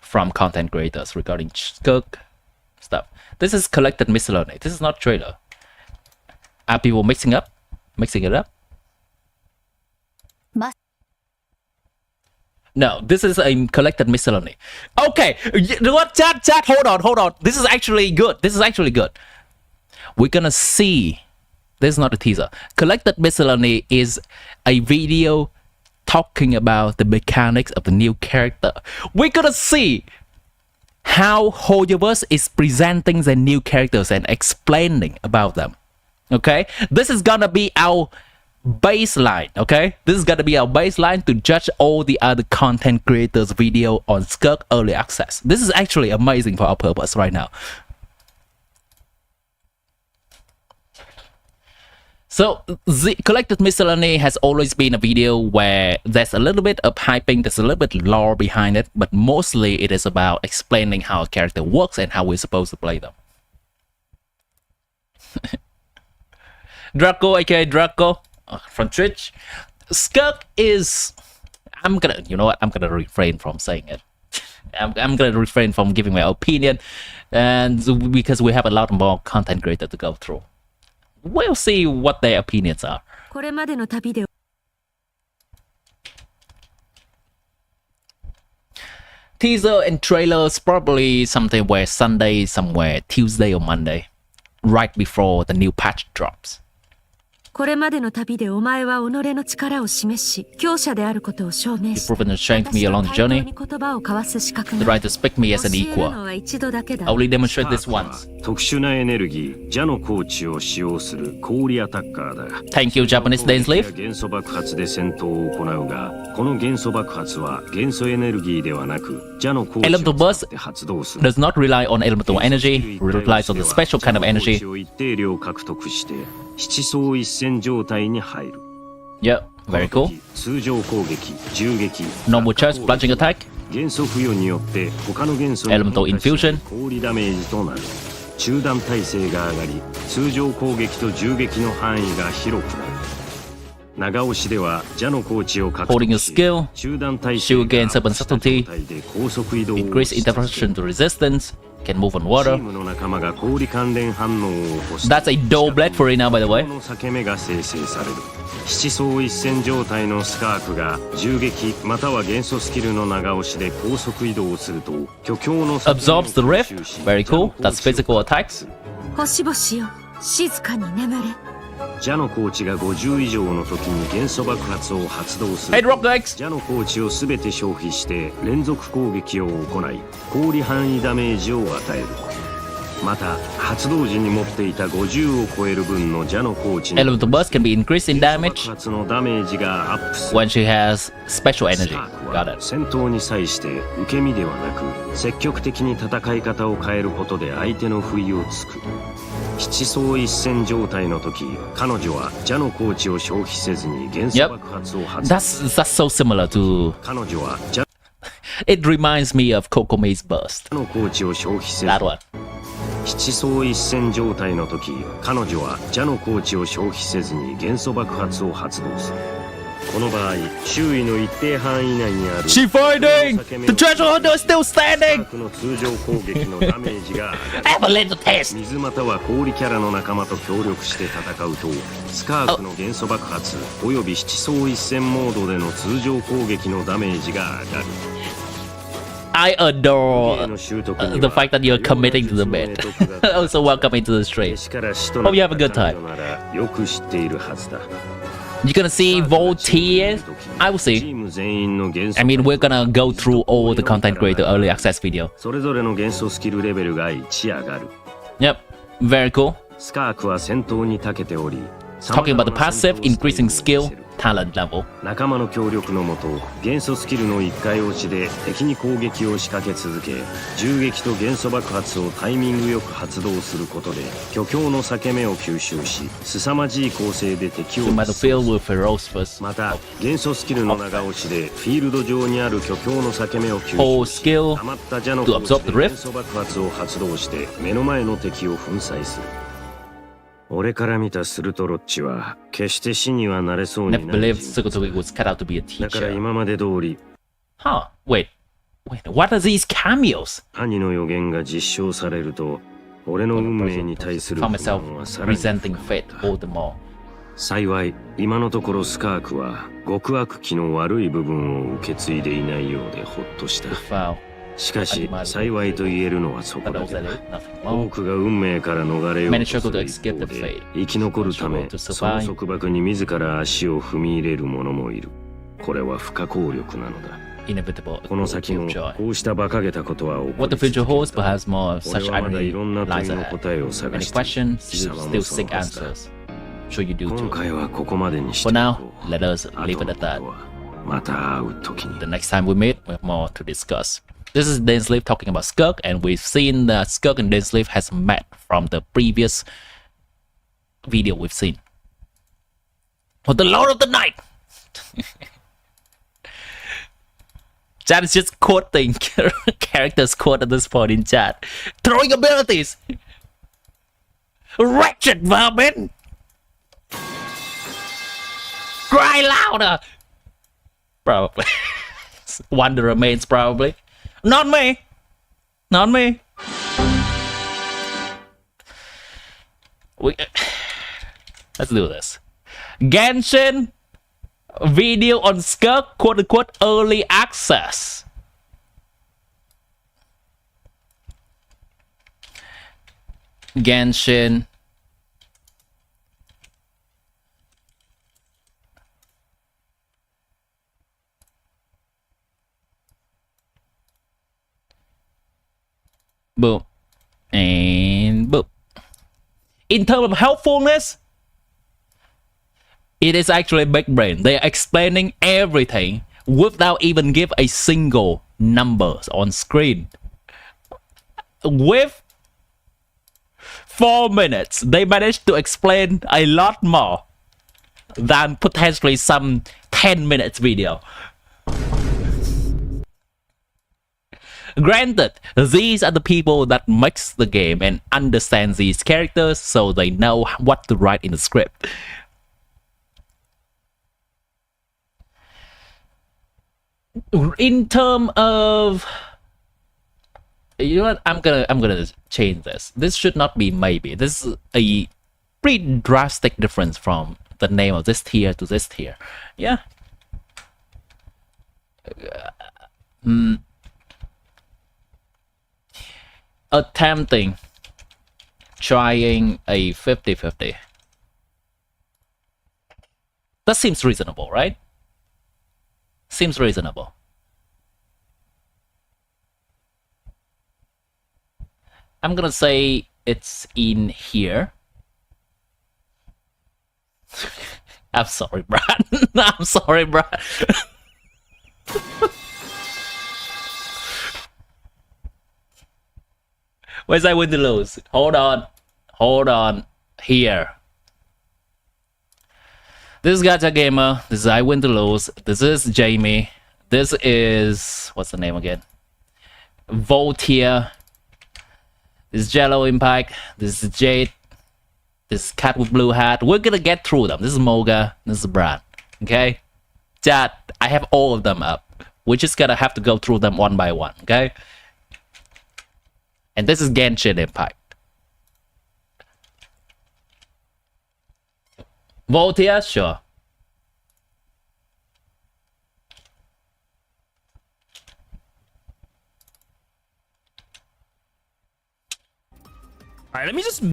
from content creators regarding SKIRK stuff. This is collected miscellany. This is not trailer. Are people mixing it up? No, this is a collected miscellany. Okay, you know what, chat, hold on. This is actually good. We're gonna see. This is not a teaser. Collected miscellany is a video talking about the mechanics of the new character. We're gonna see how Hoyoverse is presenting the new characters and explaining about them. Okay, this is gonna be our baseline. Okay, this is gonna be our baseline to judge all the other content creators' video on SKIRK Early Access. This is actually amazing for our purpose right now. So the collected miscellany has always been a video where there's a little bit of hyping, there's a little bit lore behind it, but mostly it is about explaining how a character works and how we're supposed to play them. Draco, aka Draco, from Twitch. SKIRK is... you know what? I'm gonna refrain from saying it. I'm gonna refrain from giving my opinion, and because we have a lot more content creators to go through. We'll see what their opinions are. Teaser and trailers, probably something where Sunday, somewhere Tuesday or Monday, right before the new patch drops. これまでの旅でお前は己の力を示し、強者であることを証明し、 You've proven your strength to me along the journey. 言葉を交わす資格 The が right to speak me as an 教える equal. のは一度だけだ。 I only demonstrate this once. 特殊なエネルギー、邪の高地を使用する氷アタッカーだ。 Thank you, Japanese Dainsleif. 元素爆発で戦闘を行うが、この元素爆発は元素エネルギーではなく、邪の高地を Elemental 使 burst って発動する。 does not rely on elemental energy, it relies on the special kind of energy. を一定量獲得して、七相一戦状態に入る。 Yep, very cool. 通常攻撃、銃撃、 Normal charge, plunging attack. 元素付与によって他の元素に Elemental infusion. 氷ダメージとなる。中断耐性が上がり、通常攻撃と銃撃の範囲が広くなる。長押しでは邪の高地を獲 Holding 得 a し、 skill, 中断耐 she 性 will が gain アッ 7プした状 subtlety, 態で高速移動を increase interruption to resistance, can move on チー water. ムの仲間が氷関連反応を起こす。 That's a dual blade for it now, by the way. この裂け目が生成される。七相一戦状態のスカークが銃撃または元素スキルの長押しで高速移動すると巨強の Absorbs the rift. Very cool. That's physical attacks. 星々よ、静かに眠れ。邪の高地が50以上の時に元素爆発を発動する。 Hey, drop the X. 邪の高地を全て消費して連続攻撃を行い氷範囲ダメージを与える。また発動時に持っていた50を超える分の邪の高地に Elemental burst can be increased in 爆 damage 発のダメージがアップする。 when she has special energy. Got it. 戦闘に際して受け身ではなく積極的に戦い方を変えることで相手の不意をつく。七相一戦状態の時彼女は邪の高地を消費せずに元素爆発を発動。 That's so similar to. 彼女は邪 It reminds me of Kokome's burst. の高地を消費せず That one. 七相一戦状態の時彼女は邪の高地を消費せずに元素爆発を発動する。この場合周囲の一定範囲内にある She fighting! The treasure hunter is still standing! の通常攻撃のダメージが Have a little taste! 水または氷キャラの仲間と協力して戦うとスカークの元素爆発および七相一戦モードでの通常攻撃のダメージが上がる。I adore the fact that you're committing to the bit. Also, welcome into the stream. Hope you have a good time. よく知っているはずだ。 You're gonna see volunteers? I will see. I mean, we're gonna go through all the content creator early access video. それぞれの元素スキルレベルが1上がる。 Yep, very cool. スカークは戦闘に長けており Talking about the passive, increasing skill, talent level. 仲間の協力のもと元素スキルの1回落ちで敵に攻撃を仕掛け続け銃撃と元素爆発をタイミングよく発動することで巨強の裂け目を吸収し凄まじい構成で敵を The battlefield with ferocious. また元素スキルの長押しでフィールド上にある巨強の裂け目を吸 Whole 収し skill 余った邪の to 高地 absorb the で rift. 元素爆発を発動して目の前の敵を粉砕する。俺から見たスルトロッチは決して死にはなれそうに Never ない believed Sukutogi was cut out to be a だから teacher. 今まで通り Huh, wait, what are these cameos? 兄の予言が実証されると俺の運命に対する Found 不 myself 満はさらに resenting fate all the more. 幸い今のところスカークは極悪鬼の悪い部分を受け継いでいないようでほっとした。 Wow. しかし幸いと言えるのはそこだけだ。 Nothing 多 more. くが運命から逃れよう Many とす struggle to る一 escape 方 the で fate. 生き残るため Struggle to その survive. 束縛に自ら足を踏み入れる者もいる。これは不可抗力なのだ。 Inevitable この先 of も joy. こうした馬鹿げたことは起こ What り the 続 future ける。 holds, perhaps more of 俺 such はまだい irony ろんな lies 問いの ahead. 答えを探 Many している。 questions, 貴 you 様も still その seek はずだ。 answers. Sure you do 今 too. 回はここまでにして For お now, こう。 let us あ leave と it の at こと that. はまた会う時に。 The next time we meet, we have more to discuss. This is Dainsleif talking about SKIRK, and we've seen that SKIRK and Dainsleif has met from the previous video we've seen. For the Lord of the Night! Chat is just quoting characters quote at this point in chat. Throwing abilities! Wretched vermin! Cry louder! Probably. Wonder remains, probably. Not me! Not me! Let's do this. Genshin video on SKIRK, quote unquote, early access. Genshin Boom. And boom. In terms of helpfulness, it is actually big brain. They are explaining everything without even give a single numbers on screen. With 4 minutes, they managed to explain a lot more than potentially some 10 minutes video. Granted, these are the people that makes the game and understand these characters, so they know what to write in the script. In terms of, you know what, I'm gonna change this. This should not be maybe. This is a pretty drastic difference from the name of this tier to this tier. Yeah. Attempting, trying a 50-50. That seems reasonable, right? Seems reasonable. I'm gonna say it's in here. I'm sorry, Brad. I'm sorry, Brad. Where's I win to lose? Hold on. Hold on. Here. This is Gacha Gamer. This is I win to lose. This is Jamie. This is, what's the name again? Voltier. This is Jello Impact. This is Jade. This is Cat with Blue Hat. We're gonna get through them. This is Moga. This is Brad. Okay? Chat, I have all of them up. We're just gonna have to go through them one by one. Okay? And this is Genshin Impact. Voltia, sure. Alright, let me just...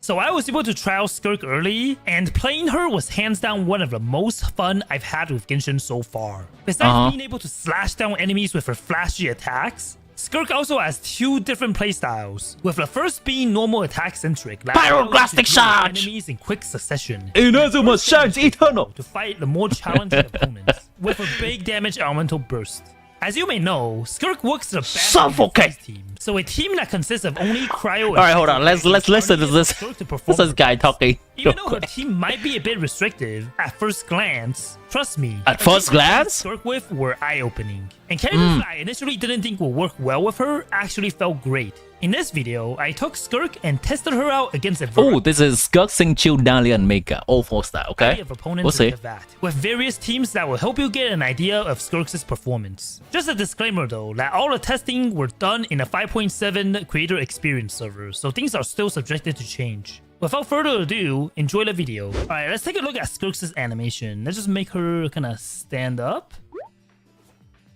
So I was able to try out SKIRK early, and playing her was hands down one of the most fun I've had with Genshin so far. Besides being able to slash down enemies with her flashy attacks, SKIRK also has 2 different playstyles, with the first being normal attack centric, like Pyroclastic Charge! Enemies in quick succession. Inazuma shines eternal! To fight the more challenging opponents, with a big damage elemental burst. As you may know, SKIRK works the best Suffocate team. So a team that consists of only cryo. Alright, hold on. Let's listen to this. This is guy talking. Even though her team might be a bit restrictive at first glance, trust me. At first glance? SKIRK with were eye-opening. And characters I initially didn't think would work well with her actually felt great. In this video, I took SKIRK and tested her out against a oh, this is SKIRK, Xingqiu, Dahlia, and Mika. All 4-star, okay? Of opponents we'll see. With various teams that will help you get an idea of SKIRK's performance. Just a disclaimer though, that all the testing were done in a 5.7 creator experience server, so things are still subjected to change. Without further ado, enjoy the video. Alright, let's take a look at SKIRK's animation. Let's just make her kind of stand up.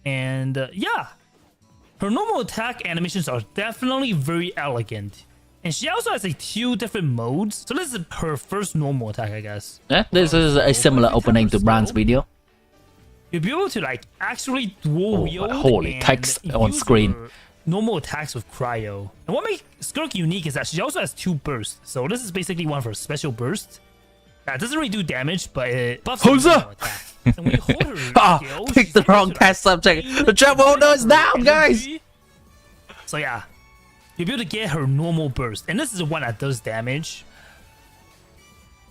And yeah. Her normal attack animations are definitely very elegant. And she also has 2 different modes. So this is her first normal attack, I guess. Yeah, this is a similar opening to Brand's video. You'll be able to like actually dual wield holy text on screen. Normal attacks with cryo. And what makes SKIRK unique is that she also has 2 bursts. So this is basically one of her special bursts. That doesn't really do damage, but it buffs her attack. And when you hold her skills, pick the wrong test subject. The trap holder is down, guys. So yeah, you'll be able to get her normal burst, and this is the one that does damage,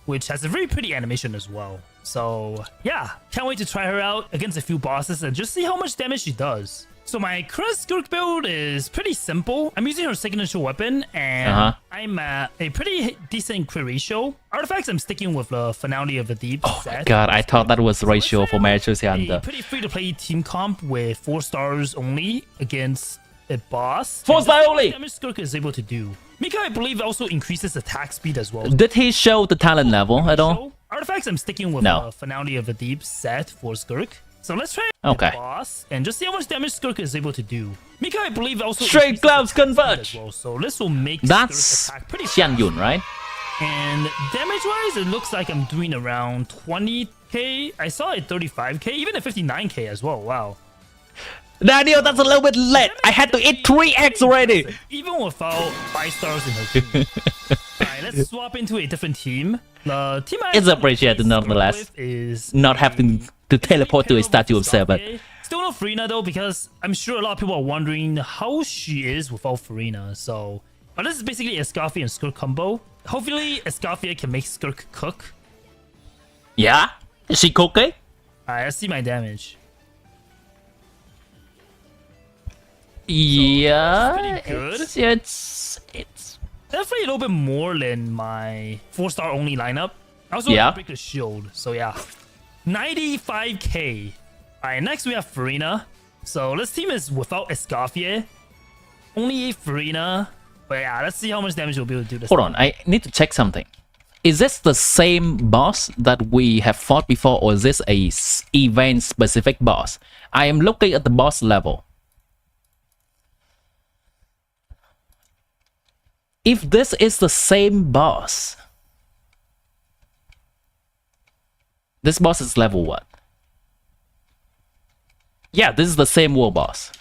which has a very pretty animation as well. So yeah, can't wait to try her out against a few bosses and just see how much damage she does. So my current SKIRK build is pretty simple. I'm using her signature weapon, and I'm at a pretty decent crit ratio. Artifacts, I'm sticking with the Finality of the Deep set. My god, I thought that was ratio for matches here. A pretty free-to-play team comp with 4 stars only against a boss. 4-star only! Damage SKIRK is able to do. Mika, I believe, also increases attack speed as well. Did he show the talent level at all? Artifacts, I'm sticking with the Finality of the Deep set for SKIRK. So let's try the boss and just see how much damage SKIRK is able to do. Mika, I believe, also straight gloves converge. Well, so this will make that's attack pretty Xianyun, right? And damage-wise, it looks like I'm doing around 20k. I saw it 35k, even at 59k as well. Wow. Daniel, that's a little bit late. I had to eat 3 eggs already. Even without 5 stars in her team. Alright, let's swap into a different team. The team It's appreciated nonetheless. Is not having to teleport to a statue of Seven. Still no Farina though, because I'm sure a lot of people are wondering how she is without Farina. So, but this is basically a Escafia and SKIRK combo. Hopefully, Escafia can make SKIRK cook. Yeah? Is she cooking? Alright, let's see my damage. Yeah, good. It's definitely a little bit more than my 4-star only lineup. I also want to break the shield, so yeah. 95k. Alright, next we have Farina. So this team is without Escafia. Only Farina. But yeah, let's see how much damage we'll be able to do this. Hold on, I need to check something. Is this the same boss that we have fought before, or is this a event-specific boss? I am looking at the boss level. If this is the same boss, this boss is level what? Yeah, this is the same world boss.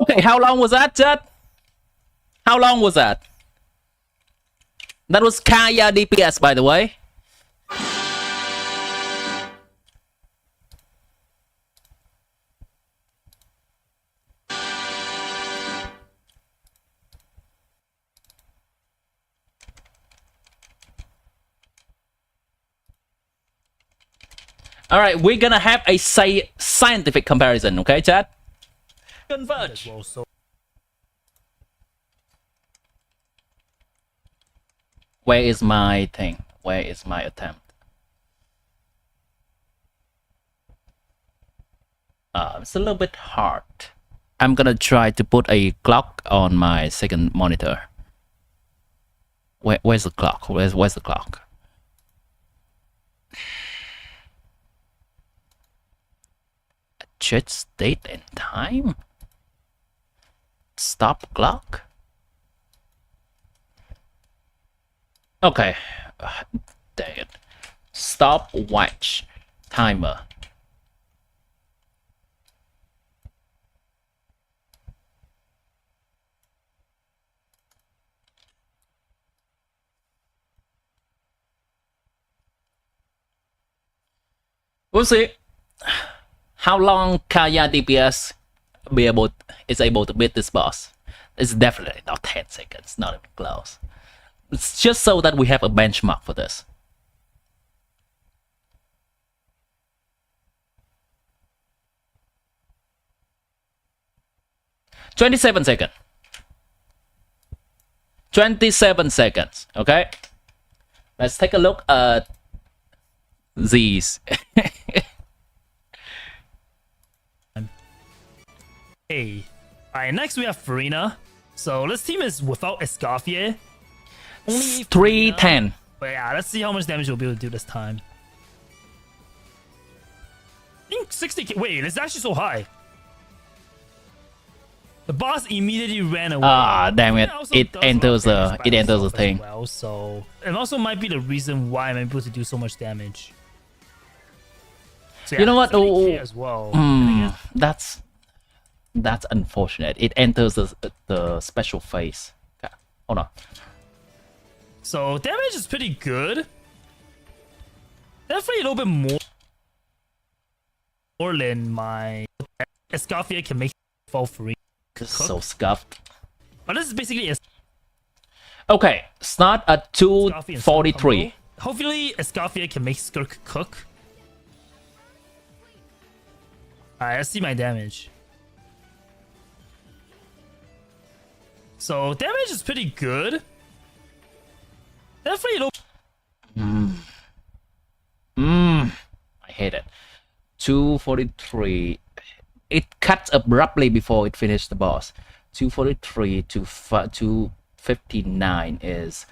Okay, how long was that, Chad? How long was that? That was Kaya DPS, by the way. All right, we're gonna have a scientific comparison, okay, Chad? Converge. Where is my thing? Where is my attempt? It's a little bit hard. I'm gonna try to put a clock on my second monitor. Where's the clock? Where's the clock? Adjust date and time? Stop clock? Okay. Dang it. Stop watch timer. We'll see how long Kaya DPS is able to beat this boss. It's definitely not 10 seconds, not even close. It's just so that we have a benchmark for this. "27 seconds. 27 seconds, okay? Let's take a look at these. Hey. Alright, next we have Farina. So this team is without Escafia. Only 310. But yeah, let's see how much damage we'll be able to do this time. I think 60k. Wait, it's actually so high. The boss immediately ran away. Ah, damn it! It enters the thing. Well, so it also might be the reason why I'm able to do so much damage. So yeah, you know what? As well. That's unfortunate. It enters the special phase. Okay, hold on. So damage is pretty good. Definitely a little bit more than my Escafia can make fall free. So scuffed. But this is basically a... Okay, start at 243. Hopefully Escafia can make SKIRK cook. Alright, let's see my damage. So damage is pretty good. Definitely I hate it. 243. It cuts abruptly before it finished the boss. 243 to 59 is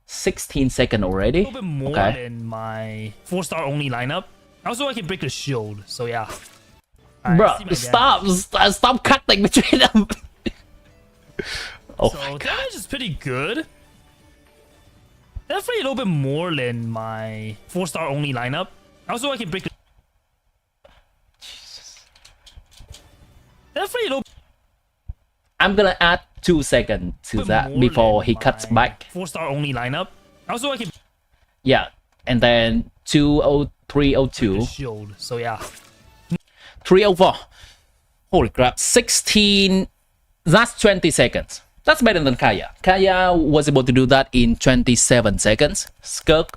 16 seconds already. A little bit more than my 4-star only lineup. Also, I can break the shield, so yeah. Bro, stop cutting between them. Oh so my god. damage is pretty good. Definitely a little bit more than my 4-star only lineup. Also, I can break the... Jesus. Definitely a little... I'm gonna add 2 seconds to that before he cuts back. 4-star only lineup. Also, I can... Yeah, and then 302. Shield, so yeah. 304. Holy crap. 16. That's 20 seconds. That's better than Kaya. Kaya was able to do that in 27 seconds. SKIRK,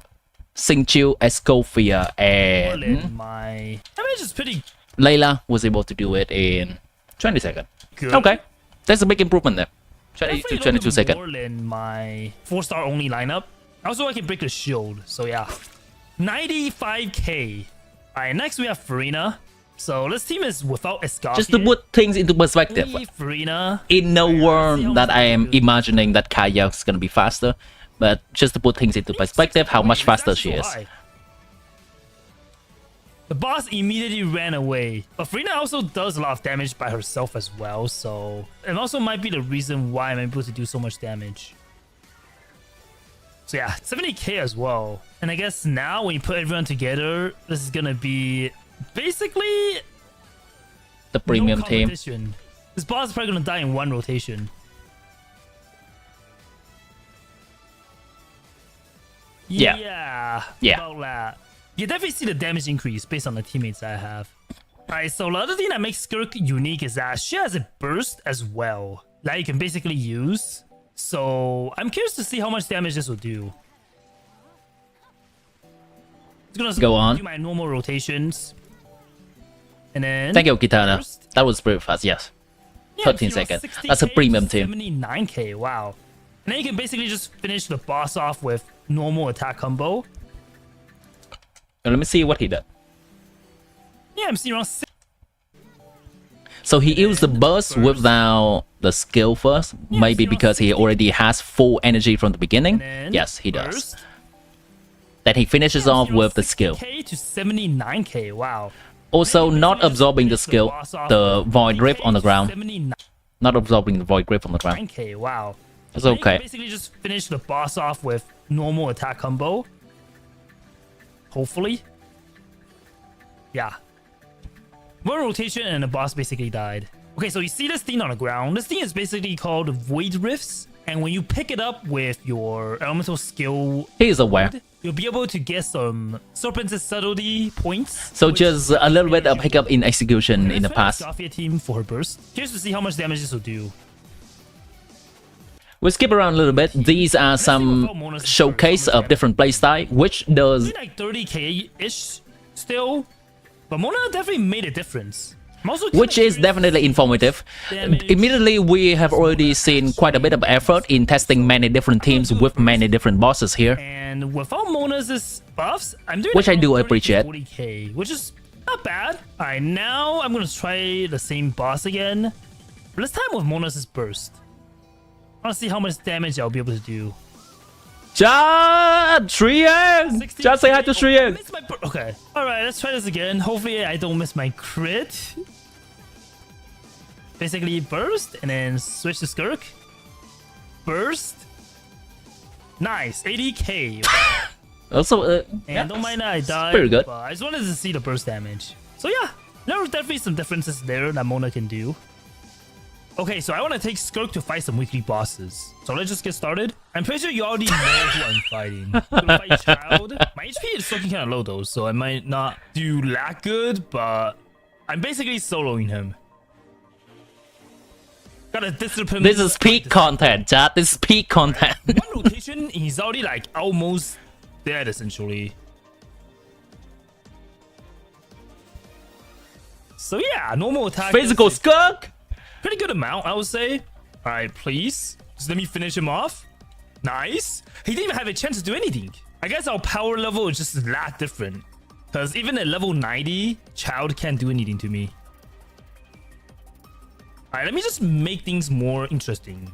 Xingqiu, Escofia, and my damage is pretty... Layla was able to do it in 20 seconds. Good. Okay. That's a big improvement there. 20 to 22 seconds. More than my 4-star only lineup. Also, I can break the shield, so yeah. 95k. Alright, next we have Farina. So this team is without Escofia. Just to put things into perspective, Farina. in no world that I am imagining that Kaya is gonna be faster, but just to put things into perspective, how much faster she is. The boss immediately ran away, but Farina also does a lot of damage by herself as well, so it also might be the reason why I'm able to do so much damage. So yeah, 70k as well. And I guess now when you put everyone together, this is gonna be basically the premium team. This boss is probably gonna die in one rotation. Yeah. About that. You definitely see the damage increase based on the teammates I have. Alright, so the other thing that makes SKIRK unique is that she has a burst as well that you can basically use. So I'm curious to see how much damage this will do. It's gonna go on. Do my normal rotations. And then thank you, Kitana. That was pretty fast, yes. 13 seconds. That's a premium team. 79k, wow. And then you can basically just finish the boss off with normal attack combo. Let me see what he did. Yeah, I'm seeing around 6. So he used the burst without the skill first, maybe because he already has full energy from the beginning. Yes, he does. Then he finishes off with the skill. To 79k, wow. Also, not absorbing the skill, the void grip on the ground. Not absorbing the void grip on the ground. 9k, wow. It's okay. Basically, just finish the boss off with normal attack combo. Hopefully. Yeah. One rotation and the boss basically died. Okay, so you see this thing on the ground. This thing is basically called Void Rifts. And when you pick it up with your elemental skill, he's aware. You'll be able to get some Serpent's Subtlety points. So just a little bit of hiccup in execution in the past. SKIRK team for her burst. Curious to see how much damage this will do. We'll skip around a little bit. These are some showcase of different playstyle, which does like 30k-ish still. But Mona definitely made a difference. Which is definitely informative. Immediately, we have already seen quite a bit of effort in testing many different teams with many different bosses here. And without Mona's buffs, I'm doing which I do appreciate. 40k, which is not bad. Alright, now I'm gonna try the same boss again. But this time with Mona's burst. I wanna see how much damage I'll be able to do. Shrien! Just say hi to Shrien! Okay. Alright, let's try this again. Hopefully I don't miss my crit. Basically burst and then switch to SKIRK. Burst. Nice. 80k. Also, and don't mind that I died. Pretty good. But I just wanted to see the burst damage. So yeah, there are definitely some differences there that Mona can do. Okay, so I want to take SKIRK to fight some weekly bosses. So let's just get started. I'm pretty sure you already know who I'm fighting. I'm gonna fight Child. My HP is looking kind of low though, so I might not do that good, but I'm basically soloing him. Gotta discipline. This is peak content, chat. This is peak content. One rotation, he's already like almost dead essentially. So yeah, normal attack. Physical SKIRK. Pretty good amount, I would say. All right, please. Just let me finish him off. Nice. He didn't even have a chance to do anything. I guess our power level is just that different. Because even at level 90, Child can't do anything to me. All right, let me just make things more interesting.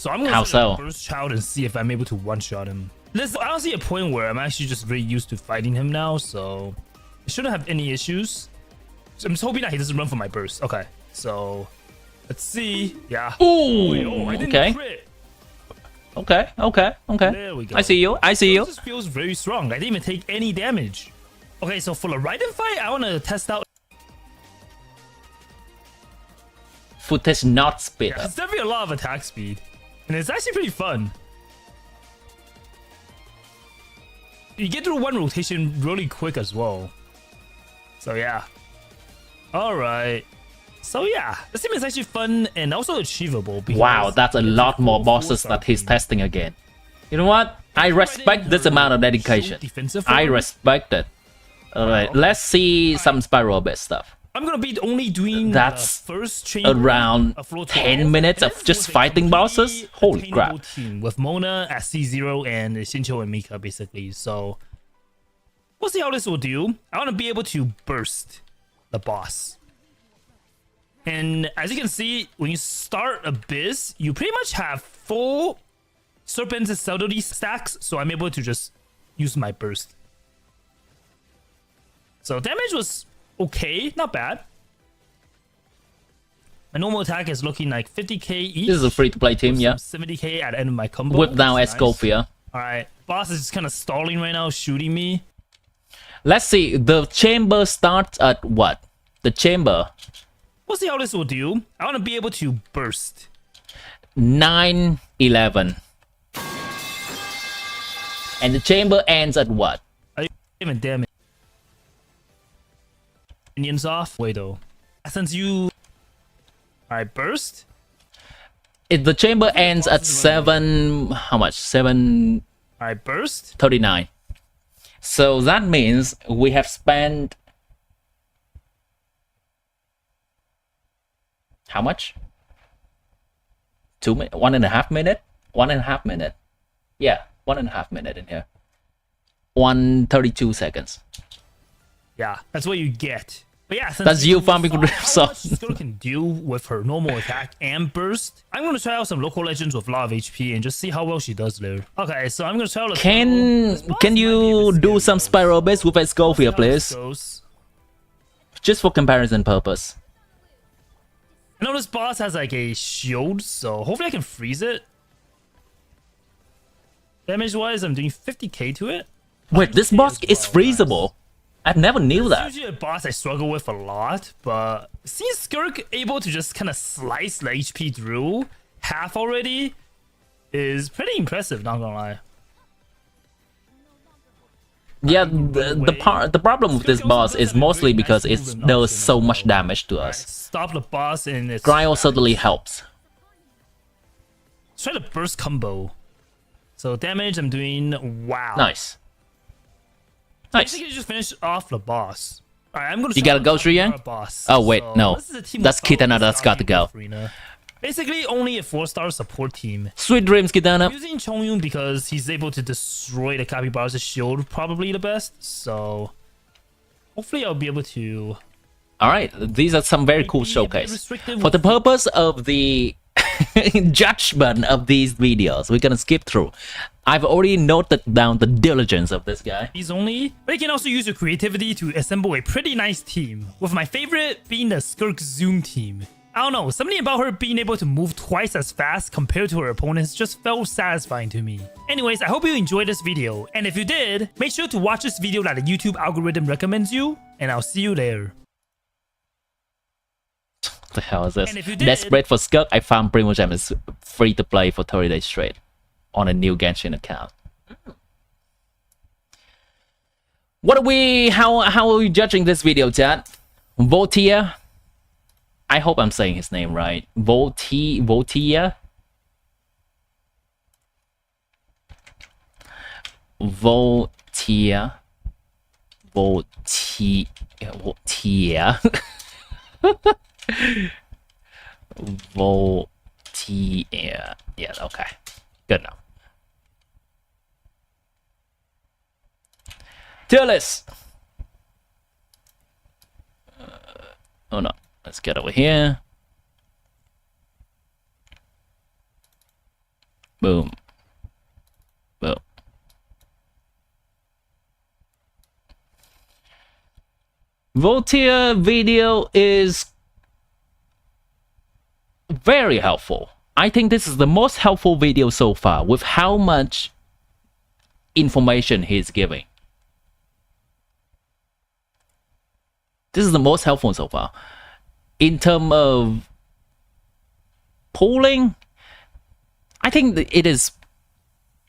So I'm gonna burst child and see if I'm able to one-shot him. I don't see a point where I'm actually just very used to fighting him now, so I shouldn't have any issues. So I'm just hoping that he doesn't run for my burst. Okay, so let's see. Yeah. Ooh. Wait, I didn't crit. Okay. There we go. I see you. This feels very strong. I didn't even take any damage. Okay, so for the Raiden fight, I want to test out. Footage not speed up. It's definitely a lot of attack speed, and it's actually pretty fun. You get through one rotation really quick as well. So yeah. Alright. So yeah, this game is actually fun and also achievable. Wow, that's a lot more bosses that he's testing again. You know what? I respect this amount of dedication. I respect it. Alright, let's see some Spiral Abyss stuff. I'm gonna be only doing that's the first chamber around 10 minutes of just fighting bosses. Holy crap! Team with Mona as C0 and Shincho and Mika basically. So we'll see how this will do. I want to be able to burst the boss. And as you can see, when you start Abyss, you pretty much have full Serpent's Subtlety stacks. So I'm able to just use my burst. So damage was okay, not bad. My normal attack is looking like 50k each. This is a free-to-play team, yeah. 70k at the end of my combo. With now Escofia. Nice. Alright, boss is just kind of stalling right now, shooting me. Let's see, the chamber starts at what? The chamber. We'll see how this will do. I want to be able to burst. 9:11. And the chamber ends at what? Even damage. Minions off. Wait though. Since you... Alright, burst. If the chamber ends at 7... How much? 7... Alright, burst. 39. So that means we have spent... How much? 2 minutes? 1.5 minutes? 1.5 minutes. Yeah, 1.5 minutes in here. 132 seconds. Yeah, that's what you get. But yeah, that's you farming so much SKIRK can do with her normal attack and burst. I'm gonna try out some local legends with a lot of HP and just see how well she does there. Okay, so I'm gonna try out. Can you do some Spiral Abyss with Escofia, please? Just for comparison purpose. I know this boss has like a shield, so hopefully I can freeze it. Damage wise, I'm doing 50k to it. Wait, this boss is freezable. I never knew that. It's usually a boss I struggle with a lot, but seeing SKIRK able to just kind of slice the HP through half already is pretty impressive, not gonna lie. Yeah, the problem with this boss is mostly because it does so much damage to us. Stop the boss and it's... Cryo certainly helps. Let's try the burst combo. So damage I'm doing... Wow. Nice. Nice. Basically just finish off the boss. Alright, I'm gonna... You gotta go through again? Oh wait, so no. That's Kitana that's got to go. Basically only a 4-star support team. Sweet dreams, Kitana. I'm using Chongyun because he's able to destroy the Capybara's shield probably the best. So hopefully I'll be able to... Alright, these are some very cool showcase. For the purpose of the judgment of these videos, we're gonna skip through. I've already noted down the diligence of this guy. He's only, but you can also use your creativity to assemble a pretty nice team. With my favorite being the SKIRK Zoom team. I don't know, something about her being able to move twice as fast compared to her opponents just felt satisfying to me. Anyways, I hope you enjoyed this video, and if you did, make sure to watch this video that the YouTube algorithm recommends you, and I'll see you there. What the hell is this? Desperate for SKIRK, I found Primogem is free to play for 30 days straight on a new Genshin account. What are we, how are we judging this video, chat? Voltia? I hope I'm saying his name right. Voltia? Voltia. Voltia. Yeah, okay. Good enough. Tier list. Oh no. Let's get over here. Boom. Boom. Voltaire video is very helpful. I think this is the most helpful video so far with how much information he's giving. This is the most helpful so far. In terms of polling, I think that it is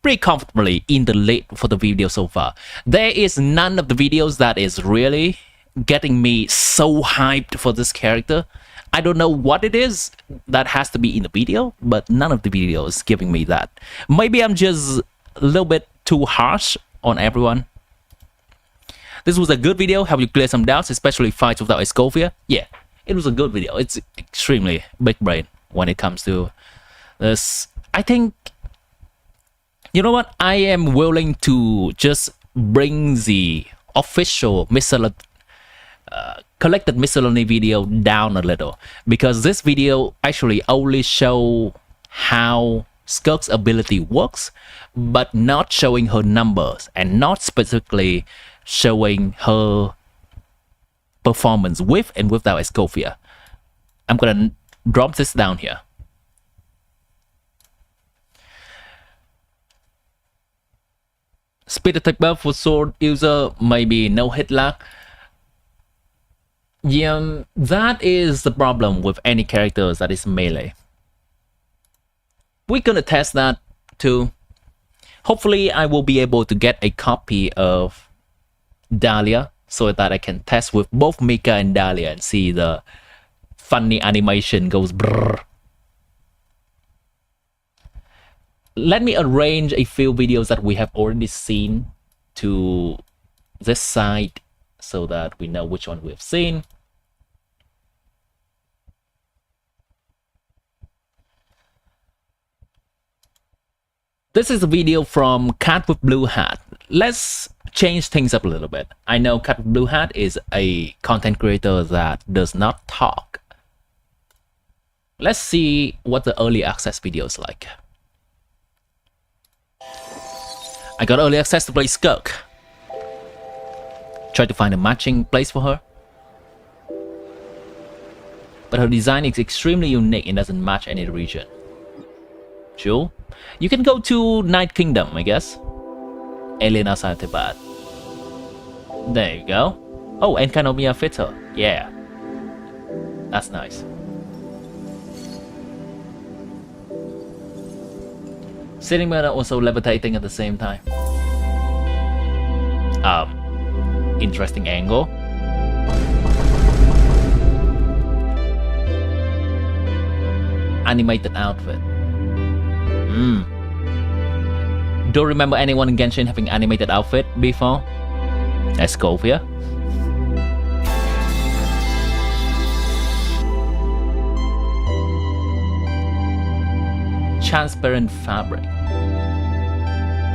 pretty comfortably in the lead for the video so far. There is none of the videos that is really getting me so hyped for this character. I don't know what it is that has to be in the video, but none of the videos giving me that. Maybe I'm just a little bit too harsh on everyone. This was a good video. Have you cleared some doubts, especially fights without Escovia? Yeah, it was a good video. It's extremely big brain when it comes to this. I think, you know what? I am willing to just bring the official collected miscellany video down a little, because this video actually only show how SKIRK's ability works, but not showing her numbers and not specifically showing her performance with and without Escovia. I'm gonna drop this down here. Speed attack buff for sword user, maybe no hit lag. Yeah, that is the problem with any characters that is melee. We're gonna test that too. Hopefully I will be able to get a copy of Dahlia so that I can test with both Mika and Dahlia and see the funny animation goes brrr. Let me arrange a few videos that we have already seen to this side so that we know which one we've seen. This is a video from Cat with Blue Hat. Let's change things up a little bit. I know Cat with Blue Hat is a content creator that does not talk. Let's see what the early access video is like. I got early access to play SKIRK. Try to find a matching place for her. But her design is extremely unique and doesn't match any region. Sure. You can go to Night Kingdom, I guess. Alien outside Tibet. There you go. Oh, and Kanomiya fits her. Yeah. That's nice. Sitting mode also levitating at the same time. Interesting angle. Animated outfit. Don't remember anyone in Genshin having animated outfit before. Escovia. Transparent fabric.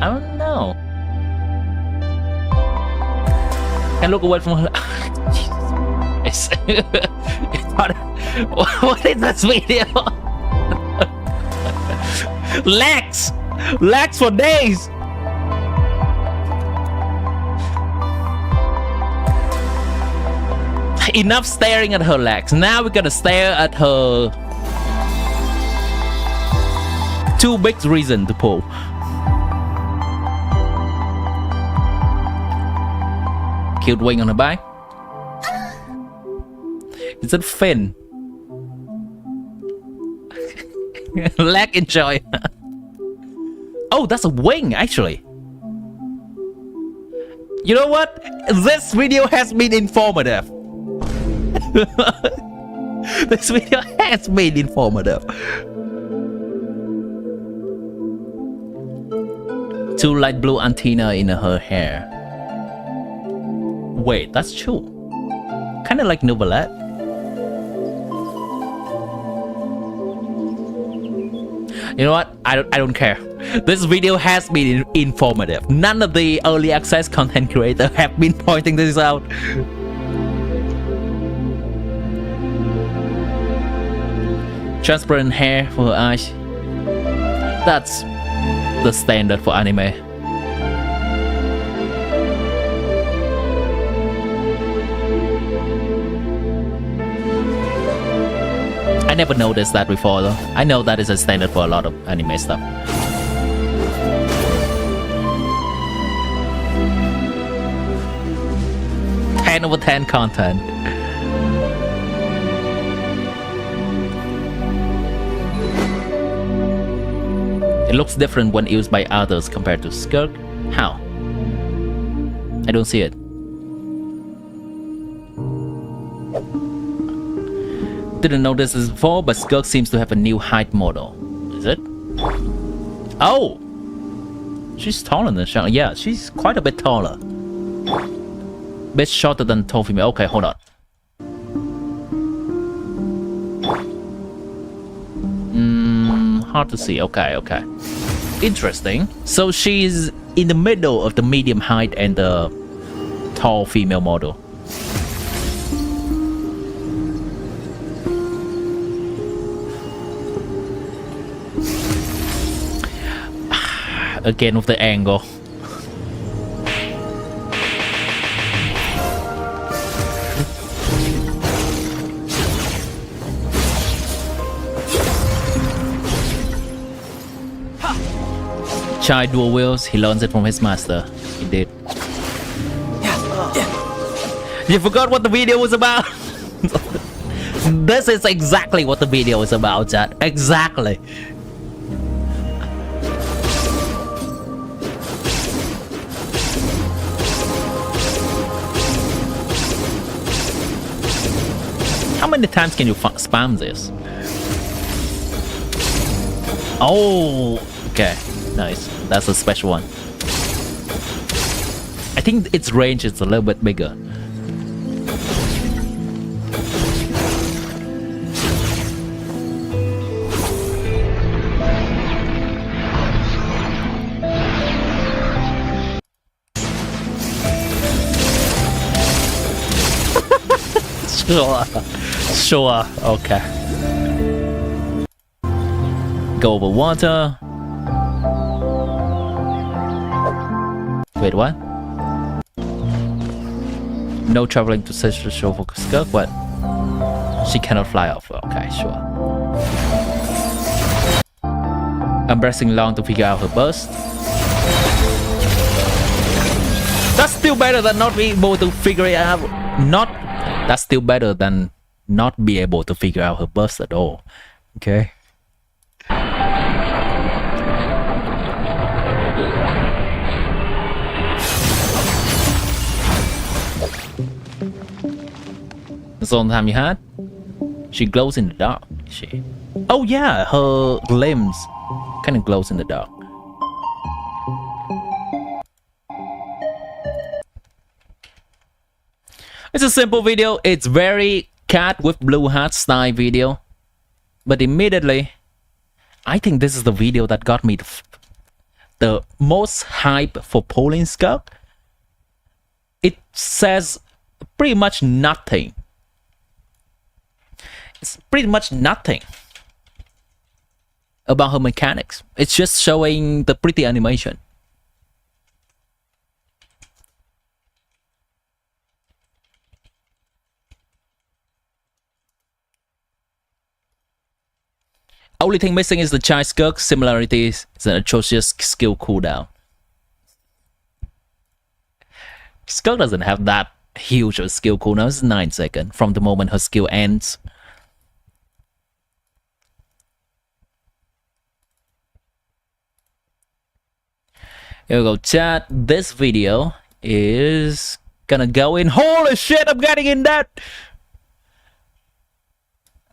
I don't know. Can look away from her. What is this video? Legs! Legs for days! Enough staring at her legs. Now we gotta stare at her. Two big reasons to pull. Cute wing on her back. Is it fin? Leg enjoy. Oh, that's a wing actually. You know what? This video has been informative. This video has been informative. Two light blue antenna in her hair. Wait, that's true. Kind of like Novelette. You know what? I don't care. This video has been informative. None of the early access content creators have been pointing this out. Transparent hair for her eyes. That's the standard for anime. I never noticed that before though. I know that is a standard for a lot of anime stuff. Ten over 10 content. It looks different when used by others compared to SKIRK. How? I don't see it. Didn't notice this before, but SKIRK seems to have a new height model. Is it? Oh! She's taller than Shang. Yeah, she's quite a bit taller. Bit shorter than tall female. Okay, hold on. Hard to see. Okay, okay. Interesting. So she's in the middle of the medium height and the tall female model. Again with the angle. Chai dual wheels, he learns it from his master. He did. You forgot what the video was about? This is exactly what the video is about, chat. Exactly. How many times can you spam this? Oh, okay. Nice. That's a special one. I think its range is a little bit bigger. Sure. Sure. Okay. Go over water. Wait, what? No traveling to search the show for SKIRK? What? She cannot fly off. Okay, sure. Embracing long to figure out her burst. That's still better than not being able to figure it out. That's still better than not be able to figure out her burst at all. Okay. That's all the time you had? She glows in the dark, she. Oh yeah, her limbs kind of glows in the dark. It's a simple video. It's very cat with blue hat style video. But immediately, I think this is the video that got me the most hype for pulling SKIRK. It says pretty much nothing. It's pretty much nothing about her mechanics. It's just showing the pretty animation. Only thing missing is the Chai SKIRK similarities. It's an atrocious skill cooldown. SKIRK doesn't have that huge of a skill cooldown. It's 9 seconds from the moment her skill ends. Here we go, chat. This video is gonna go in. Holy shit, I'm getting in that!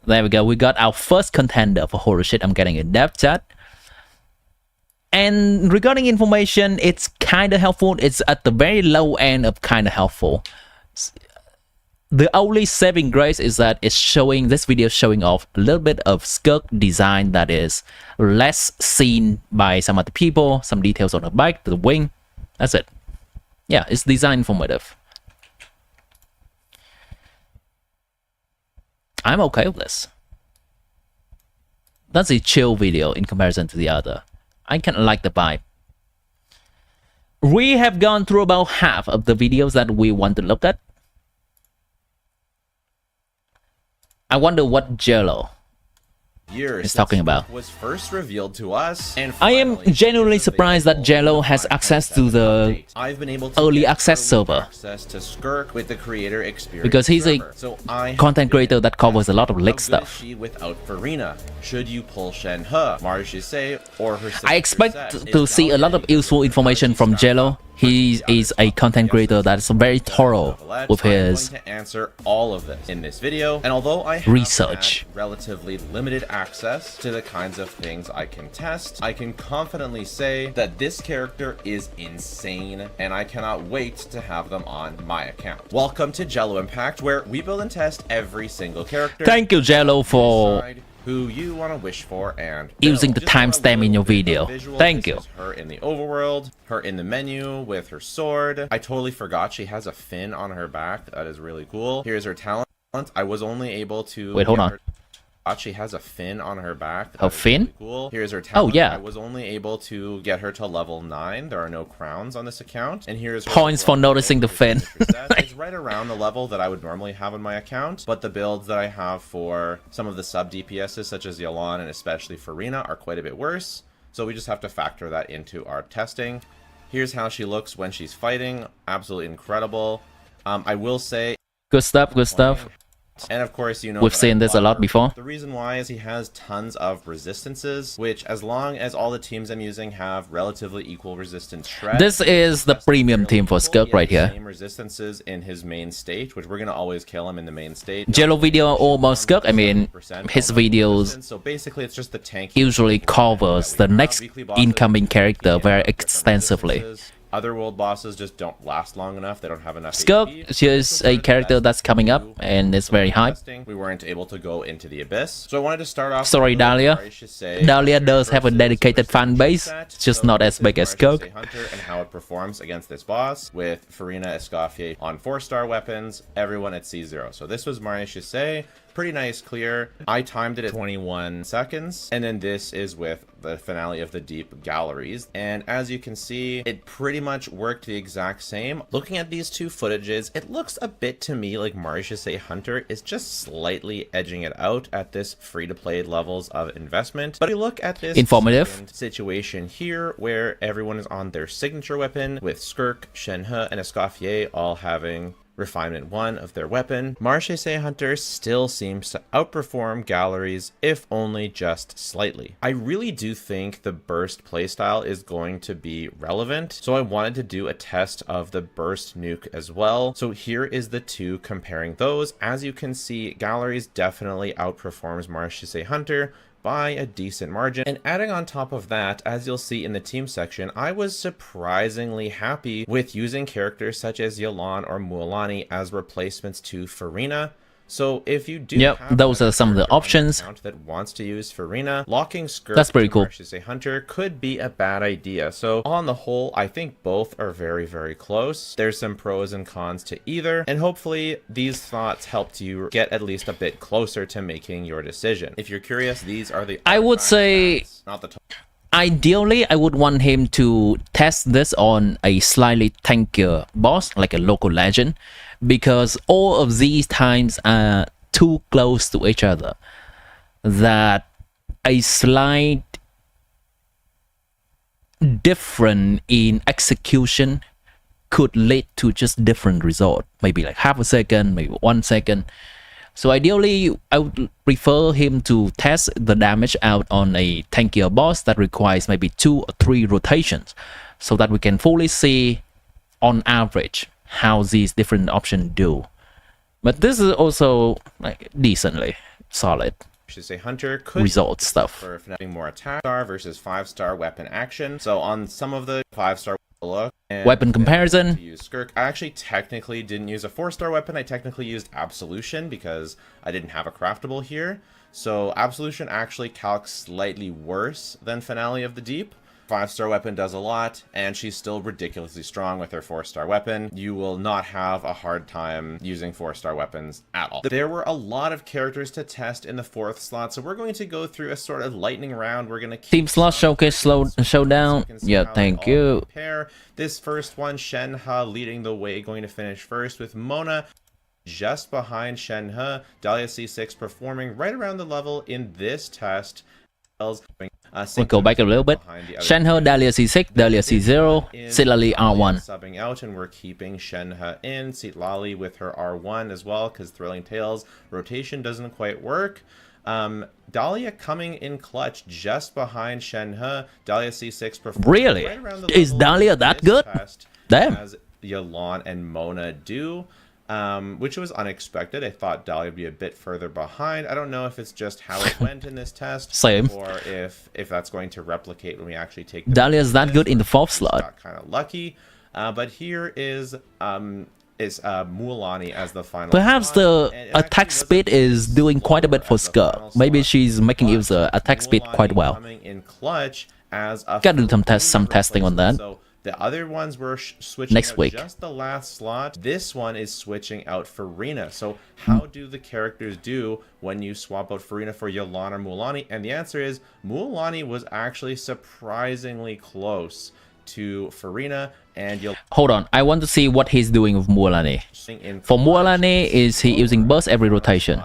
There we go. We got our first contender for holy shit, I'm getting in depth, chat. And regarding information, it's kind of helpful. It's at the very low end of kind of helpful. The only saving grace is that it's showing, this video is showing off a little bit of SKIRK design that is less seen by some other people. Some details on the bike, the wing. That's it. Yeah, it's design informative. I'm okay with this. That's a chill video in comparison to the other. I kind of like the vibe. We have gone through about half of the videos that we want to look at. I wonder what Jello is talking about. Was first revealed to us, and I am genuinely surprised that Jello has access to the I've been able to early access server, access to SKIRK with the creator experience because he's a content creator that covers a lot of leak stuff. Without Farina, should you pull Shenhe, Marishise, or her sister I expect to see a lot of useful information from Jello. He is a content creator that is very thorough with his to answer all of this in this video, and although I have research, relatively limited access to the kinds of things I can test, I can confidently say that this character is insane, and I cannot wait to have them on my account. Welcome to Genshin Impact, where we build and test every single character. Thank you, Jello, for who you want to wish for and using the timestamp in your video. Thank you. Her in the overworld, her in the menu with her sword. I totally forgot she has a fin on her back. That is really cool. Here's her talent. I was only able to wait, hold on. She has a fin on her back. A fin? Really cool. Here's her talent. Oh yeah. I was only able to get her to level 9. There are no crowns on this account. And here's her points for noticing the fin. It's right around the level that I would normally have on my account, but the builds that I have for some of the sub DPSs such as Yelan and especially Farina are quite a bit worse. So we just have to factor that into our testing. Here's how she looks when she's fighting. Absolutely incredible. I will say, good stuff, good stuff. And of course, you know, we've seen this a lot before. The reason why is he has tons of resistances, which as long as all the teams I'm using have relatively equal resistance shred. This is the premium team for SKIRK right here. Same resistances in his main state, which we're gonna always kill him in the main state. Jello video almost SKIRK. I mean, his videos so basically it's just the tank usually covers the next incoming character very extensively. Other world bosses just don't last long enough. They don't have enough SKIRK is a character that's coming up and it's very hype. We weren't able to go into the abyss. So I wanted to start off. Sorry, Dahlia. Dahlia does have a dedicated fan base. It's just not as big as SKIRK. And how it performs against this boss with Farina Escoffier on 4-star weapons, everyone at C0. So this was Maria Shise. Pretty nice clear. I timed it at 21 seconds. And then this is with the finale of the deep galleries. And as you can see, it pretty much worked the exact same. Looking at these two footages, it looks a bit to me like Marishise Hunter is just slightly edging it out at this free-to-play levels of investment. But if you look at this informative situation here where everyone is on their signature weapon with SKIRK, Shenhe, and Escoffier all having Refinement 1 of their weapon, Marishise Hunter still seems to outperform galleries, if only just slightly. I really do think the burst playstyle is going to be relevant, so I wanted to do a test of the burst nuke as well. So here is the two comparing those. As you can see, galleries definitely outperforms Marishise Hunter by a decent margin. And adding on top of that, as you'll see in the team section, I was surprisingly happy with using characters such as Yelan or Mualani as replacements to Farina. So if you do have those are some of the options that wants to use Farina, locking SKIRK that's pretty cool. Marishise Hunter could be a bad idea. So on the whole, I think both are very, very close. There's some pros and cons to either, and hopefully these thoughts helped you get at least a bit closer to making your decision. If you're curious, these are the I would say stats, not the ideally I would want him to test this on a slightly tankier boss, like a local legend, because all of these times are too close to each other that a slight difference in execution could lead to just different result, maybe like half a second, maybe 1 second. So ideally I would prefer him to test the damage out on a tankier boss that requires maybe 2 or 3 rotations, so that we can fully see on average how these different options do. But this is also like decently solid Hunter could result stuff for having more attack star versus 5-star weapon action. So on some of the 5-star look and weapon comparison, to use SKIRK, I actually technically didn't use a 4-star weapon. I technically used Absolution because I didn't have a craftable here. So Absolution actually calcs slightly worse than Finale of the Deep. 5-star weapon does a lot, and she's still ridiculously strong with her 4-star weapon. You will not have a hard time using 4-star weapons at all. There were a lot of characters to test in the 4th slot, so we're going to go through a sort of lightning round. We're going to keep Team slot showcase showdown. Yeah, thank you. This first one, Shenhe leading the way, going to finish first with Mona just behind Shenhe. Dahlia C6 performing right around the level in this test. We go back a little bit. Shenhe, Dahlia C6, Dahlia C0, Citlali R1. Subbing out, and we're keeping Shenhe in. Citlali with her R1 as well, because Thrilling Tales rotation doesn't quite work. Dahlia coming in clutch just behind Shenhe. Dahlia C6 performing really? Right around the Is Dahlia that good? Damn. As Yelan and Mona do. Which was unexpected. I thought Dahlia would be a bit further behind. I don't know if it's just how it went in this test. Same. Or if that's going to replicate when we actually take Dahlia's that good in the 4th slot. Got kind of lucky. But here is Mualani as the final. Perhaps the attack speed is doing quite a bit for SKIRK. Maybe she's making use of attack speed quite well. Coming in clutch as a Gotta do some testing on that. So the other ones were switching next out week. Just the last slot. This one is switching out Farina. So how do the characters do when you swap out Farina for Yelan or Mualani? And the answer is Mualani was actually surprisingly close to Farina and Yelan. Hold on, I want to see what he's doing with Mualani. For Mualani, is he using burst every rotation?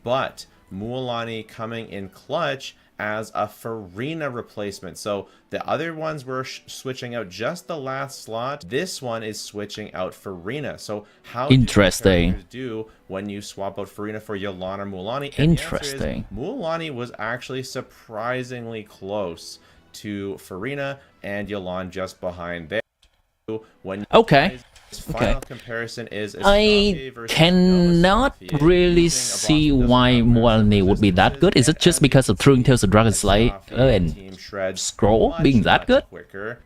But Mualani coming in clutch as a Farina replacement. So the other ones were switching out just the last slot. This one is switching out Farina. So how interesting do when you swap out Farina for Yelan or Mualani? Interesting. Mualani was actually surprisingly close to Farina and Yelan just behind there. When okay. Final comparison is I cannot really see why Mualani would be that good. Is it just because of Thrilling Tales of Dragon Slayer and Scroll being that good?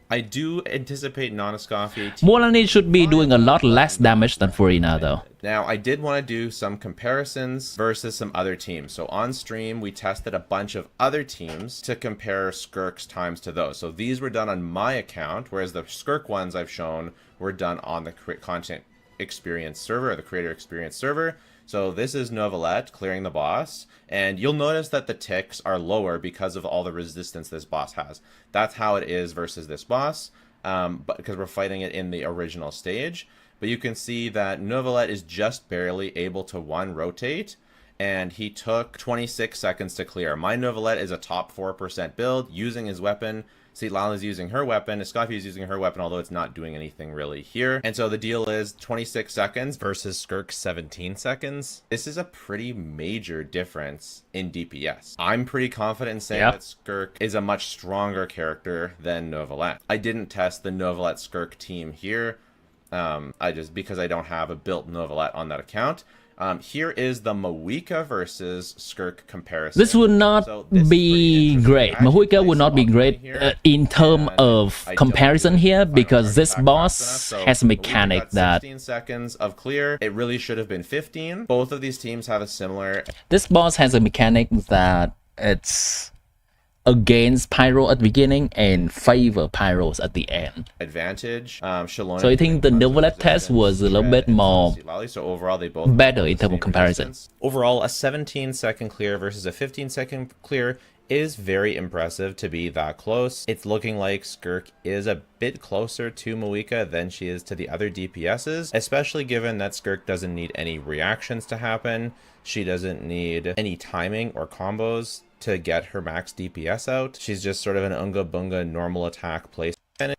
I do anticipate non-Escoffier. Mualani should be doing a lot less damage than Farina though. Now, I did want to do some comparisons versus some other teams. So on stream, we tested a bunch of other teams to compare SKIRK's times to those. So these were done on my account, whereas the SKIRK ones I've shown were done on the content experience server, or the creator experience server. So this is Novelette clearing the boss, and you'll notice that the ticks are lower because of all the resistance this boss has. That's how it is versus this boss, but because we're fighting it in the original stage. But you can see that Novelette is just barely able to rotate, and he took 26 seconds to clear. My Novelette is a top 4% build using his weapon. Citlali is using her weapon. Escoffier is using her weapon, although it's not doing anything really here. And so the deal is 26 seconds versus SKIRK 17 seconds. This is a pretty major difference in DPS. I'm pretty confident in saying that SKIRK is a much stronger character than Novelette. I didn't test the Novelette SKIRK team here. Because I don't have a built Novelette on that account. Here is the Moika versus SKIRK comparison. This would not be great. Moika would not be great in terms of comparison here, because this boss has a mechanic that 15 seconds of clear. It really should have been 15. Both of these teams have a similar. This boss has a mechanic that it's against Pyro at the beginning and favor Pyros at the end. Advantage. So I think the Novelette test was a little bit more so overall, they both better in terms of comparison. Overall, a 17-second clear versus a 15-second clear is very impressive to be that close. It's looking like SKIRK is a bit closer to Moika than she is to the other DPSs, especially given that SKIRK doesn't need any reactions to happen. She doesn't need any timing or combos to get her max DPS out. She's just sort of an unga bunga normal attack place, and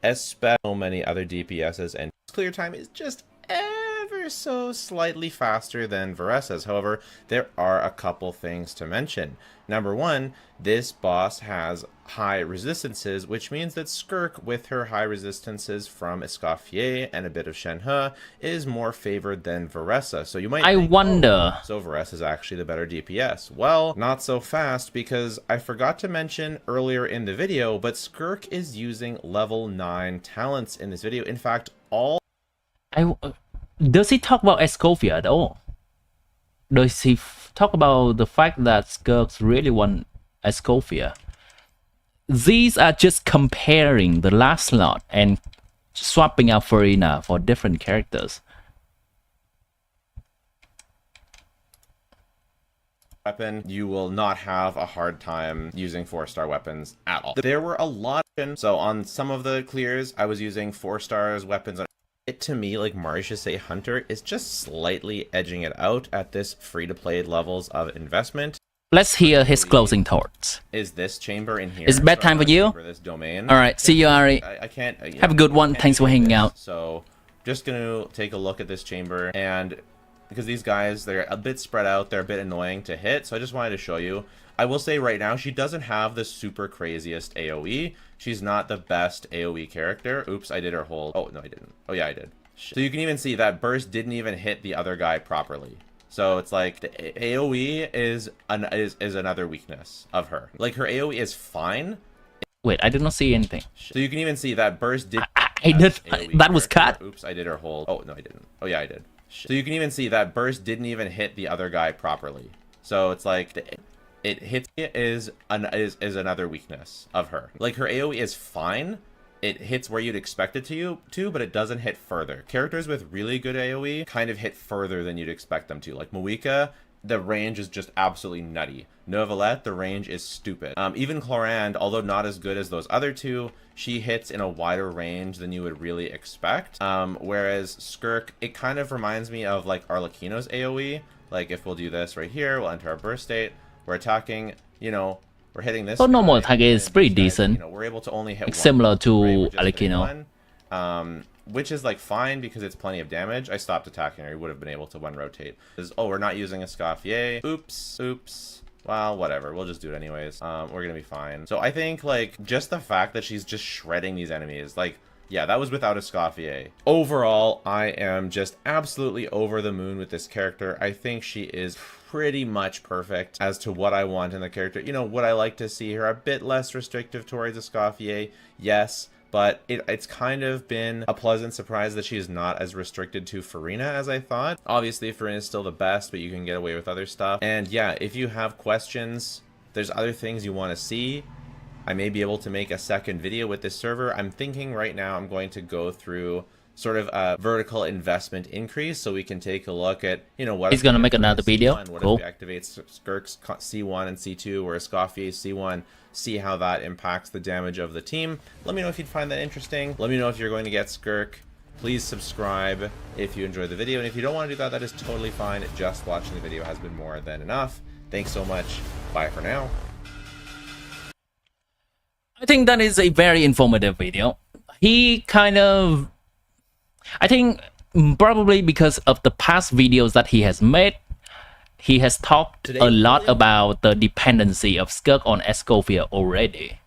especially so many other DPSs, and clear time is just ever so slightly faster than Varessa's. However, there are a couple things to mention. Number one, this boss has high resistances, which means that SKIRK, with her high resistances from Escoffier and a bit of Shenhe, is more favored than Varessa. So you might wonder. So Varessa is actually the better DPS. Well, not so fast, because I forgot to mention earlier in the video, but SKIRK is using level 9 talents in this video. In fact, all... Does he talk about Escoffier at all? Does he talk about the fact that SKIRK really want Escoffier? these are just comparing the last slot and swapping out Farina for different characters. Weapon, you will not have a hard time using 4-star weapons at all. There were a lot of, so on some of the clears, I was using 4-star weapons. It to me, like Marishase Hunter is just slightly edging it out at this free-to-play levels of investment. Let's hear his closing thoughts. Is this chamber in here? It's bedtime for you? This domain. All right, see you, Ari. I can't. Have a good one. Thanks for hanging out. So, just gonna take a look at this chamber, and because these guys, they're a bit spread out, they're a bit annoying to hit, so I just wanted to show you. I will say right now, she doesn't have the super craziest AoE. She's not the best AoE character. Oops, I did her hold. Oh, no, I didn't. Oh, yeah, I did. So you can even see that burst didn't even hit the other guy properly. So it's like the AoE is another weakness of her. Like her AoE is fine. Wait, I did not see anything. So you can even see that burst did. I did. That was cut. Oops, I did her hold. Oh, no, I didn't. Oh, yeah, I did. So you can even see that burst didn't even hit the other guy properly. So it's like it hits is another weakness of her. Like her AoE is fine. It hits where you'd expect it to, but it doesn't hit further. Characters with really good AoE kind of hit further than you'd expect them to. Like Moika, the range is just absolutely nutty. Novelette, the range is stupid. Even Clorand, although not as good as those other two, she hits in a wider range than you would really expect. Whereas SKIRK, it kind of reminds me of like Arlecchino's AoE. Like if we'll do this right here, we'll enter our burst state. We're attacking, you know, we're hitting this. So normal attack is pretty decent. You know, we're able to only hit it's similar to Arlecchino. Which is like fine because it's plenty of damage. I stopped attacking her. He would have been able to one rotate. Oh, we're not using a Escoffier. Oops. Well, whatever. We'll just do it anyways. We're gonna be fine. So I think like just the fact that she's just shredding these enemies, like, yeah, that was without Escoffier. Overall, I am just absolutely over the moon with this character. I think she is pretty much perfect as to what I want in the character. You know, would I like to see her a bit less restrictive towards Escoffier? Yes. But it's kind of been a pleasant surprise that she is not as restricted to Farina as I thought. Obviously, Farina is still the best, but you can get away with other stuff. And yeah, if you have questions, there's other things you want to see, I may be able to make a second video with this server. I'm thinking right now I'm going to go through sort of a vertical investment increase so we can take a look at, you know, what he's going to make another video. What cool. if we activate SKIRK's C1 and C2 or Escoffier's C1, see how that impacts the damage of the team. Let me know if you'd find that interesting. Let me know if you're going to get SKIRK. Please subscribe if you enjoyed the video, and if you don't want to do that, that is totally fine. Just watching the video has been more than enough. Thanks so much. Bye for now. I think that is a very informative video. He kind of, I think probably because of the past videos that he has made, he has talked a lot about the dependency of SKIRK on Escoffier already.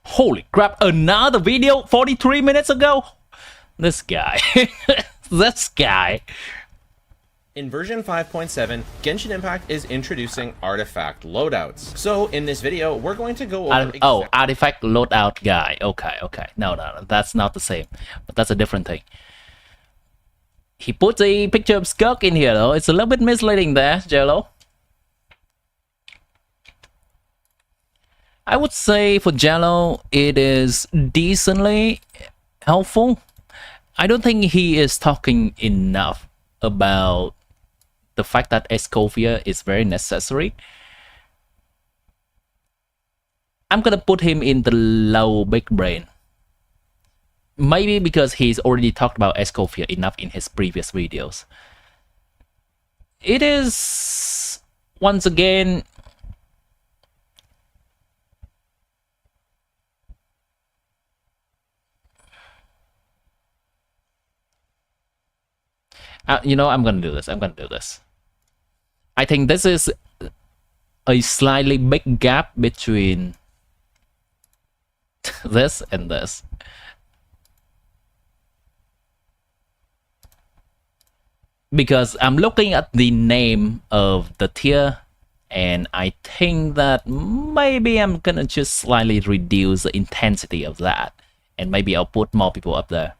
Holy crap, another video 43 minutes ago? This guy. This guy. In version 5.7, Genshin Impact is introducing artifact loadouts. So in this video, we're going to go over... artifact loadout guy. Okay. No, that's not the same. But that's a different thing. He put a picture of SKIRK in here though. It's a little bit misleading there, Jello. I would say for Jello, it is decently helpful. I don't think he is talking enough about the fact that Escoffier is very necessary. I'm gonna put him in the low big brain. Maybe because he's already talked about Escoffier enough in his previous videos. It is, once again, you know, I'm gonna do this. I think this is a slightly big gap between this and this. Because I'm looking at the name of the tier, and I think that maybe I'm gonna just slightly reduce the intensity of that, and maybe I'll put more people up there.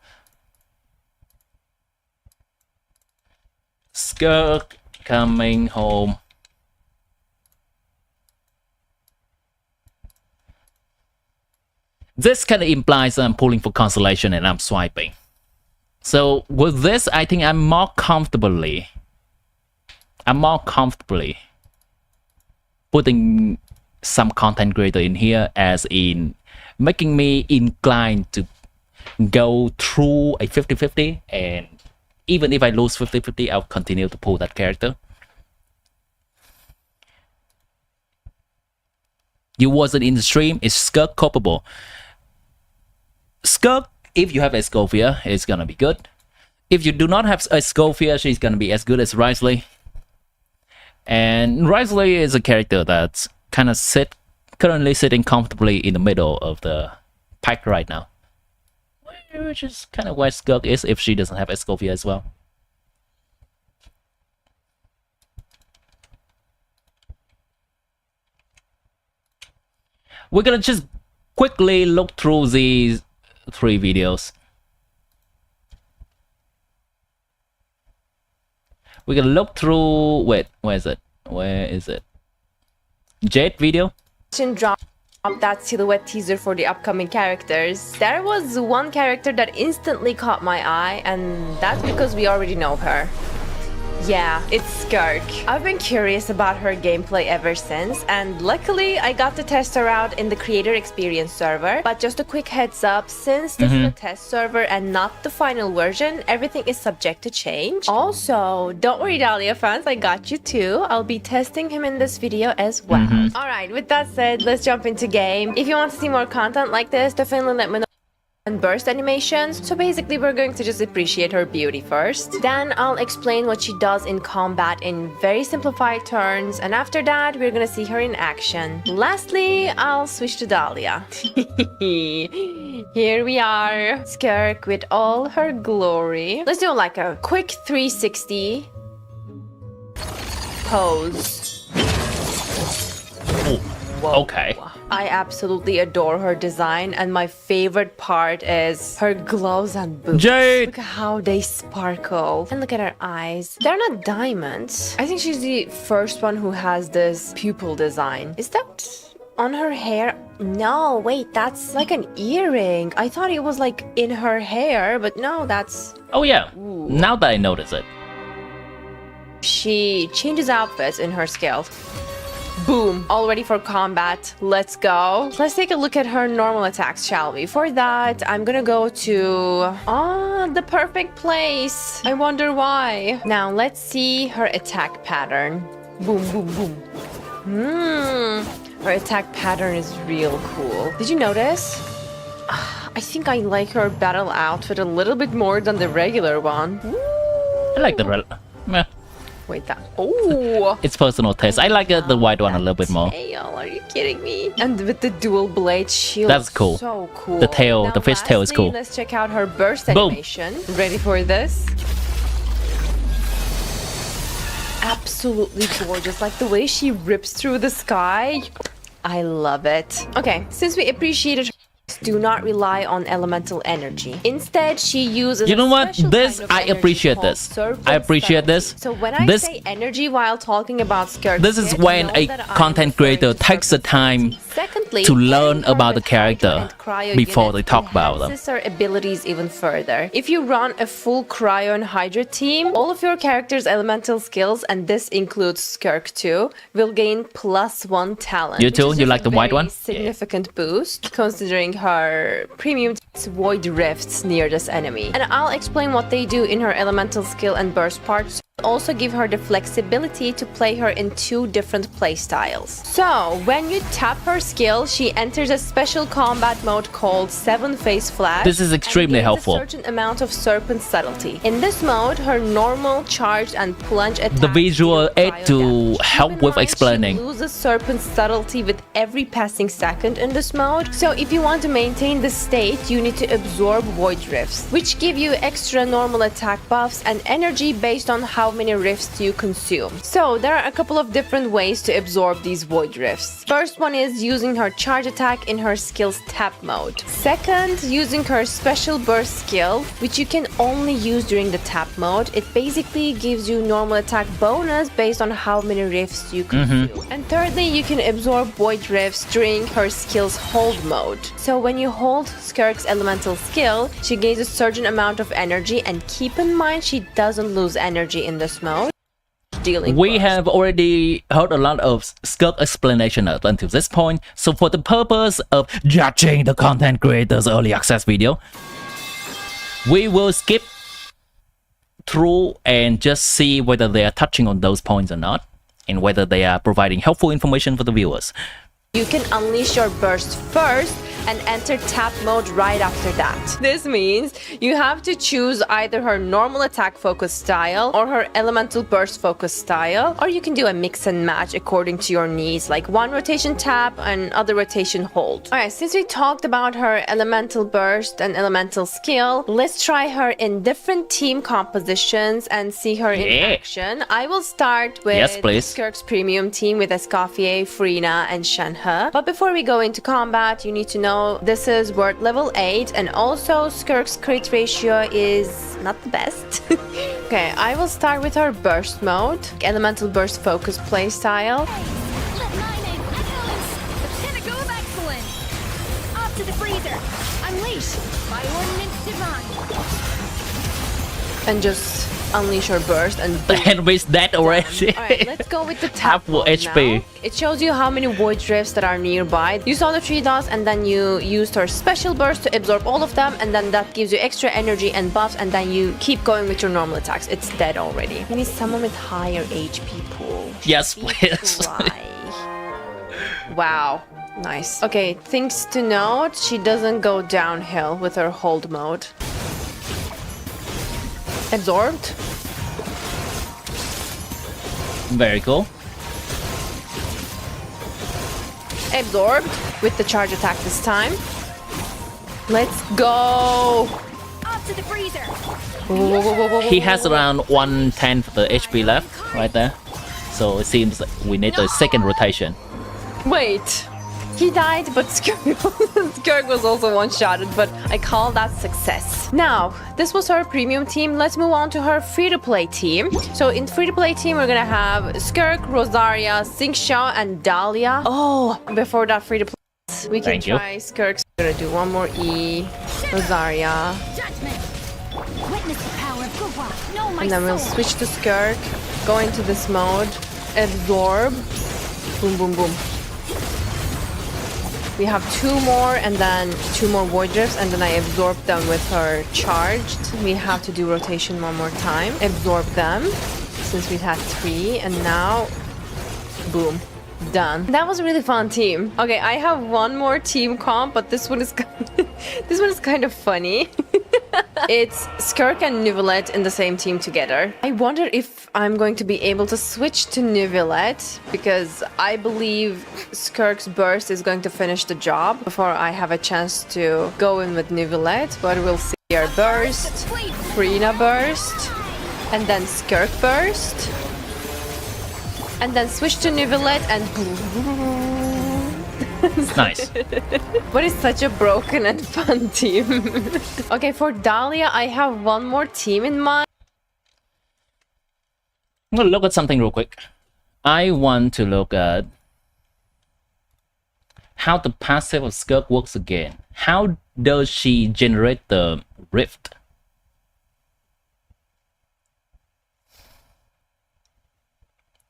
SKIRK Coming home. This kind of implies I'm pulling for consolation and I'm swiping. So with this, I think I'm more comfortably putting some content creator in here, as in making me inclined to go through a 50-50, and even if I lose 50-50, I'll continue to pull that character. You wasn't in the stream. Is SKIRK culpable? SKIRK, if you have a Escovia, it's gonna be good. If you do not have a Escovia, she's gonna be as good as Risley. And Risley is a character that's kind of currently sitting comfortably in the middle of the pack right now, which is kind of where SKIRK is if she doesn't have Escovia as well. We're gonna just quickly look through these 3 videos. We're gonna look through. Wait, where is it? Where is it? Jade video. Drop that silhouette teaser for the upcoming characters. There was one character that instantly caught my eye, and that's because we already know her. Yeah, it's SKIRK. I've been curious about her gameplay ever since, and luckily I got to test her out in the creator experience server. But just a quick heads up, since this is a test server and not the final version, everything is subject to change. Also, don't worry Dahlia fans, I got you too. I'll be testing him in this video as well. Alright, with that said, let's jump into game. If you want to see more content like this, definitely let me know. And burst animations. So basically we're going to just appreciate her beauty first. Then I'll explain what she does in combat in very simplified terms, and after that we're gonna see her in action. Lastly, I'll switch to Dahlia. Here we are, SKIRK with all her glory. Let's do like a quick 360 pose. Whoa. Okay. I absolutely adore her design, and my favorite part is her gloves and boots. Jade! Look at how they sparkle. And look at her eyes. They're not diamonds. I think she's the first one who has this pupil design. Is that on her hair? No, wait, that's like an earring. I thought it was like in her hair, but no, that's... Oh yeah, now that I notice it. She changes outfits in her skill. Boom, all ready for combat. Let's go. Let's take a look at her normal attacks, shall we? For that, I'm gonna go to the perfect place. I wonder why. Now let's see her attack pattern. Boom, boom, boom. Her attack pattern is real cool. Did you notice? I think I like her battle outfit a little bit more than the regular one. I like the meh. Wait, that. Oh, it's personal taste. I like the white one a little bit more. Tail, are you kidding me? And with the dual blade shield. That's cool. So cool. The tail, now, the fish tail is cool. Let's check out her burst animation. Ready for this? Absolutely gorgeous. Like the way she rips through the sky. I love it. Okay, since we appreciated her, do not rely on elemental energy. Instead, she uses. You know what? This I appreciate this. I appreciate this. So when I say energy while talking about SKIRK, this is when a content creator takes the time to learn about the character before they talk about them. Her abilities even further. If you run a full Cryo and Hydra team, all of your character's elemental skills, and this includes SKIRK too, will gain +1 talent. You too? You like the white one? Significant boost, considering her premium void rifts near this enemy. And I'll explain what they do in her elemental skill and burst parts. Also give her the flexibility to play her in 2 different playstyles. So when you tap her skill, she enters a special combat mode called 7-Phase Flash. This is extremely helpful. A certain amount of serpent subtlety. In this mode, her normal, charged, and plunge attack. The visual aid to help with explaining. She loses serpent subtlety with every passing second in this mode. So if you want to maintain this state, you need to absorb void rifts, which give you extra normal attack buffs and energy based on how how many rifts you consume. So there are a couple of different ways to absorb these void rifts. First one is using her charge attack in her skill's tap mode. Second, using her special burst skill, which you can only use during the tap mode. It basically gives you normal attack bonus based on how many rifts you consume. And thirdly, you can absorb void rifts during her skill's hold mode. So when you hold SKIRK's elemental skill, she gains a certain amount of energy, and keep in mind she doesn't lose energy in this mode. We have already heard a lot of SKIRK explanation up until this point, so for the purpose of judging the content creators' early access video, we will skip through and just see whether they are touching on those points or not, and whether they are providing helpful information for the viewers. You can unleash your burst first and enter tap mode right after that. This means you have to choose either her normal attack focus style or her elemental burst focus style, or you can do a mix and match according to your needs, like one rotation tap and other rotation hold. Alright, since we talked about her elemental burst and elemental skill, let's try her in different team compositions and see her in action. I will start with SKIRK's premium team with Escoffier, Freena, and Shenhe. But before we go into combat, you need to know this is word level 8, and also SKIRK's crit ratio is not the best. Okay, I will start with her burst mode, elemental burst focus playstyle. Let my name echo the pinnacle of excellence. Off to the freezer. Unleash by ordinance divine. And just unleash her burst and the enemy's dead already. Alright, let's go with the tap mode HP. now. It shows you how many void drifts that are nearby. You saw the 3 dots, and then you used her special burst to absorb all of them, and then that gives you extra energy and buffs, and then you keep going with your normal attacks. It's dead already. We need someone with higher HP pool. Yes, please. Wow. Nice. Okay, things to note. She doesn't go downhill with her hold mode. Absorbed. Very cool. Absorbed with the charge attack this time. Let's go. Off to the freezer. He has around 1/10 of the HP left right there, so it seems like we need a second rotation. Wait. He died, but SKIRK was also one-shotted, but I call that success. Now, this was her premium team. Let's move on to her free-to-play team. So in free-to-play team, we're gonna have SKIRK, Rosaria, Xingqiao, and Dahlia. Oh, before that free-to-play, we can try SKIRK. We're gonna do one more E, Rosaria. And then we'll switch to SKIRK, go into this mode, absorb, boom, boom, boom. We have 2 more, and then 2 more void drifts, and then I absorb them with her charged. We have to do rotation one more time. Absorb them, since we had 3, and now, boom, done. That was a really fun team. Okay, I have one more team comp, but this one is this one is kind of funny. It's SKIRK and Neuvillette in the same team together. I wonder if I'm going to be able to switch to Neuvillette, because I believe SKIRK's burst is going to finish the job before I have a chance to go in with Neuvillette. But we'll see. Our burst, Freena burst, and then SKIRK burst, and then switch to Neuvillette and nice. But it's such a broken and fun team. Okay, for Dahlia, I have one more team in mind. I'm gonna look at something real quick. I want to look at how the passive of SKIRK works again. How does she generate the rift?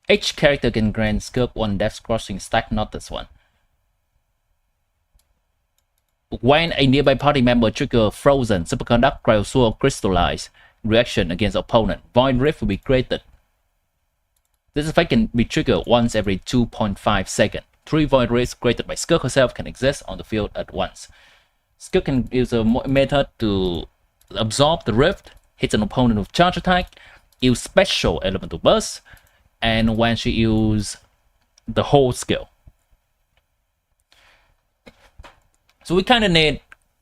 Each character can grant SKIRK 1 death crossing stack, not this one. When a nearby party member triggers frozen, superconduct, cryosword, crystallize reaction against opponent, void rift will be created. This effect can be triggered once every 2.5 seconds. 3 void rifts created by SKIRK herself can exist on the field at once. SKIRK can use a method to absorb the rift, hit an opponent with charge attack, use special elemental burst, and when she uses the whole skill. So we kind of need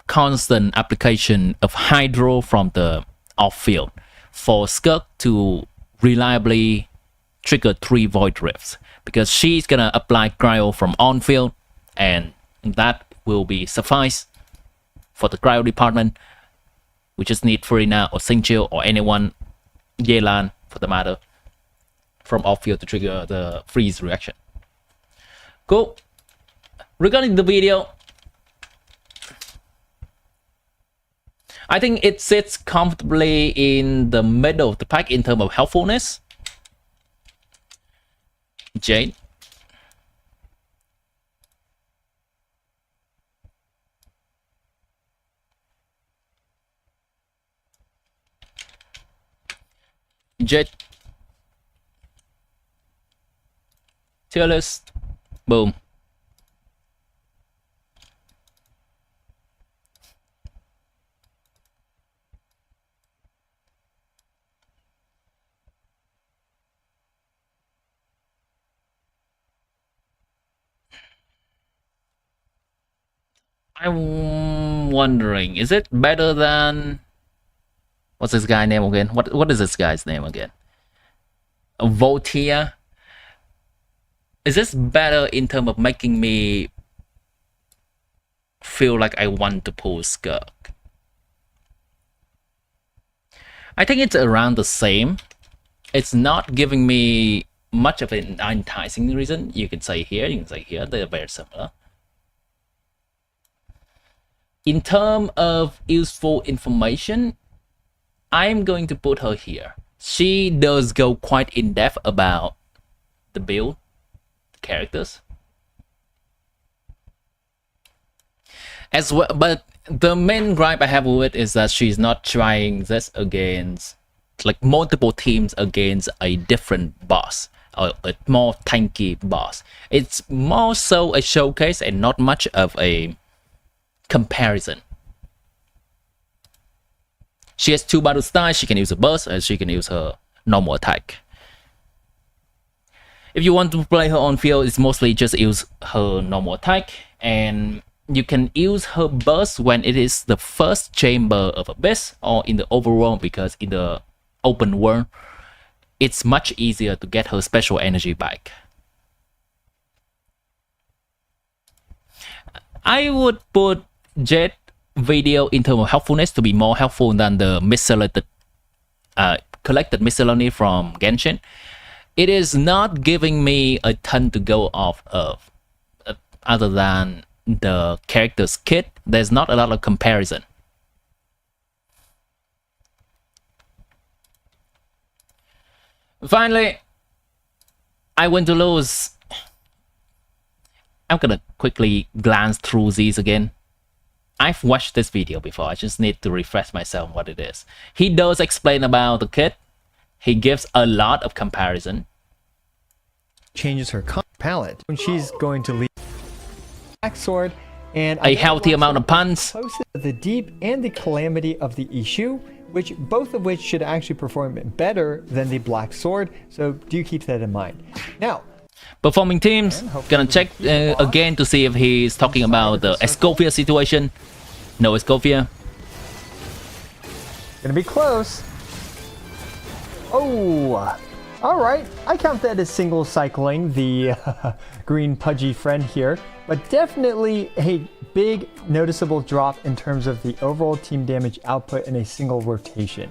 constant application of hydro from the off field for SKIRK to reliably trigger 3 Void Rifts, because she's gonna apply cryo from on field, and that will be suffice for the cryo department. We just need Farina or Xingqiu or anyone, Yelan for the matter, from off field to trigger the freeze reaction. Cool. Regarding the video, I think it sits comfortably in the middle of the pack in terms of helpfulness. Jade. Jade. Tier list. Boom. I'm wondering, is it better than... What's this guy's name again? What is this guy's name again? Voltia? Is this better in terms of making me feel like I want to pull SKIRK? I think it's around the same. It's not giving me much of an enticing reason. You can say here, you can say here, they're very similar. In terms of useful information, I'm going to put her here. She does go quite in depth about the build, the characters. As well, but the main gripe I have with it is that she's not trying this against like multiple teams against a different boss, or a more tanky boss. It's more so a showcase and not much of a comparison. She has 2 battle styles. She can use a burst and she can use her normal attack. If you want to play her on field, it's mostly just use her normal attack, and you can use her burst when it is the first chamber of Abyss or in the overworld, because in the open world it's much easier to get her special energy back. I would put Jade video in terms of helpfulness to be more helpful than the miscellaneous collected miscellany from Genshin. It is not giving me a ton to go off of, other than the character's kit. There's not a lot of comparison. Finally, I went to lose. I'm gonna quickly glance through these again. I've watched this video before. I just need to refresh myself on what it is. He does explain about the kit. He gives a lot of comparison. Changes her palette when she's going to leave Black Sword, and a healthy amount of puns. The Deep and the Calamity of the Ishu, which both of which should actually perform better than the Black Sword. So do keep that in mind. Now, performing teams, gonna check again to see if he's talking about the Escofia situation. No Escofia. Gonna be close. Oh, all right. I count that as single cycling the green pudgy friend here, but definitely a big noticeable drop in terms of the overall team damage output in a single rotation.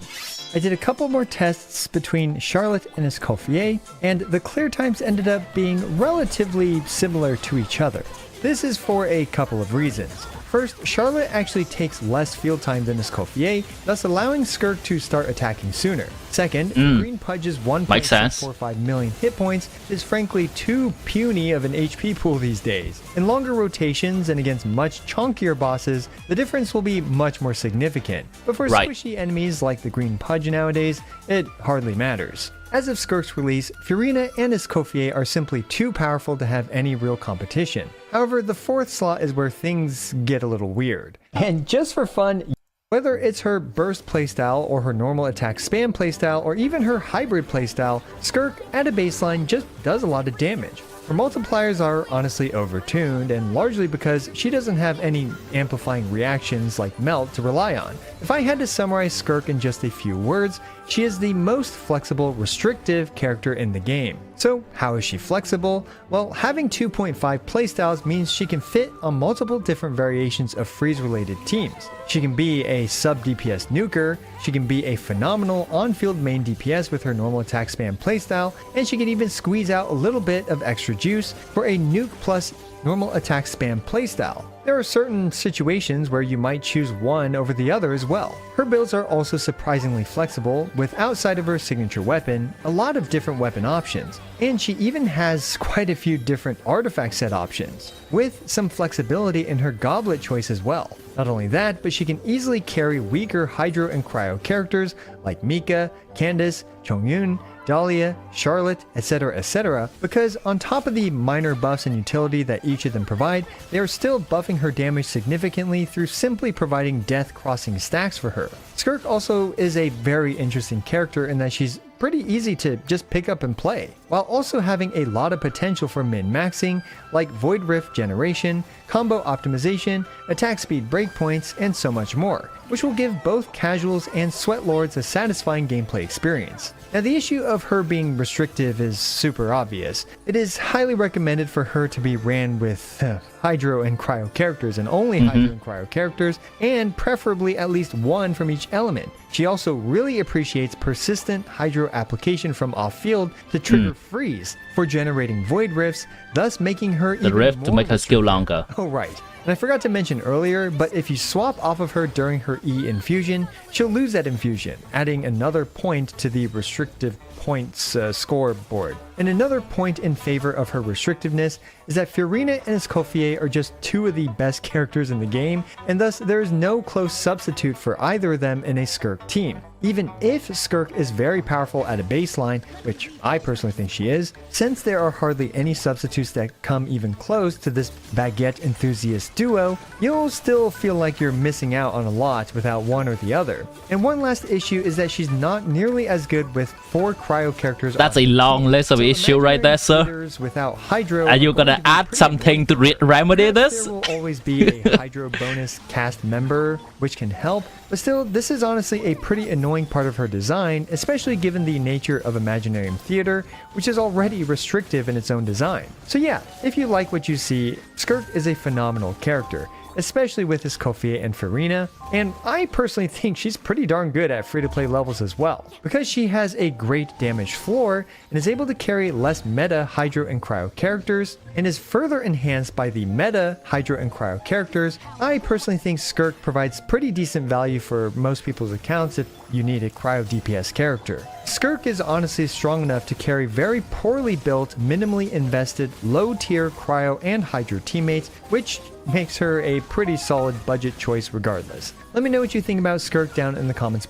I did a couple more tests between Charlotte and Escoffier, and the clear times ended up being relatively similar to each other. This is for a couple of reasons. First, Charlotte actually takes less field time than Escoffier, thus allowing SKIRK to start attacking sooner. Second, Green Pudge's 1.645 million hit points is frankly too puny of an HP pool these days. In longer rotations and against much chunkier bosses, the difference will be much more significant. But for squishy enemies like the Green Pudge nowadays, it hardly matters. As of SKIRK's release, Furina and Escoffier are simply too powerful to have any real competition. However, the fourth slot is where things get a little weird. And just for fun, whether it's her burst playstyle or her normal attack spam playstyle or even her hybrid playstyle, SKIRK at a baseline just does a lot of damage. Her multipliers are honestly overtuned, and largely because she doesn't have any amplifying reactions like Melt to rely on. If I had to summarize SKIRK in just a few words, she is the most flexible, restrictive character in the game. So how is she flexible? Well, having 2.5 playstyles means she can fit on multiple different variations of freeze-related teams. She can be a sub-DPS nuker, she can be a phenomenal on-field main DPS with her normal attack spam playstyle, and she can even squeeze out a little bit of extra juice for a nuke plus normal attack spam playstyle. There are certain situations where you might choose one over the other as well. Her builds are also surprisingly flexible, with outside of her signature weapon, a lot of different weapon options, and she even has quite a few different artifact set options, with some flexibility in her goblet choice as well. Not only that, but she can easily carry weaker Hydro and Cryo characters like Mika, Candace, Chongyun, Dahlia, Charlotte, etc., because on top of the minor buffs and utility that each of them provide, they are still buffing her damage significantly through simply providing death crossing stacks for her. SKIRK also is a very interesting character in that she's pretty easy to just pick up and play, while also having a lot of potential for min-maxing, like Void Rift generation, combo optimization, attack speed breakpoints, and so much more, which will give both casuals and sweatlords a satisfying gameplay experience. Now, the issue of her being restrictive is super obvious. It is highly recommended for her to be ran with Hydro and Cryo characters, and only Hydro and Cryo characters, and preferably at least one from each element. She also really appreciates persistent Hydro application from off-field to trigger freeze for generating Void Rifts, thus making her the rift to make her skill longer. Oh right. And I forgot to mention earlier, but if you swap off of her during her E infusion, she'll lose that infusion, adding another point to the restrictive points scoreboard. And another point in favor of her restrictiveness is that Furina and Escoffier are just two of the best characters in the game, and thus there is no close substitute for either of them in a SKIRK team. Even if SKIRK is very powerful at a baseline, which I personally think she is, since there are hardly any substitutes that come even close to this baguette enthusiast duo, you'll still feel like you're missing out on a lot without one or the other. And one last issue is that she's not nearly as good with 4 cryo characters. That's a long list of issues right there, sir. Without Hydro, are you gonna add something to remedy this? There will always be a Hydro bonus cast member, which can help, but still, this is honestly a pretty annoying part of her design, especially given the nature of Imaginarium Theater, which is already restrictive in its own design. So yeah, if you like what you see, SKIRK is a phenomenal character, especially with Escoffier and Furina, and I personally think she's pretty darn good at free-to-play levels as well, because she has a great damage floor and is able to carry less meta Hydro and Cryo characters, and is further enhanced by the meta Hydro and Cryo characters. I personally think SKIRK provides pretty decent value for most people's accounts if you need a Cryo DPS character. SKIRK is honestly strong enough to carry very poorly built, minimally invested, low-tier Cryo and Hydro teammates, which makes her a pretty solid budget choice regardless. Let me know what you think about SKIRK down in the comments.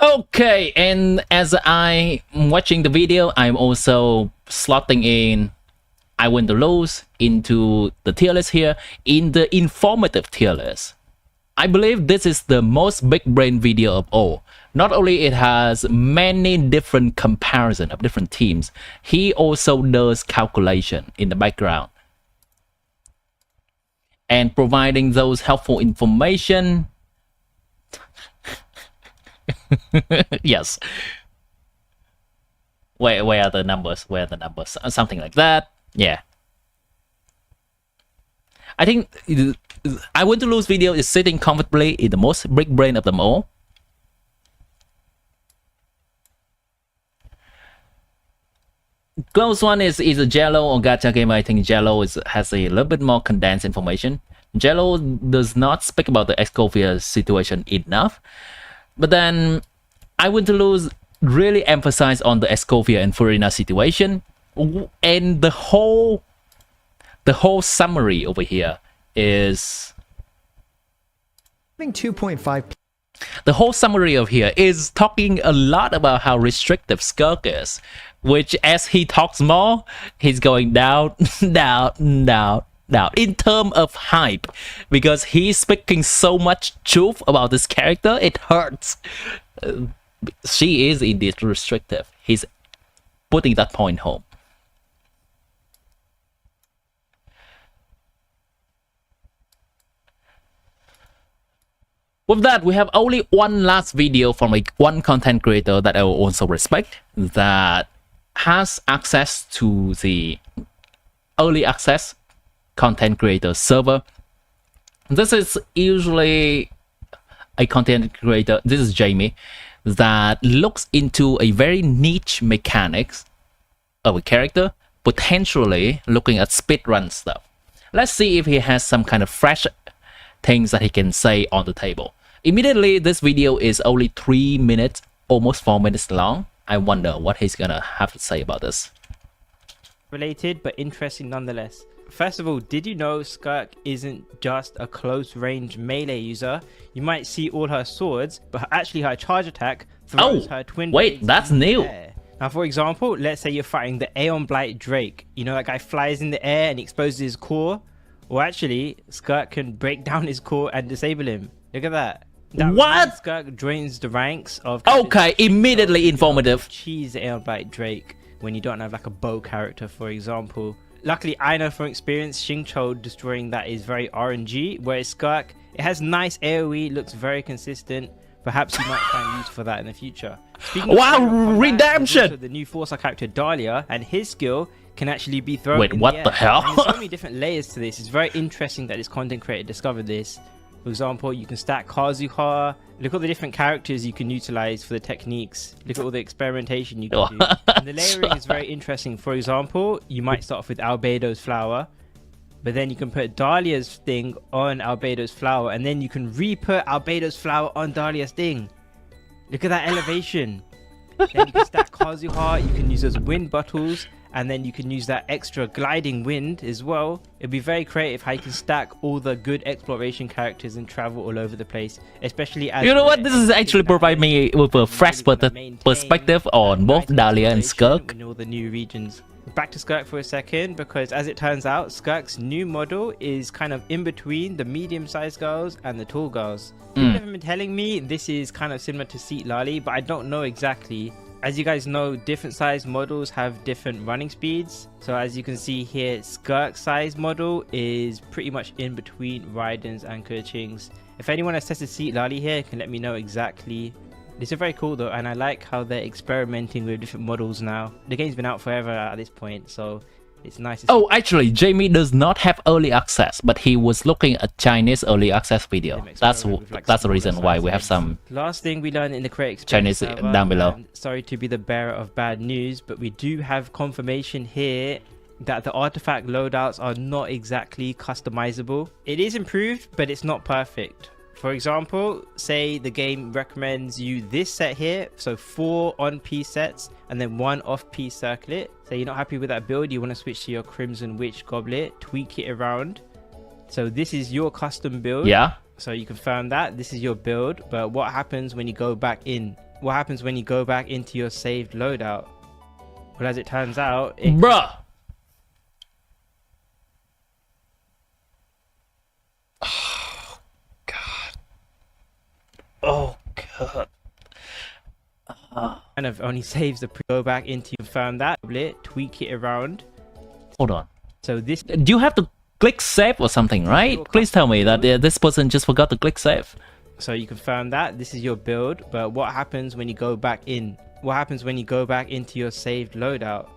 Okay, and as I'm watching the video, I'm also slotting in I Win to Lose into the tier list here, in the informative tier list. I believe this is the most big brain video of all. Not only it has many different comparison of different teams, he also does calculation in the background and providing those helpful information. Yes. Where are the numbers? Where are the numbers? Something like that. Yeah. I think I Want to Lose video is sitting comfortably in the most big brain of them all. Close one is a Jello or Gacha game. I think Jello has a little bit more condensed information. Jello does not speak about the Escoffier situation enough. But then I Want to Lose really emphasize on the Escoffier and Furina situation, and the whole summary over here is 2.5. The whole summary of here is talking a lot about how restrictive SKIRK is, which as he talks more, he's going down, down, down, down in terms of hype, because he's speaking so much truth about this character, it hurts. She is indeed restrictive. He's putting that point home. With that, we have only one last video from one content creator that I will also respect, that has access to the early access content creator server. This is usually a content creator, this is Jamie, that looks into a very niche mechanics of a character, potentially looking at speedrun stuff. Let's see if he has some kind of fresh things that he can say on the table. Immediately, this video is only 3 minutes, almost 4 minutes long. I wonder what he's gonna have to say about this. Related, but interesting nonetheless. First of all, did you know SKIRK isn't just a close range melee user? You might see all her swords, but actually her charge attack throws her twin blades that's in the new. air. Now, for example, let's say you're fighting the Aeon Blight Drake. You know, that guy flies in the air and exposes his core. Well, actually, SKIRK can break down his core and disable him. Look at that. What? SKIRK joins the ranks of... Okay, immediately informative. Cheese the Aeon Blight Drake when you don't have like a bow character, for example. Luckily, I know from experience, Xingqiu destroying that is very RNG, whereas SKIRK, it has nice AoE, looks very consistent. Perhaps you might find use for that in the future. Wow, redemption! The new Forza character Dahlia, and his skill can actually be thrown Wait, in what the air. the hell? And there's so many different layers to this. It's very interesting that this content creator discovered this. For example, you can stack Kazuha. Look at all the different characters you can utilize for the techniques. Look at all the experimentation you can do. And the layering is very interesting. For example, you might start off with Albedo's flower, but then you can put Dahlia's thing on Albedo's flower, and then you can re-put Albedo's flower on Dahlia's thing. Look at that elevation. Then you can stack Kazuha, you can use those wind bottles, and then you can use that extra gliding wind as well. It'd be very creative how you can stack all the good exploration characters and travel all over the place, especially as... You know what, this is actually provide me with a fresh perspective on both Dahlia and SKIRK. In all the new regions. Back to SKIRK for a second, because as it turns out, SKIRK's new model is kind of in between the medium-sized girls and the tall girls. People have been telling me this is kind of similar to Seat Lali, but I don't know exactly. As you guys know, different size models have different running speeds. So as you can see here, SKIRK's size model is pretty much in between Raiden's and Keqing's. If anyone has tested Seat Lali here, can let me know exactly. This is very cool though, and I like how they're experimenting with different models now. The game's been out forever at this point, so it's nice to see. Oh, actually, Jamie does not have early access, but he was looking at Chinese early access video. That's the reason why we have some last thing we learned in the create Chinese down below. Sorry to be the bearer of bad news, but we do have confirmation here that the artifact loadouts are not exactly customizable. It is improved, but it's not perfect. For example, say the game recommends you this set here, so 4 on-piece sets and then 1 off-piece circlet. Say you're not happy with that build, you want to switch to your Crimson Witch goblet, tweak it around. So this is your custom build. Yeah. So you confirm that this is your build, but what happens when you go back in? What happens when you go back into your saved loadout? Well, as it turns out, bruh. Oh god. Kind of only saves the go back into confirm that, tweak it around. Hold on. So this, do you have to click save or something, right? Please tell me that this person just forgot to click save. So you confirm that this is your build, but what happens when you go back in? What happens when you go back into your saved loadout?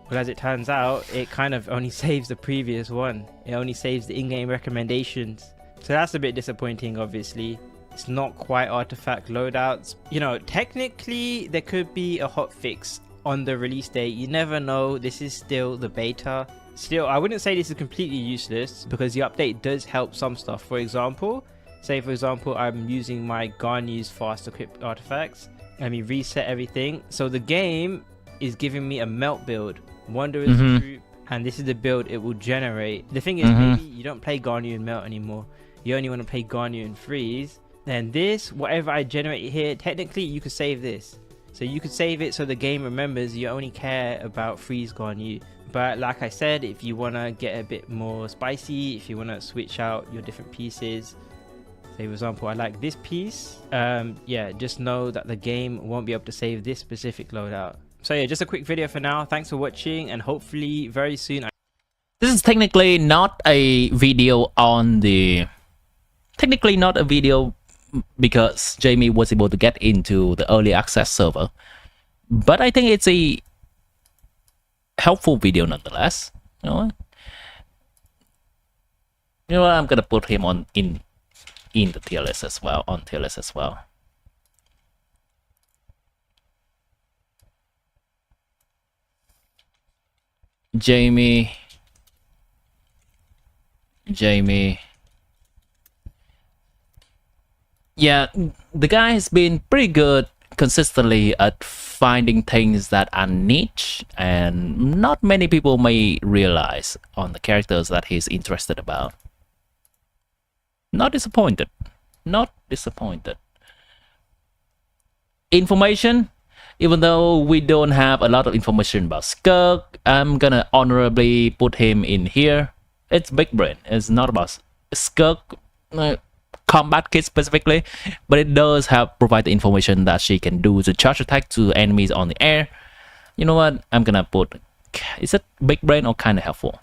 Well, as it turns out, it kind of only saves the previous one. It only saves the in-game recommendations. So that's a bit disappointing, obviously. It's not quite artifact loadouts. You know, technically there could be a hotfix on the release date. You never know. This is still the beta. Still, I wouldn't say this is completely useless because the update does help some stuff. For example, I'm using my Garni's fast equipped artifacts. Let me reset everything. So the game is giving me a melt build. Wanderer's Troop, and this is the build it will generate. The thing is, maybe you don't play Garnier and Melt anymore. You only want to play Garnier and Freeze. Then this, whatever I generate here, technically you could save this. So you could save it so the game remembers you only care about Freeze Garnier. But like I said, if you want to get a bit more spicy, if you want to switch out your different pieces, say for example I like this piece, yeah, just know that the game won't be able to save this specific loadout. So yeah, just a quick video for now. Thanks for watching, and hopefully very soon. This is technically not a video on the... Technically not a video because Jamie was able to get into the early access server. But I think it's a helpful video nonetheless. You know what? I'm gonna put him on in the tier list as well, on tier list as well. Jamie. Yeah, the guy has been pretty good consistently at finding things that are niche and not many people may realize on the characters that he's interested about. Not disappointed. Not disappointed. Information, even though we don't have a lot of information about SKIRK, I'm gonna honorably put him in here. It's big brain. It's not about SKIRK combat kit specifically, but it does have provide the information that she can do the charge attack to enemies on the air. You know what? I'm gonna put. Is it big brain or kind of helpful?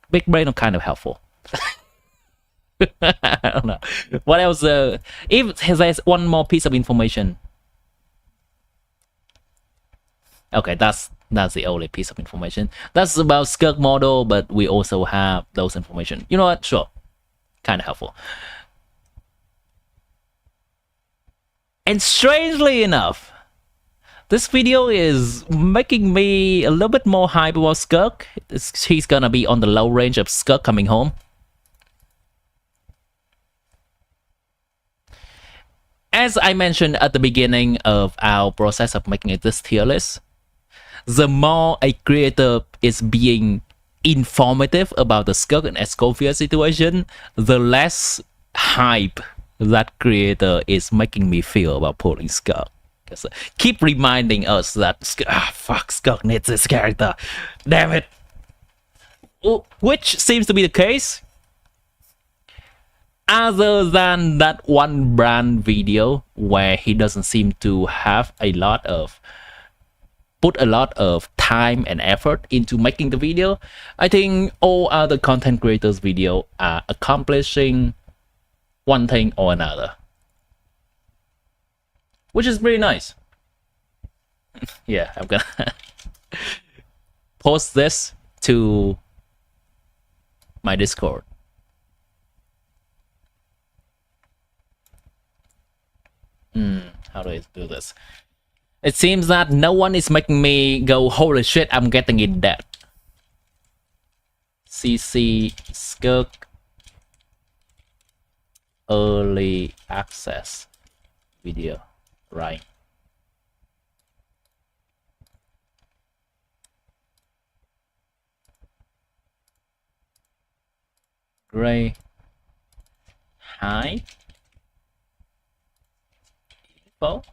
Big brain or kind of helpful? I don't know. What else? If there's one more piece of information. Okay, that's the only piece of information. That's about SKIRK model, but we also have those information. You know what? Sure. Kind of helpful. And strangely enough, this video is making me a little bit more hype about SKIRK. He's gonna be on the low range of SKIRK coming home. As I mentioned at the beginning of our process of making this tier list, the more a creator is being informative about the SKIRK and Escovia situation, the less hype that creator is making me feel about pulling SKIRK. Because keep reminding us that SKIRK needs this character. Damn it. Which seems to be the case. Other than that one brand video where he doesn't seem to have put a lot of time and effort into making the video, I think all other content creators' video are accomplishing one thing or another, which is pretty nice. Yeah, I'm gonna post this to my Discord. How do I do this? It seems that no one is making me go, holy shit, I'm getting it dead. CC SKIRK early access video, right? Gray. Hi. Info.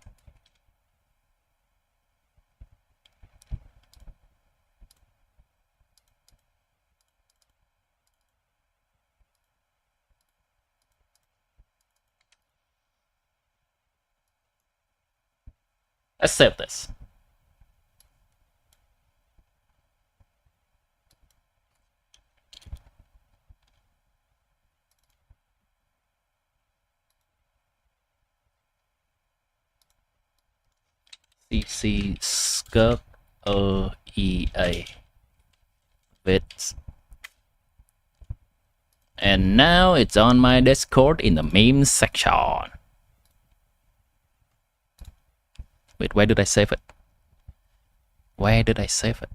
Let's save this. CC SKIRK EA bits. And now it's on my Discord in the memes section. Wait, where did I save it? Where did I save it?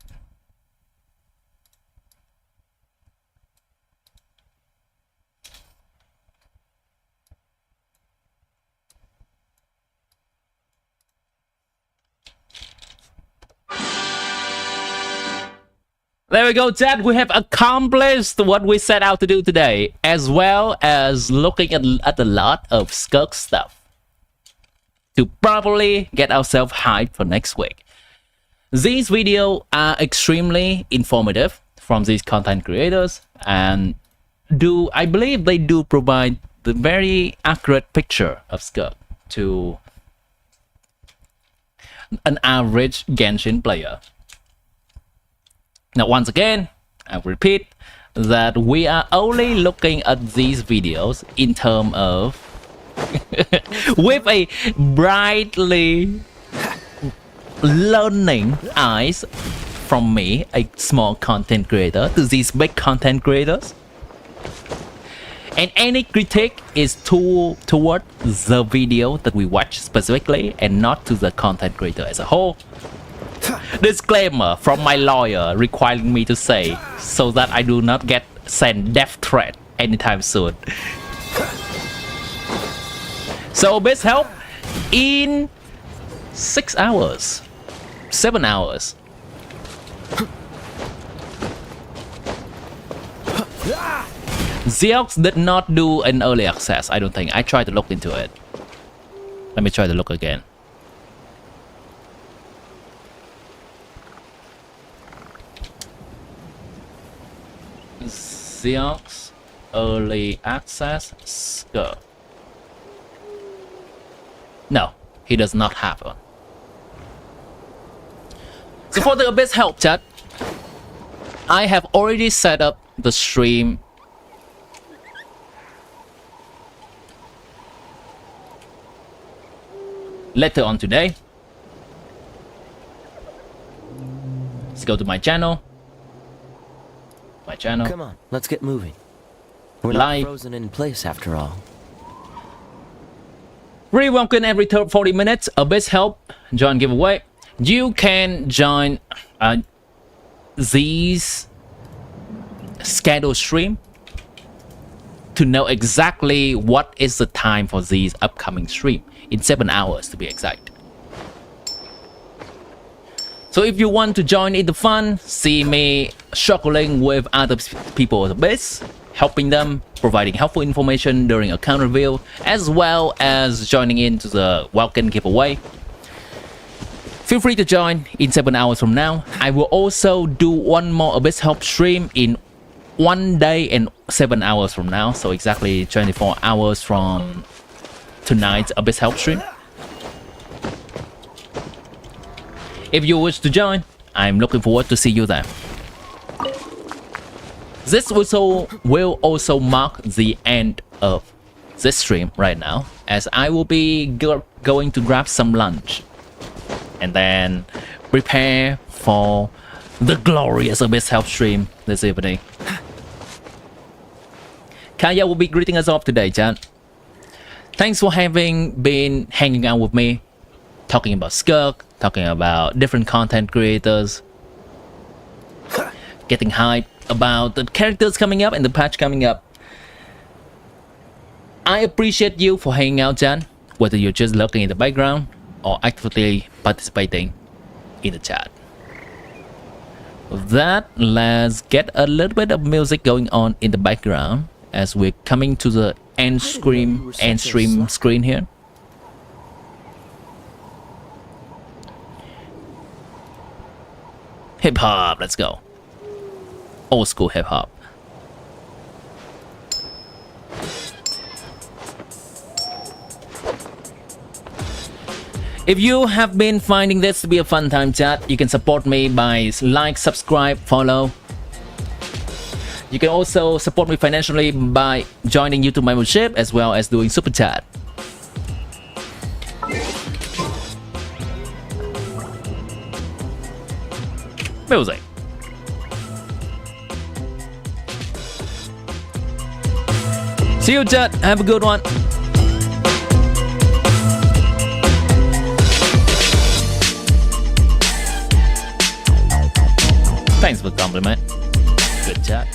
There we go, chat. We have accomplished what we set out to do today, as well as looking at a lot of SKIRK stuff to properly get ourselves hyped for next week. These videos are extremely informative from these content creators, and I believe they do provide the very accurate picture of SKIRK to an average Genshin player. Now, once again, I repeat that we are only looking at these videos in terms of with a brightly learning eyes from me, a small content creator, to these big content creators. And any critique is toward the video that we watch specifically and not to the content creator as a whole. Disclaimer from my lawyer requiring me to say so that I do not get sent death threat anytime soon. So best help in 6 hours, 7 hours. Xeox did not do an early access, I don't think. I tried to look into it. Let me try to look again. Xeox early access SKIRK. No, he does not have one. So for the Abyss help chat, I have already set up the stream later on today. Let's go to my channel. Come on, let's get moving. We're not frozen in place after all. Re-welcome every 40 minutes. Abyss help join giveaway. You can join these scheduled stream to know exactly what is the time for these upcoming stream in 7 hours to be exact. So if you want to join in the fun, see me struggling with other people at Abyss, helping them, providing helpful information during account review, as well as joining into the welcome giveaway. Feel free to join in 7 hours from now. I will also do one more Abyss help stream in 1 day and 7 hours from now, so exactly 24 hours from tonight's Abyss help stream. If you wish to join, I'm looking forward to see you there. This will also mark the end of this stream right now, as I will be going to grab some lunch and then prepare for the glorious Abyss help stream this evening. Kaya will be greeting us off today, chat. Thanks for having been hanging out with me, talking about SKIRK, talking about different content creators, getting hyped about the characters coming up and the patch coming up. I appreciate you for hanging out, Jan, whether you're just looking in the background or actively participating in the chat. With that, let's get a little bit of music going on in the background as we're coming to the end stream screen here. Hip hop, let's go. Old school hip hop. If you have been finding this to be a fun time, chat, you can support me by like, subscribe, follow. You can also support me financially by joining YouTube membership as well as doing super chat. Music. See you, chat. Have a good one. Thanks for the compliment. Good chat.